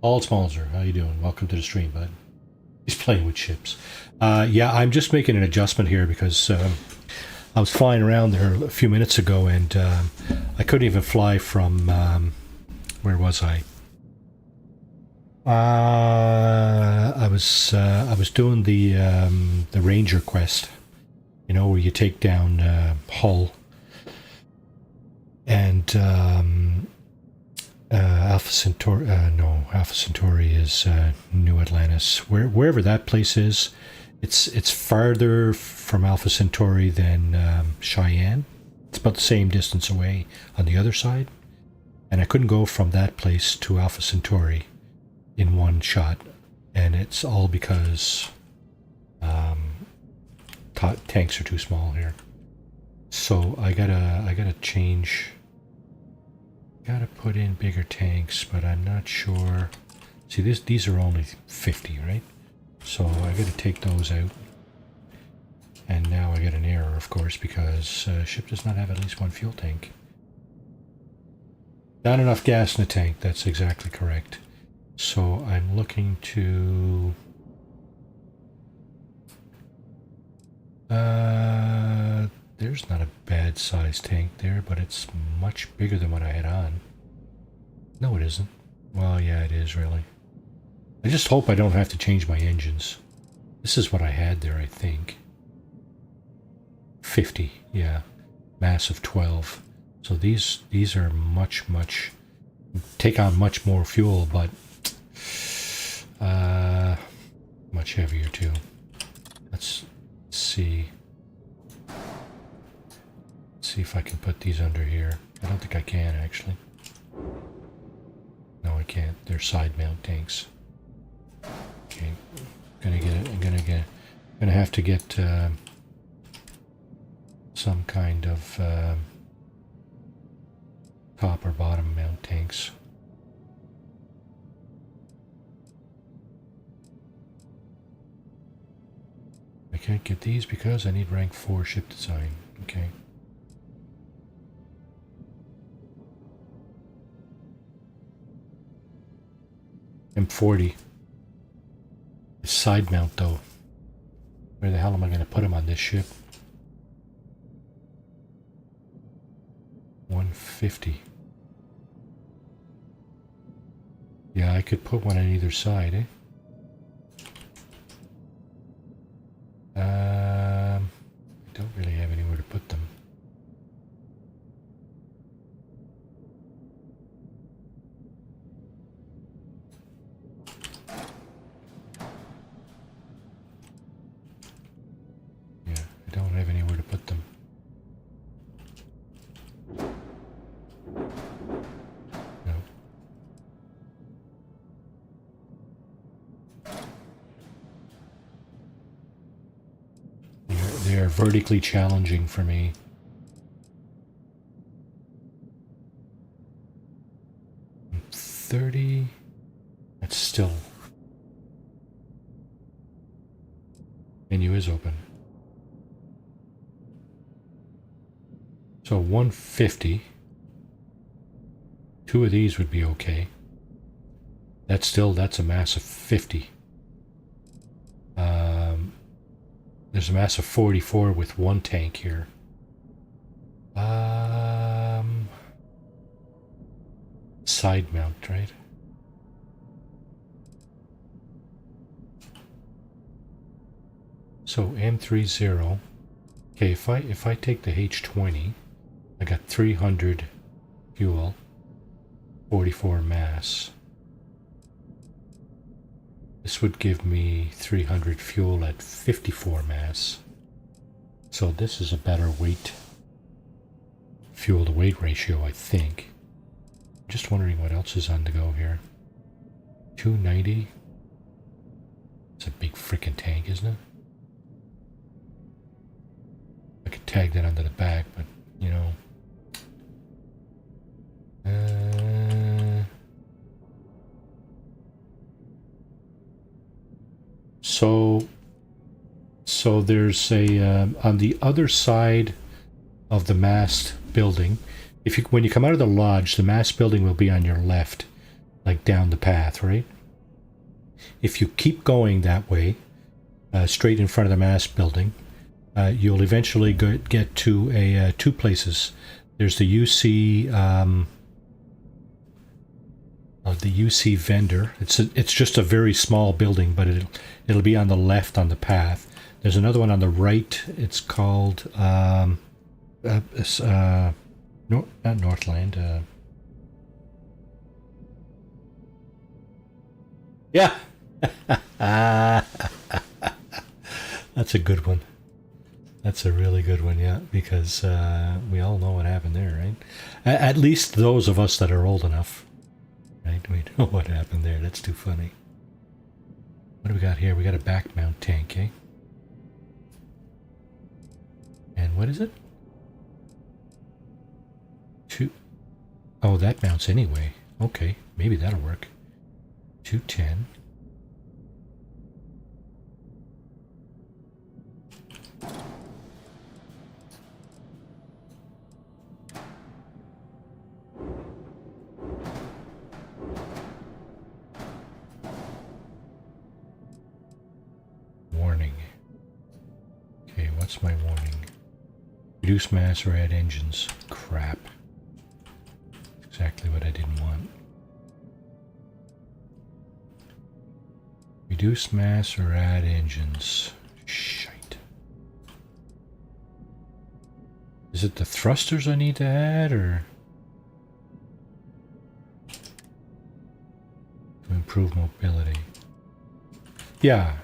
[SPEAKER 1] Paul Smalzer, how you doing? Welcome to the stream, bud. He's playing with ships. Yeah, I'm just making an adjustment here because I was flying around there a few minutes ago, and I couldn't even fly from where was I? I was doing the Ranger quest, you know, where you take down Hull and Alpha Centauri. No, Alpha Centauri is New Atlantis. Wherever that place is, it's farther from Alpha Centauri than Cheyenne. It's about the same distance away on the other side, and I couldn't go from that place to Alpha Centauri in one shot, and it's all because tanks are too small here. So I gotta change. Gotta put in bigger tanks, but I'm not sure. See, these are only 50, right? So I gotta take those out. And now I get an error, of course, because ship does not have at least one fuel tank. Not enough gas in the tank, that's exactly correct. So I'm looking to... there's not a bad sized tank there, but it's much bigger than what I had on. No, it isn't. Well, yeah, it is, really. I just hope I don't have to change my engines. This is what I had there, I think. 50, yeah. Mass of 12. So these are much, take on much more fuel, but much heavier too. Let's see. See if I can put these under here. I don't think I can, actually. No, I can't. They're side mount tanks. Okay, I'm gonna have to get some kind of top or bottom mount tanks. I can't get these because I need rank 4 ship design. Okay. M40. It's side mount though. Where the hell am I going to put them on this ship? 150. Yeah, I could put one on either side, eh? I don't really have anywhere to put them. Yeah, I don't have anywhere to put them. No. They're vertically challenging for me. $30. That's still. Menu is open. So 150. 2 of these would be okay. That's a mass of 50. There's a mass of 44 with 1 tank here. Side mount, right? So M30. Okay, if I take the H20, I got 300 fuel, 44 mass. This would give me 300 fuel at 54 mass. So this is a better weight, fuel to weight ratio, I think. Just wondering what else is on the go here. 290. It's a big freaking tank, isn't it? I could tag that onto the back, but, you know. So there's a on the other side of the mast building. When you come out of the lodge, the mast building will be on your left, like down the path, right? If you keep going that way, straight in front of the mast building, you'll eventually get to two places. There's the UC vendor. It's just a very small building, but it'll be on the left on the path. There's another one on the right. It's called not Northland. Yeah. That's a good one. That's a really good one, yeah, because we all know what happened there, right? At least those of us that are old enough, right? We know what happened there. That's too funny. What do we got here? We got a back mount tank, eh? And what is it? Oh, that mounts anyway. Okay, maybe that'll work. 210. Warning. Okay, what's my warning? Reduce mass or add engines. Crap. Exactly what I didn't want. Reduce mass or add engines. Shite. Is it the thrusters I need to add, or to improve mobility? Yeah.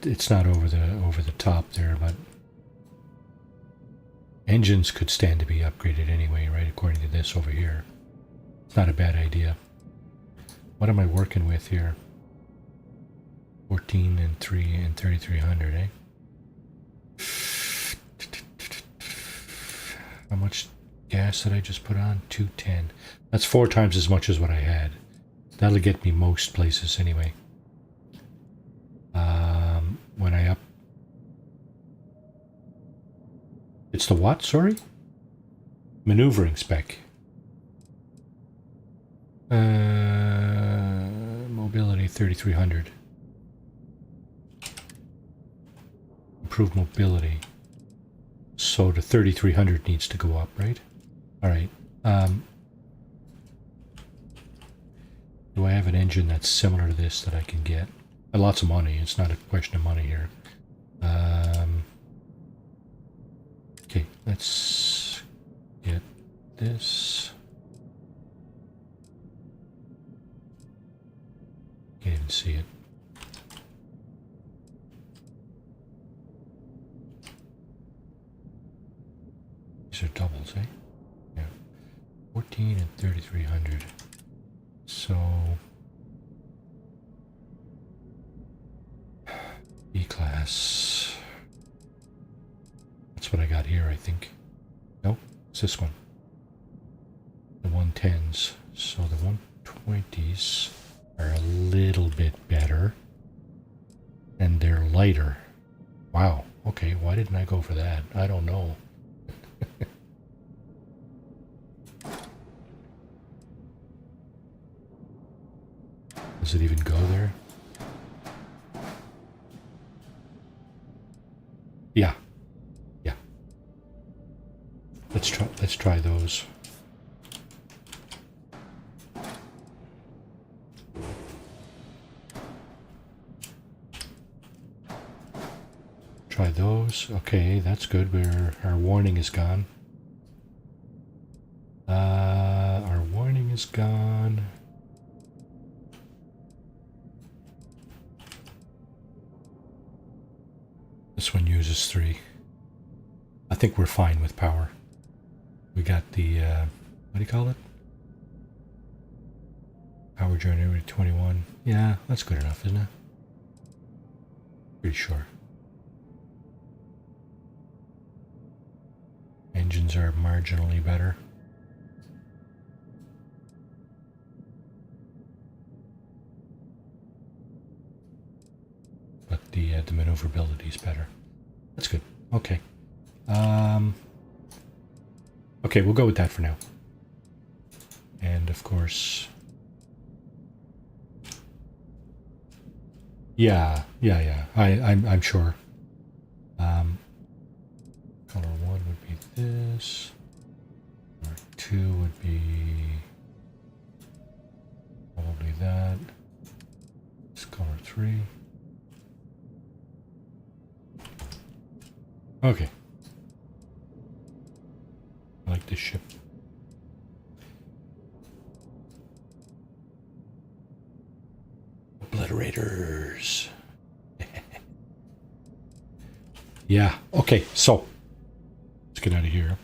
[SPEAKER 1] It's not over the top there, but engines could stand to be upgraded anyway, right? According to this over here. It's not a bad idea. What am I working with here? 14 and 3 and 3300, eh? How much gas did I just put on? 210. That's 4 times as much as what I had. That'll get me most places anyway. When I up... It's the what, sorry? Maneuvering spec. Mobility 3300. Improve mobility. So the 3300 needs to go up, right? Alright. Do I have an engine that's similar to this that I can get? Lots of money. It's not a question of money here. Okay, let's get this. Can't even see it. These are doubles, eh? Yeah. 14 and 3300. So E-class. That's what I got here, I think. Nope, it's this one. The 110s. So the 120s are a little bit better. And they're lighter. Wow. Okay, why didn't I go for that? I don't know. Does it even go there? Yeah. Yeah. Let's try those. Try those. Okay, that's good. Our warning is gone. Our warning is gone. This one uses 3. I think we're fine with power. We got the, what do you call it? Power generator 21. Yeah, that's good enough, isn't it? Pretty sure. Engines are marginally better. But the maneuverability is better. That's good. Okay. Okay, we'll go with that for now. And of course, yeah. I'm sure. Color 1 would be this. Color 2 would be probably that. This color 3. Okay. I like this ship. Obliterators. Yeah, okay, so let's get out of here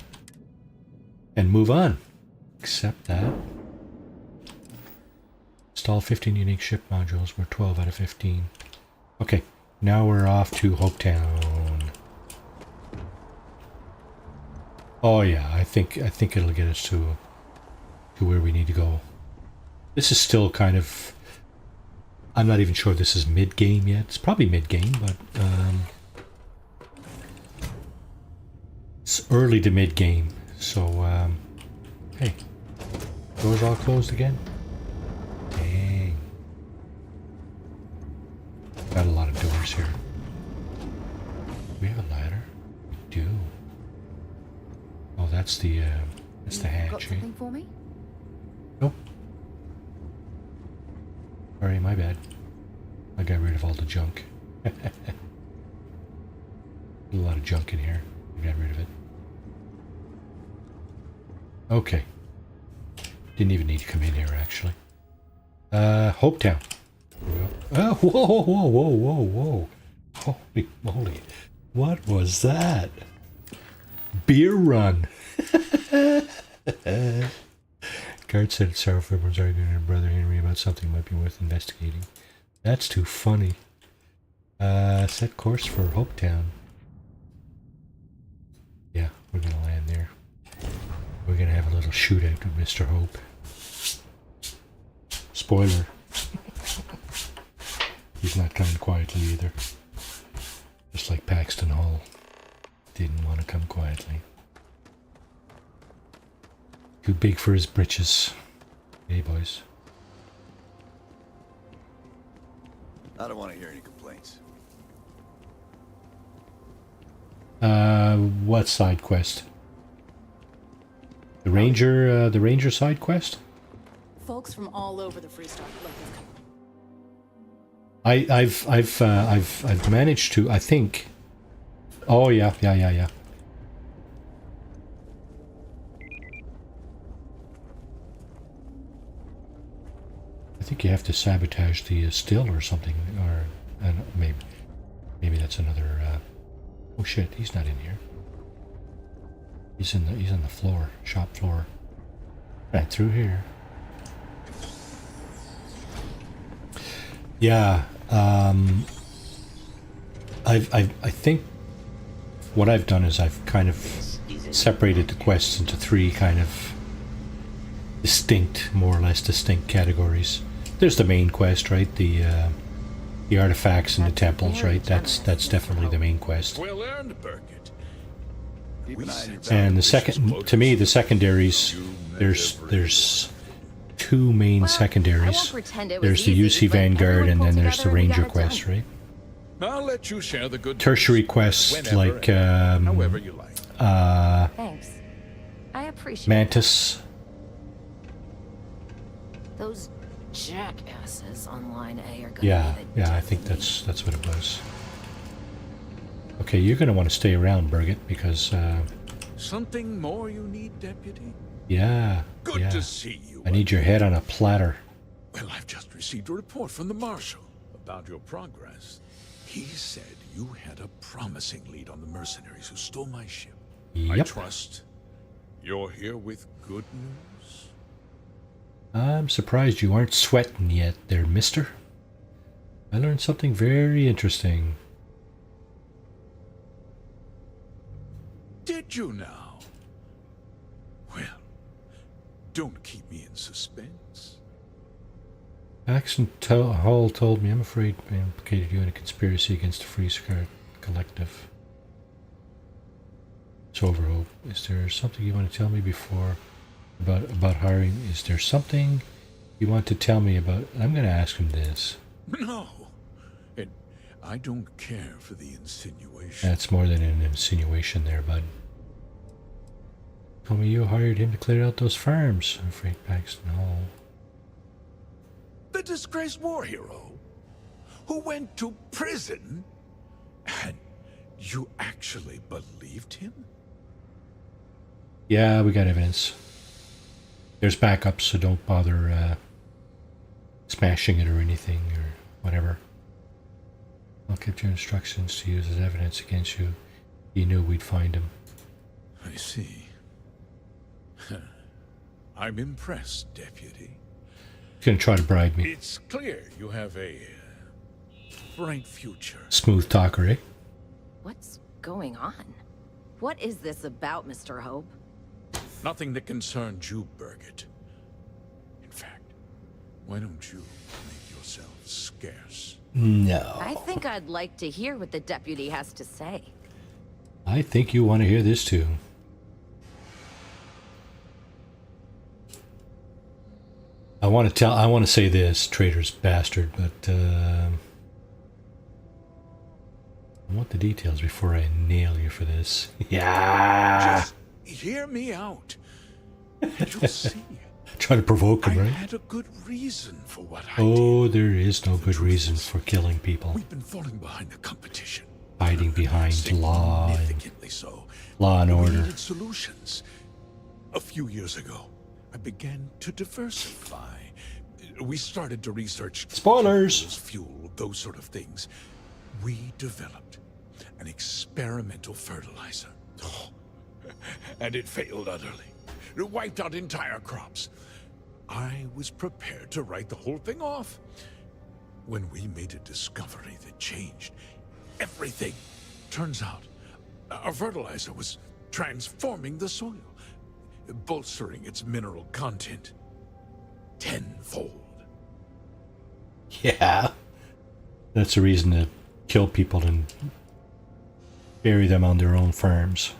[SPEAKER 1] and move on. Accept that. Install 15 unique ship modules. We're 12 out of 15. Okay, now we're off to Hopetown. Oh yeah, I think it'll get us to where we need to go. This is still kind of, I'm not even sure this is mid-game yet. It's probably mid-game, but it's early to mid-game. So hey, doors all closed again. Dang, got a lot of doors here. We have a ladder. We do. Oh, that's the hatch.
[SPEAKER 4] Got something for me?
[SPEAKER 1] Nope. Sorry, my bad. I got rid of all the junk. A lot of junk in here. I got rid of it. Okay. Didn't even need to come in here, actually. Hopetown. Oh, whoa. Holy moly. What was that? Beer run. Guard said Starfield was arguing with her brother Henry about something might be worth investigating. That's too funny. Set course for Hopetown. Yeah, we're gonna land there. We're gonna have a little shootout with Mr. Hope. Spoiler. He's not coming quietly either. Just like Paxton Hall. Didn't want to come quietly. Too big for his britches. Hey, boys.
[SPEAKER 10] I don't want to hear any complaints.
[SPEAKER 1] What side quest? The Ranger side quest?
[SPEAKER 11] Folks from all over the Freestar Collective.
[SPEAKER 1] I've managed to, I think. Oh yeah. I think you have to sabotage the still or something, or maybe that's another. Oh shit, he's not in here. He's on the floor, shop floor, right through here. Yeah, I think what I've done is I've kind of separated the quests into three kind of distinct, more or less distinct categories. There's the main quest, right? The artifacts and the temples, right? That's definitely the main quest.
[SPEAKER 16] Well earned, Burkett.
[SPEAKER 1] And the second, to me, the secondaries, there's two main secondaries. There's the UC Vanguard, and then there's the Ranger quest, right?
[SPEAKER 16] I'll let you share the good
[SPEAKER 1] Tertiary quests like
[SPEAKER 16] however you like.
[SPEAKER 4] Thanks. I appreciate
[SPEAKER 1] Mantis.
[SPEAKER 4] those jackasses on line A are gonna
[SPEAKER 1] Yeah,
[SPEAKER 4] be the
[SPEAKER 1] I think that's what it was. Okay, you're gonna want to stay around, Birgit, because
[SPEAKER 16] Something more you need, Deputy?
[SPEAKER 1] yeah,
[SPEAKER 16] Good to see you.
[SPEAKER 1] I need your head on a platter.
[SPEAKER 16] Well, I've just received a report from the Marshal about your progress. He said you had a promising lead on the mercenaries who stole my ship. I
[SPEAKER 1] Yep.
[SPEAKER 16] trust you're here with good news.
[SPEAKER 1] I'm surprised you aren't sweating yet there, mister. I learned something very interesting.
[SPEAKER 16] did you now? Well, don't keep me in suspense.
[SPEAKER 1] Paxton Hall told me I'm afraid I implicated you in a conspiracy against the Freestar Collective. So, Overhope, is there something you want to tell me before about hiring? Is there something you want to tell me about? I'm going to ask him this.
[SPEAKER 16] No, and I don't care for the insinuation.
[SPEAKER 1] That's more than an insinuation there, bud. Tell me you hired him to clear out those farms. I'm afraid Paxton Hall.
[SPEAKER 16] The disgraced war hero who went to prison, and you actually believed him?
[SPEAKER 1] Yeah, we got evidence. There's backups, so don't bother smashing it or anything or whatever. I'll keep your instructions to use as evidence against you. You knew we'd find him.
[SPEAKER 16] I see. I'm impressed, Deputy.
[SPEAKER 1] He's gonna try to bribe me.
[SPEAKER 16] It's clear you have a bright future.
[SPEAKER 1] Smooth talker, eh?
[SPEAKER 11] What's going on? What is this about, Mr. Hope?
[SPEAKER 16] Nothing that concerns you, Birgit. In fact, why don't you make yourself scarce?
[SPEAKER 1] No.
[SPEAKER 11] I think I'd like to hear what the deputy has to say.
[SPEAKER 1] I think you want to hear this too. I want to say this, traitorous bastard, but I want the details before I nail you for this. Yeah.
[SPEAKER 16] Just hear me out. And you'll see.
[SPEAKER 1] Try to provoke him,
[SPEAKER 16] I
[SPEAKER 1] right?
[SPEAKER 16] had a good reason for what I
[SPEAKER 1] Oh, there is no good reason for killing people.
[SPEAKER 16] We've been falling behind the competition.
[SPEAKER 1] Hiding behind law and,
[SPEAKER 16] Significantly so.
[SPEAKER 1] law and
[SPEAKER 16] We
[SPEAKER 1] order.
[SPEAKER 16] needed solutions. A few years ago, I began to diversify. We started to research
[SPEAKER 1] Spoilers.
[SPEAKER 16] fuel, those sort of things. We developed an experimental fertilizer. Oh, and it failed utterly. It wiped out entire crops. I was prepared to write the whole thing off when we made a discovery that changed everything. Turns out, our fertilizer was transforming the soil, bolstering its mineral content tenfold.
[SPEAKER 1] Yeah. That's a reason to kill people and bury them on their own farms.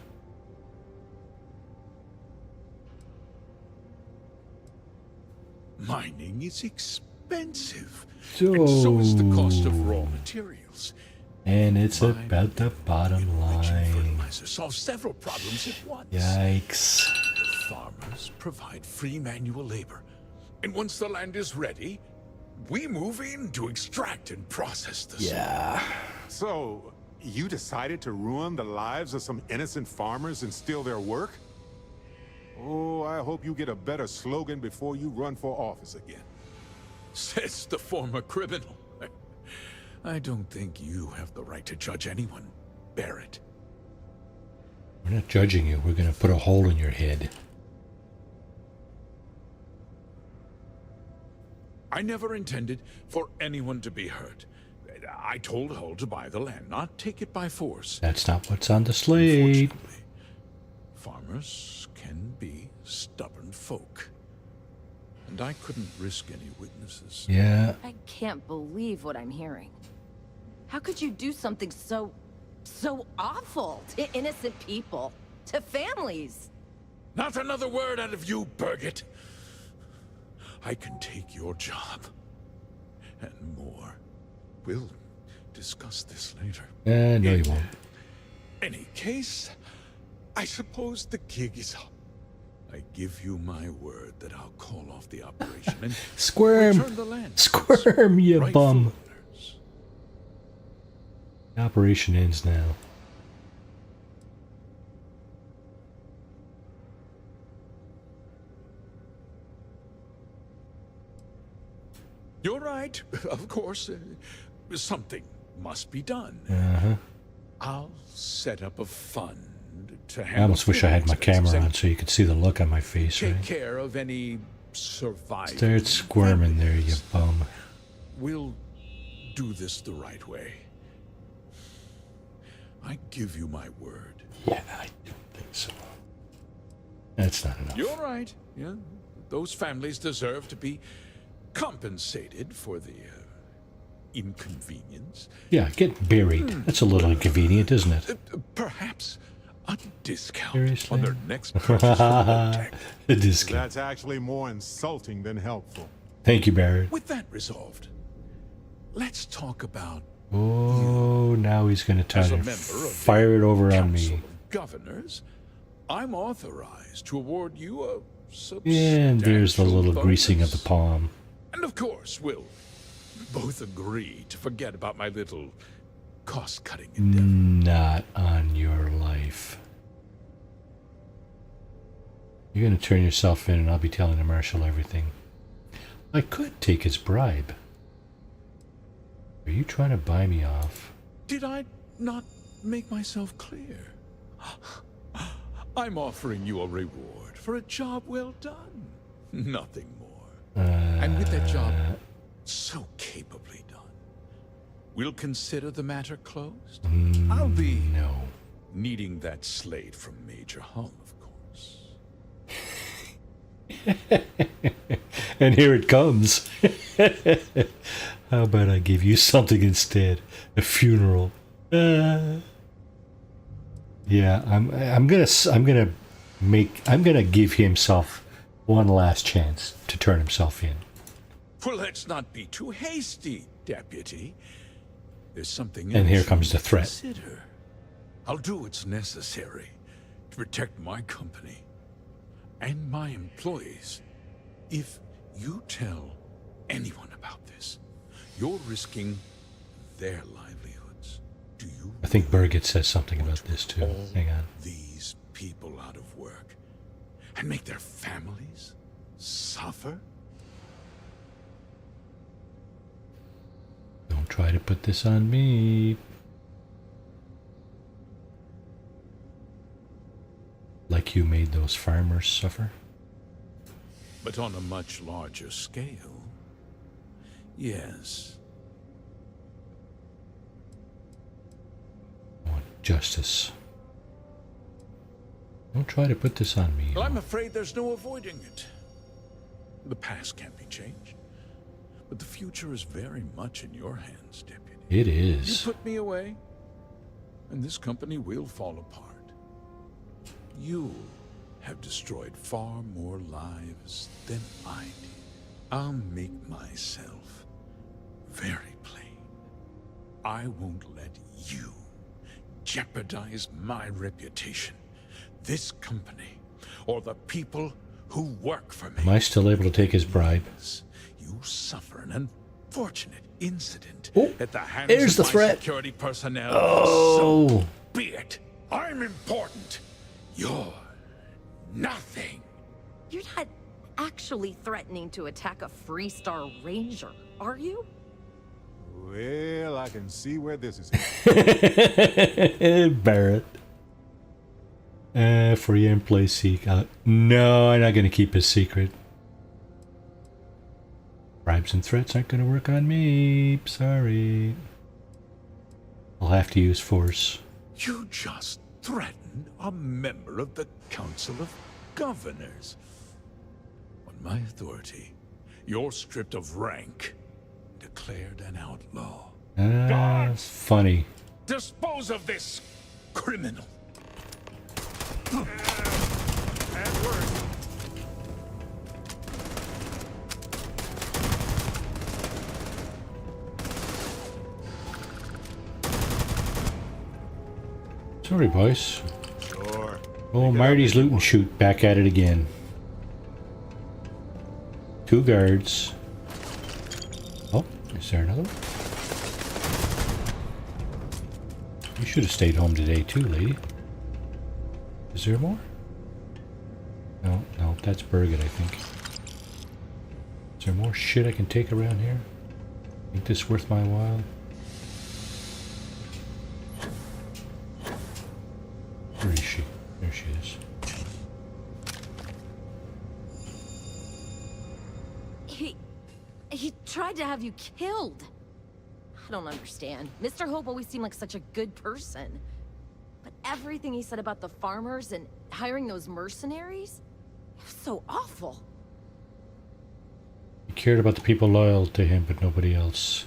[SPEAKER 16] Mining is expensive.
[SPEAKER 1] So,
[SPEAKER 16] and so is the cost of raw materials.
[SPEAKER 1] And it's about the bottom line.
[SPEAKER 16] Fertilizer solves several problems at once.
[SPEAKER 1] Yikes.
[SPEAKER 16] The farmers provide free manual labor. And once the land is ready, we move in to extract and process the soil.
[SPEAKER 1] Yeah.
[SPEAKER 3] So, you decided to ruin the lives of some innocent farmers and steal their work? Oh, I hope you get a better slogan before you run for office again.
[SPEAKER 16] Says the former criminal. I don't think you have the right to judge anyone, Barrett.
[SPEAKER 1] We're not judging you. We're going to put a hole in your head.
[SPEAKER 16] I never intended for anyone to be hurt. I told Hull to buy the land, not take it by force.
[SPEAKER 1] That's not what's on the slate.
[SPEAKER 16] Farmers can be stubborn folk. And I couldn't risk any witnesses.
[SPEAKER 1] Yeah.
[SPEAKER 11] I can't believe what I'm hearing. How could you do something so awful to innocent people, to families?
[SPEAKER 16] Not another word out of you, Birgit. I can take your job. And more. We'll discuss this later.
[SPEAKER 1] No, you won't.
[SPEAKER 16] Any case, I suppose the gig is up. I give you my word that I'll call off the operation and
[SPEAKER 1] Squirm.
[SPEAKER 16] return the land.
[SPEAKER 1] Squirm, you
[SPEAKER 16] Rightful
[SPEAKER 1] bum.
[SPEAKER 16] owners.
[SPEAKER 1] The operation ends now.
[SPEAKER 16] You're right, of course. Something must be done.
[SPEAKER 1] Uh-huh.
[SPEAKER 16] I'll set up a fund to
[SPEAKER 1] I
[SPEAKER 16] handle
[SPEAKER 1] almost wish I had my
[SPEAKER 16] expenses
[SPEAKER 1] camera on
[SPEAKER 16] and
[SPEAKER 1] so you could see the look on my face,
[SPEAKER 16] take
[SPEAKER 1] right?
[SPEAKER 16] care of any survivors.
[SPEAKER 1] Start squirming there, you bum.
[SPEAKER 16] We'll do this the right way. I give you my word.
[SPEAKER 1] Yeah, think so. That's not enough.
[SPEAKER 16] You're right. Yeah, those families deserve to be compensated for the inconvenience.
[SPEAKER 1] Yeah, get buried. That's a little inconvenient, isn't it?
[SPEAKER 16] Perhaps a discount
[SPEAKER 1] Seriously?
[SPEAKER 16] on their next purchase.
[SPEAKER 1] A discount.
[SPEAKER 3] That's actually more insulting than helpful.
[SPEAKER 1] Thank you, Barrett.
[SPEAKER 16] With that resolved, let's talk about
[SPEAKER 1] Oh, now he's going to try
[SPEAKER 16] as a
[SPEAKER 1] to
[SPEAKER 16] member of
[SPEAKER 1] fire it over on
[SPEAKER 16] Council
[SPEAKER 1] me.
[SPEAKER 16] of Governors. I'm authorized to award you a
[SPEAKER 1] And there's the little
[SPEAKER 16] substantial
[SPEAKER 1] greasing of
[SPEAKER 16] bonus.
[SPEAKER 1] the palm.
[SPEAKER 16] And of course, we'll both agree to forget about my little cost-cutting endeavor.
[SPEAKER 1] Not on your life. You're going to turn yourself in and I'll be telling the Marshal everything. I could take his bribe. Are you trying to buy me off?
[SPEAKER 16] Did I not make myself clear? I'm offering you a reward for a job well done. Nothing more. And with that job so capably done, we'll consider the matter closed. I'll be needing that slate from Major Hull, of course.
[SPEAKER 1] And here it comes. How about I give you something instead? A funeral. Yeah, I'm gonna give himself one last chance to turn himself in.
[SPEAKER 16] Well, let's not be too hasty, Deputy. There's something
[SPEAKER 1] And here
[SPEAKER 16] else
[SPEAKER 1] comes
[SPEAKER 16] you
[SPEAKER 1] the threat.
[SPEAKER 16] consider. I'll do what's necessary to protect my company and my employees. If you tell anyone about this, you're risking their livelihoods. Do you
[SPEAKER 1] I think Birgit says something about this too. Hang on.
[SPEAKER 16] these people out of work and make their families suffer?
[SPEAKER 1] Don't try to put this on me. Like you made those farmers suffer.
[SPEAKER 16] But on a much larger scale, yes.
[SPEAKER 1] I want justice. Don't try to put this on me.
[SPEAKER 16] Well, I'm afraid there's no avoiding it. The past can't be changed, but the future is very much in your hands, Deputy.
[SPEAKER 1] It is.
[SPEAKER 16] You put me away, and this company will fall apart. You have destroyed far more lives than I did. I'll make myself very plain. I won't let you jeopardize my reputation, this company, or the people who work for me.
[SPEAKER 1] Am I still able to take his bribe?
[SPEAKER 16] You suffer an unfortunate incident
[SPEAKER 1] Oh,
[SPEAKER 16] at the hands
[SPEAKER 1] there's
[SPEAKER 16] of
[SPEAKER 1] the
[SPEAKER 16] my
[SPEAKER 1] threat.
[SPEAKER 16] security personnel.
[SPEAKER 1] Oh.
[SPEAKER 16] So be it. I'm important. You're nothing.
[SPEAKER 11] You're not actually threatening to attack a Freestar Ranger, are you?
[SPEAKER 3] Well, I can see where this is headed.
[SPEAKER 1] Barrett. Free and play seek. No, I'm not going to keep his secret. Bribes and threats aren't going to work on me. Sorry. I'll have to use force.
[SPEAKER 16] You just threatened a member of the Council of Governors. On my authority, you're stripped of rank, declared an outlaw.
[SPEAKER 1] Funny.
[SPEAKER 16] Dispose of this criminal.
[SPEAKER 1] Sorry, boys.
[SPEAKER 3] Sure.
[SPEAKER 1] Oh, Marty's loot and shoot. Back at it again. 2 guards. Oh, is there another one? You should have stayed home today too, lady. Is there more? No, that's Birgit, I think. Is there more shit I can take around here? Think this worth my while? Where is she? There she is.
[SPEAKER 11] He tried to have you killed. I don't understand. Mr. Hope always seemed like such a good person. But everything he said about the farmers and hiring those mercenaries, it was so awful.
[SPEAKER 1] He cared about the people loyal to him, but nobody else.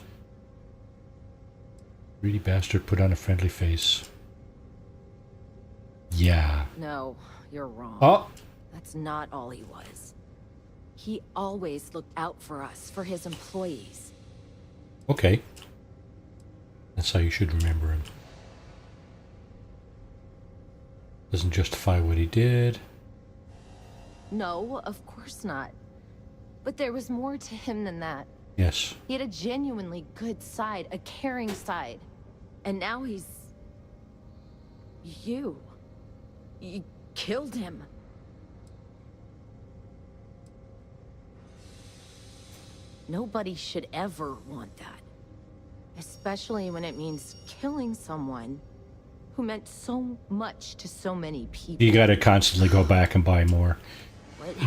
[SPEAKER 1] Greedy bastard put on a friendly face. Yeah.
[SPEAKER 11] No, you're wrong.
[SPEAKER 1] Oh!
[SPEAKER 11] That's not all he was. He always looked out for us, for his employees.
[SPEAKER 1] Okay. That's how you should remember him. Doesn't justify what he did.
[SPEAKER 11] No, of course not. But there was more to him than that.
[SPEAKER 1] Yes.
[SPEAKER 11] He had a genuinely good side, a caring side. And now he's... You killed him. Nobody should ever want that. Especially when it means killing someone who meant so much to so many people.
[SPEAKER 1] You gotta constantly go back and buy more.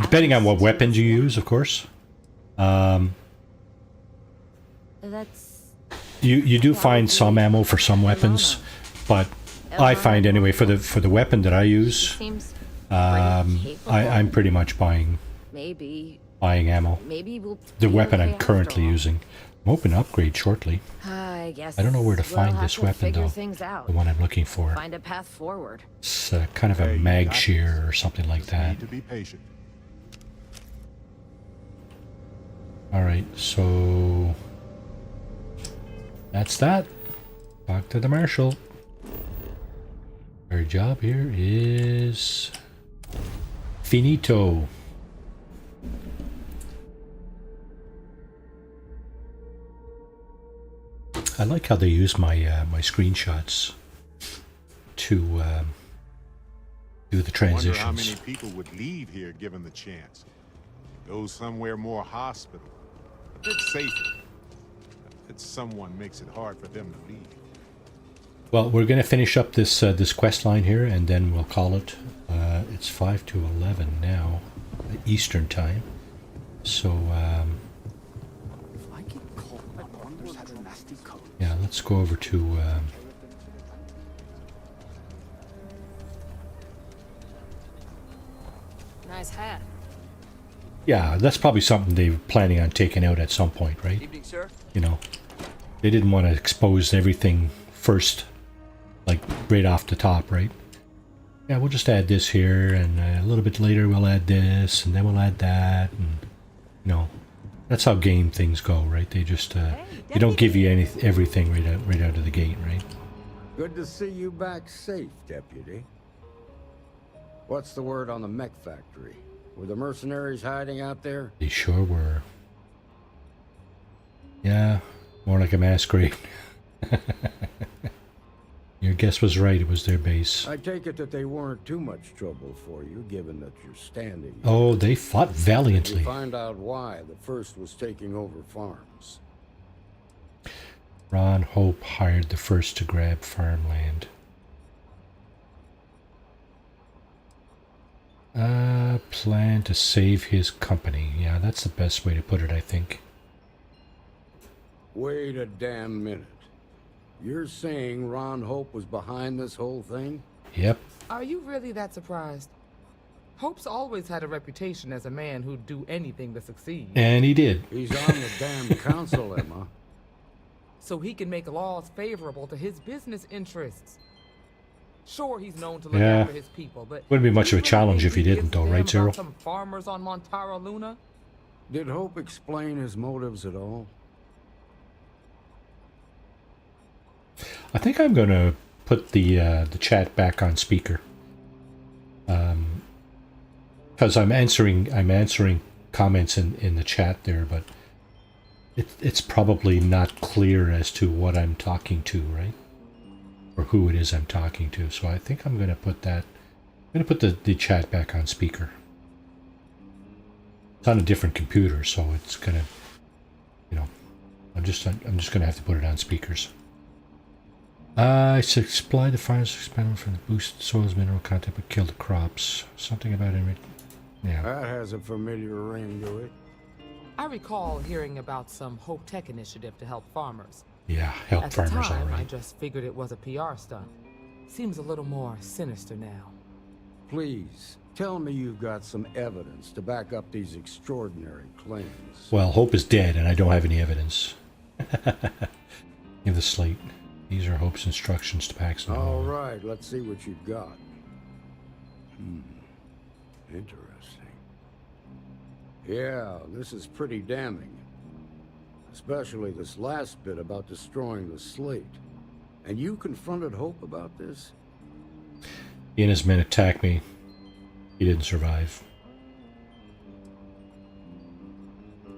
[SPEAKER 1] Depending on what weapons you use, of course.
[SPEAKER 11] That's...
[SPEAKER 1] You do find some ammo for some weapons, but I find anyway for the weapon that I use, I'm pretty much buying ammo.
[SPEAKER 11] Maybe we'll
[SPEAKER 1] The weapon I'm currently using. I'm hoping to upgrade shortly.
[SPEAKER 11] I guess
[SPEAKER 1] I don't know where to
[SPEAKER 11] we'll
[SPEAKER 1] find
[SPEAKER 11] have
[SPEAKER 1] this
[SPEAKER 11] to
[SPEAKER 1] weapon
[SPEAKER 11] figure
[SPEAKER 1] though.
[SPEAKER 11] things out.
[SPEAKER 1] The one I'm looking for.
[SPEAKER 11] Find a path forward.
[SPEAKER 1] It's kind of a mag shear or something like that.
[SPEAKER 3] Need to be patient.
[SPEAKER 1] All right, so that's that. Back to the marshal. Our job here is finito. I like how they use my my screenshots to do the transitions.
[SPEAKER 3] Wonder how many people would leave here given the chance. Go somewhere more hospitable, a bit safer. That someone makes it hard for them to leave.
[SPEAKER 1] Well, we're going to finish up this this quest line here, and then we'll call it. It's 5 to 11 now, Eastern time. So yeah, let's go over to.
[SPEAKER 4] Nice hat.
[SPEAKER 1] Yeah, that's probably something they were planning on taking out at some point, right?
[SPEAKER 8] Evening, sir.
[SPEAKER 1] You know, they didn't want to expose everything first, like right off the top, right? Yeah, we'll just add this here, and a little bit later we'll add this, and then we'll add that, and you know, that's how game things go, right? They just they don't give you everything right out of the gate, right?
[SPEAKER 6] Good to see you back safe, Deputy. What's the word on the mech factory? Were the mercenaries hiding out there?
[SPEAKER 1] They sure were. Yeah, more like a mass grave. Your guess was right, it was their base.
[SPEAKER 6] I take it that they weren't too much trouble for you, given that you're standing.
[SPEAKER 1] Oh, they fought valiantly.
[SPEAKER 6] Did you find out why the first was taking over farms?
[SPEAKER 1] Ron Hope hired the first to grab farmland. Plan to save his company. Yeah, that's the best way to put it, I think.
[SPEAKER 6] Wait a damn minute. You're saying Ron Hope was behind this whole thing?
[SPEAKER 1] Yep.
[SPEAKER 5] Are you really that surprised? Hope's always had a reputation as a man who'd do anything to succeed.
[SPEAKER 1] And he did.
[SPEAKER 6] He's on the damn council, Emma.
[SPEAKER 5] So he can make laws favorable to his business interests. Sure, he's known to look
[SPEAKER 1] Yeah.
[SPEAKER 5] after his people, but
[SPEAKER 1] Wouldn't be much of a challenge if he didn't, though, right, Zero?
[SPEAKER 5] Some farmers on Montara Luna.
[SPEAKER 6] Did Hope explain his motives at all?
[SPEAKER 1] I think I'm going to put the chat back on speaker, because I'm answering comments in the chat there, but it's probably not clear as to what I'm talking to, right? Or who it is I'm talking to. So I think I'm going to put that. I'm going to put the chat back on speaker. It's on a different computer, so it's going to, you know, I'm just going to have to put it on speakers. I supply the farmers expendable from the boost soil's mineral content but kill the crops. Something about it. Yeah.
[SPEAKER 6] That has a familiar ring to it.
[SPEAKER 5] I recall hearing about some Hope Tech initiative to help farmers.
[SPEAKER 1] Yeah, help
[SPEAKER 5] At
[SPEAKER 1] farmers
[SPEAKER 5] the time,
[SPEAKER 1] already.
[SPEAKER 5] I just figured it was a PR stunt. Seems a little more sinister now.
[SPEAKER 6] Please, tell me you've got some evidence to back up these extraordinary claims.
[SPEAKER 1] Well, Hope is dead, and I don't have any evidence. Give the slate. These are Hope's instructions to Paxton.
[SPEAKER 6] All right, let's see what you've got. Interesting. Yeah, this is pretty damning. Especially this last bit about destroying the slate. And you confronted Hope about this?
[SPEAKER 1] He and his men attacked me. He didn't survive.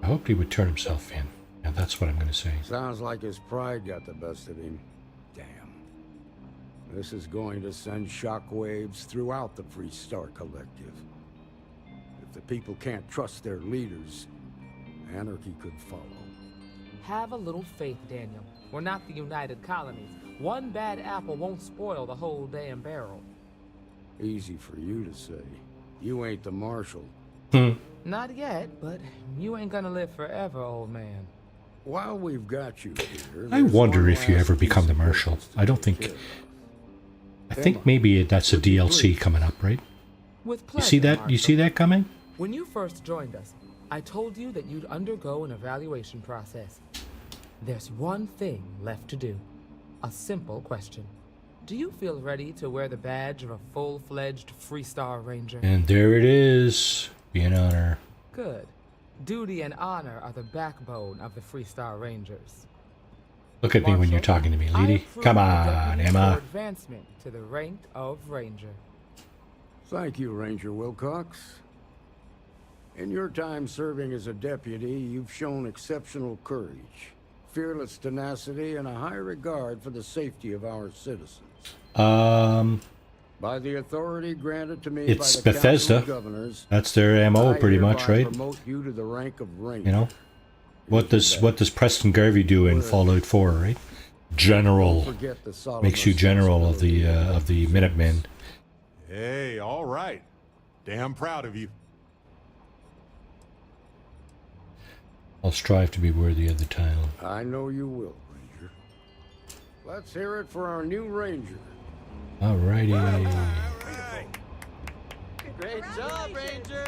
[SPEAKER 1] I hoped he would turn himself in. Yeah, that's what I'm going to say.
[SPEAKER 6] Sounds like his pride got the best of him. Damn. This is going to send shockwaves throughout the Freestar Collective. If the people can't trust their leaders, anarchy could follow.
[SPEAKER 5] Have a little faith, Daniel. We're not the United Colonies. One bad apple won't spoil the whole damn barrel.
[SPEAKER 6] Easy for you to say. You ain't the marshal.
[SPEAKER 5] Not yet, but you ain't gonna live forever, old man.
[SPEAKER 6] While we've got you here,
[SPEAKER 1] I wonder if you ever become the marshal. I don't think... I think maybe that's a DLC coming up, right?
[SPEAKER 5] With
[SPEAKER 1] You see that?
[SPEAKER 5] pleasure,
[SPEAKER 1] You see that coming?
[SPEAKER 5] When you first joined us, I told you that you'd undergo an evaluation process. There's one thing left to do. A simple question. Do you feel ready to wear the badge of a full-fledged Freestar Ranger?
[SPEAKER 1] And there it is. Be an honor.
[SPEAKER 5] Good. Duty and honor are the backbone of the Freestar Rangers.
[SPEAKER 1] Look at me when you're talking to me, lady. Come on, Emma.
[SPEAKER 5] Advancement to the rank of Ranger.
[SPEAKER 6] Thank you, Ranger Wilcox. In your time serving as a deputy, you've shown exceptional courage, fearless tenacity, and a high regard for the safety of our citizens. By the authority granted to me
[SPEAKER 1] It's
[SPEAKER 6] by the
[SPEAKER 1] Bethesda.
[SPEAKER 6] Council of Governors,
[SPEAKER 1] That's their MO, pretty much,
[SPEAKER 6] hereby
[SPEAKER 1] right?
[SPEAKER 6] promote you to the rank of Ranger.
[SPEAKER 1] You know, what does Preston Garvey do in Fallout 4, right? General. Makes you general of the Minutemen.
[SPEAKER 3] Hey, all right. Damn proud of you.
[SPEAKER 1] I'll strive to be worthy of the title.
[SPEAKER 6] I know you will, Ranger. Let's hear it for our new Ranger.
[SPEAKER 1] Alrighty.
[SPEAKER 7] Great job, Ranger.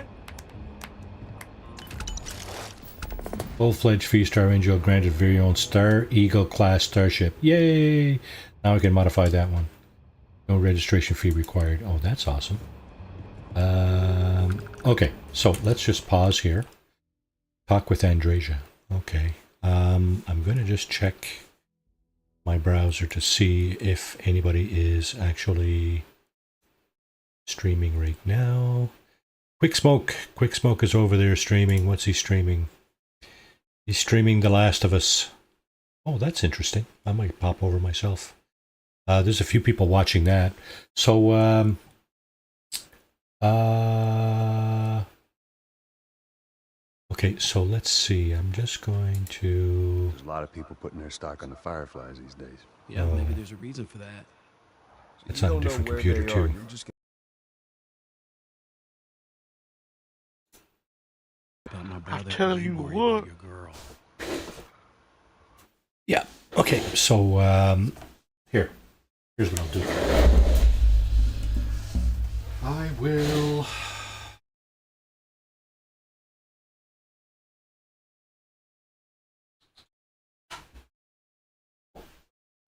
[SPEAKER 1] Full-fledged Freestar Ranger granted very own Star Eagle class starship. Yay! Now I can modify that one. No registration fee required. Oh, that's awesome. Okay, so let's just pause here. Talk with Andrasia. Okay. I'm going to just check my browser to see if anybody is actually streaming right now. Quick Smoke is over there streaming. What's he streaming? He's streaming The Last of Us. Oh, that's interesting. I might pop over myself. There's a few people watching that. So, okay, so let's see. I'm just going to...
[SPEAKER 17] There's a lot of people putting their stock on the Fireflies these days.
[SPEAKER 18] Yeah, maybe there's a reason for that.
[SPEAKER 1] It's on a different computer, too.
[SPEAKER 18] I tell you what.
[SPEAKER 1] Yeah, okay, so, here's what I'll do. I will...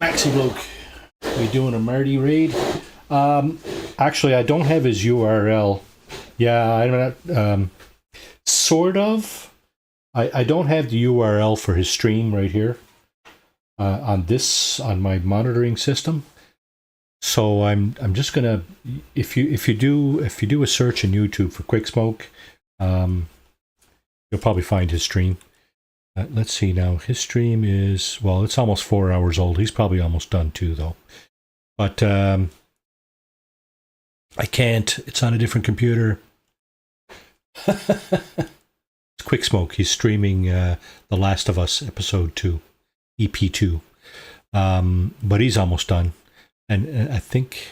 [SPEAKER 1] Maxi Bloke, we doing a Marty raid? Actually, I don't have his URL. Yeah, I'm not, sort of. I don't have the URL for his stream right here on my monitoring system. So I'm just gonna, if you do a search in YouTube for Quick Smoke, you'll probably find his stream. Let's see now. His stream is, well, it's almost 4 hours old. He's probably almost done too, though. But I can't. It's on a different computer. It's Quick Smoke. He's streaming The Last of Us Episode 2, EP2. But he's almost done. And I think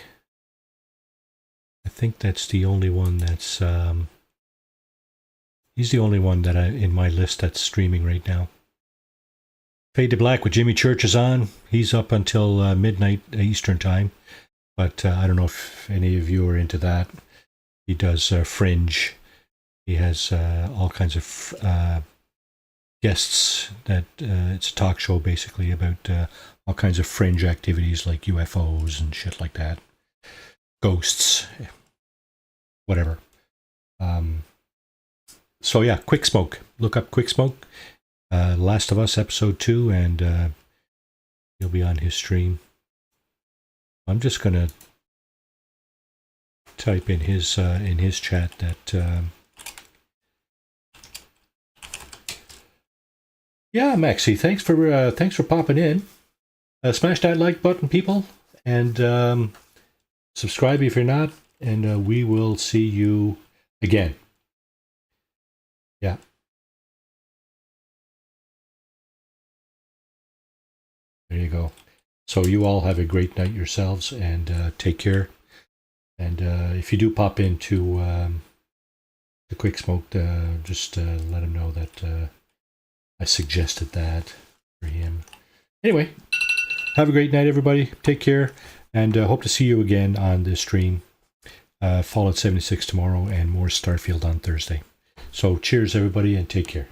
[SPEAKER 1] that's the only one that's... he's the only one that in my list that's streaming right now. Fade to Black with Jimmy Church is on. He's up until midnight Eastern time. but I don't know if any of you are into that. He does Fringe. He has all kinds of guests. That it's a talk show basically about all kinds of fringe activities like UFOs and shit like that, ghosts, whatever. So yeah, Quick Smoke. Look up Quick Smoke. Last of Us episode 2, and he'll be on his stream. I'm just gonna type in his chat that. Yeah, Maxie, thanks for popping in. Smash that like button, people, and subscribe if you're not, and we will see you again. Yeah. There you go. So you all have a great night yourselves, and take care. And if you do pop into the Quick Smoke, just let him know that I suggested that for him. Anyway, have a great night, everybody. Take care, and hope to see you again on this stream. Fallout 76 tomorrow, and more Starfield on Thursday. So cheers, everybody, and take care.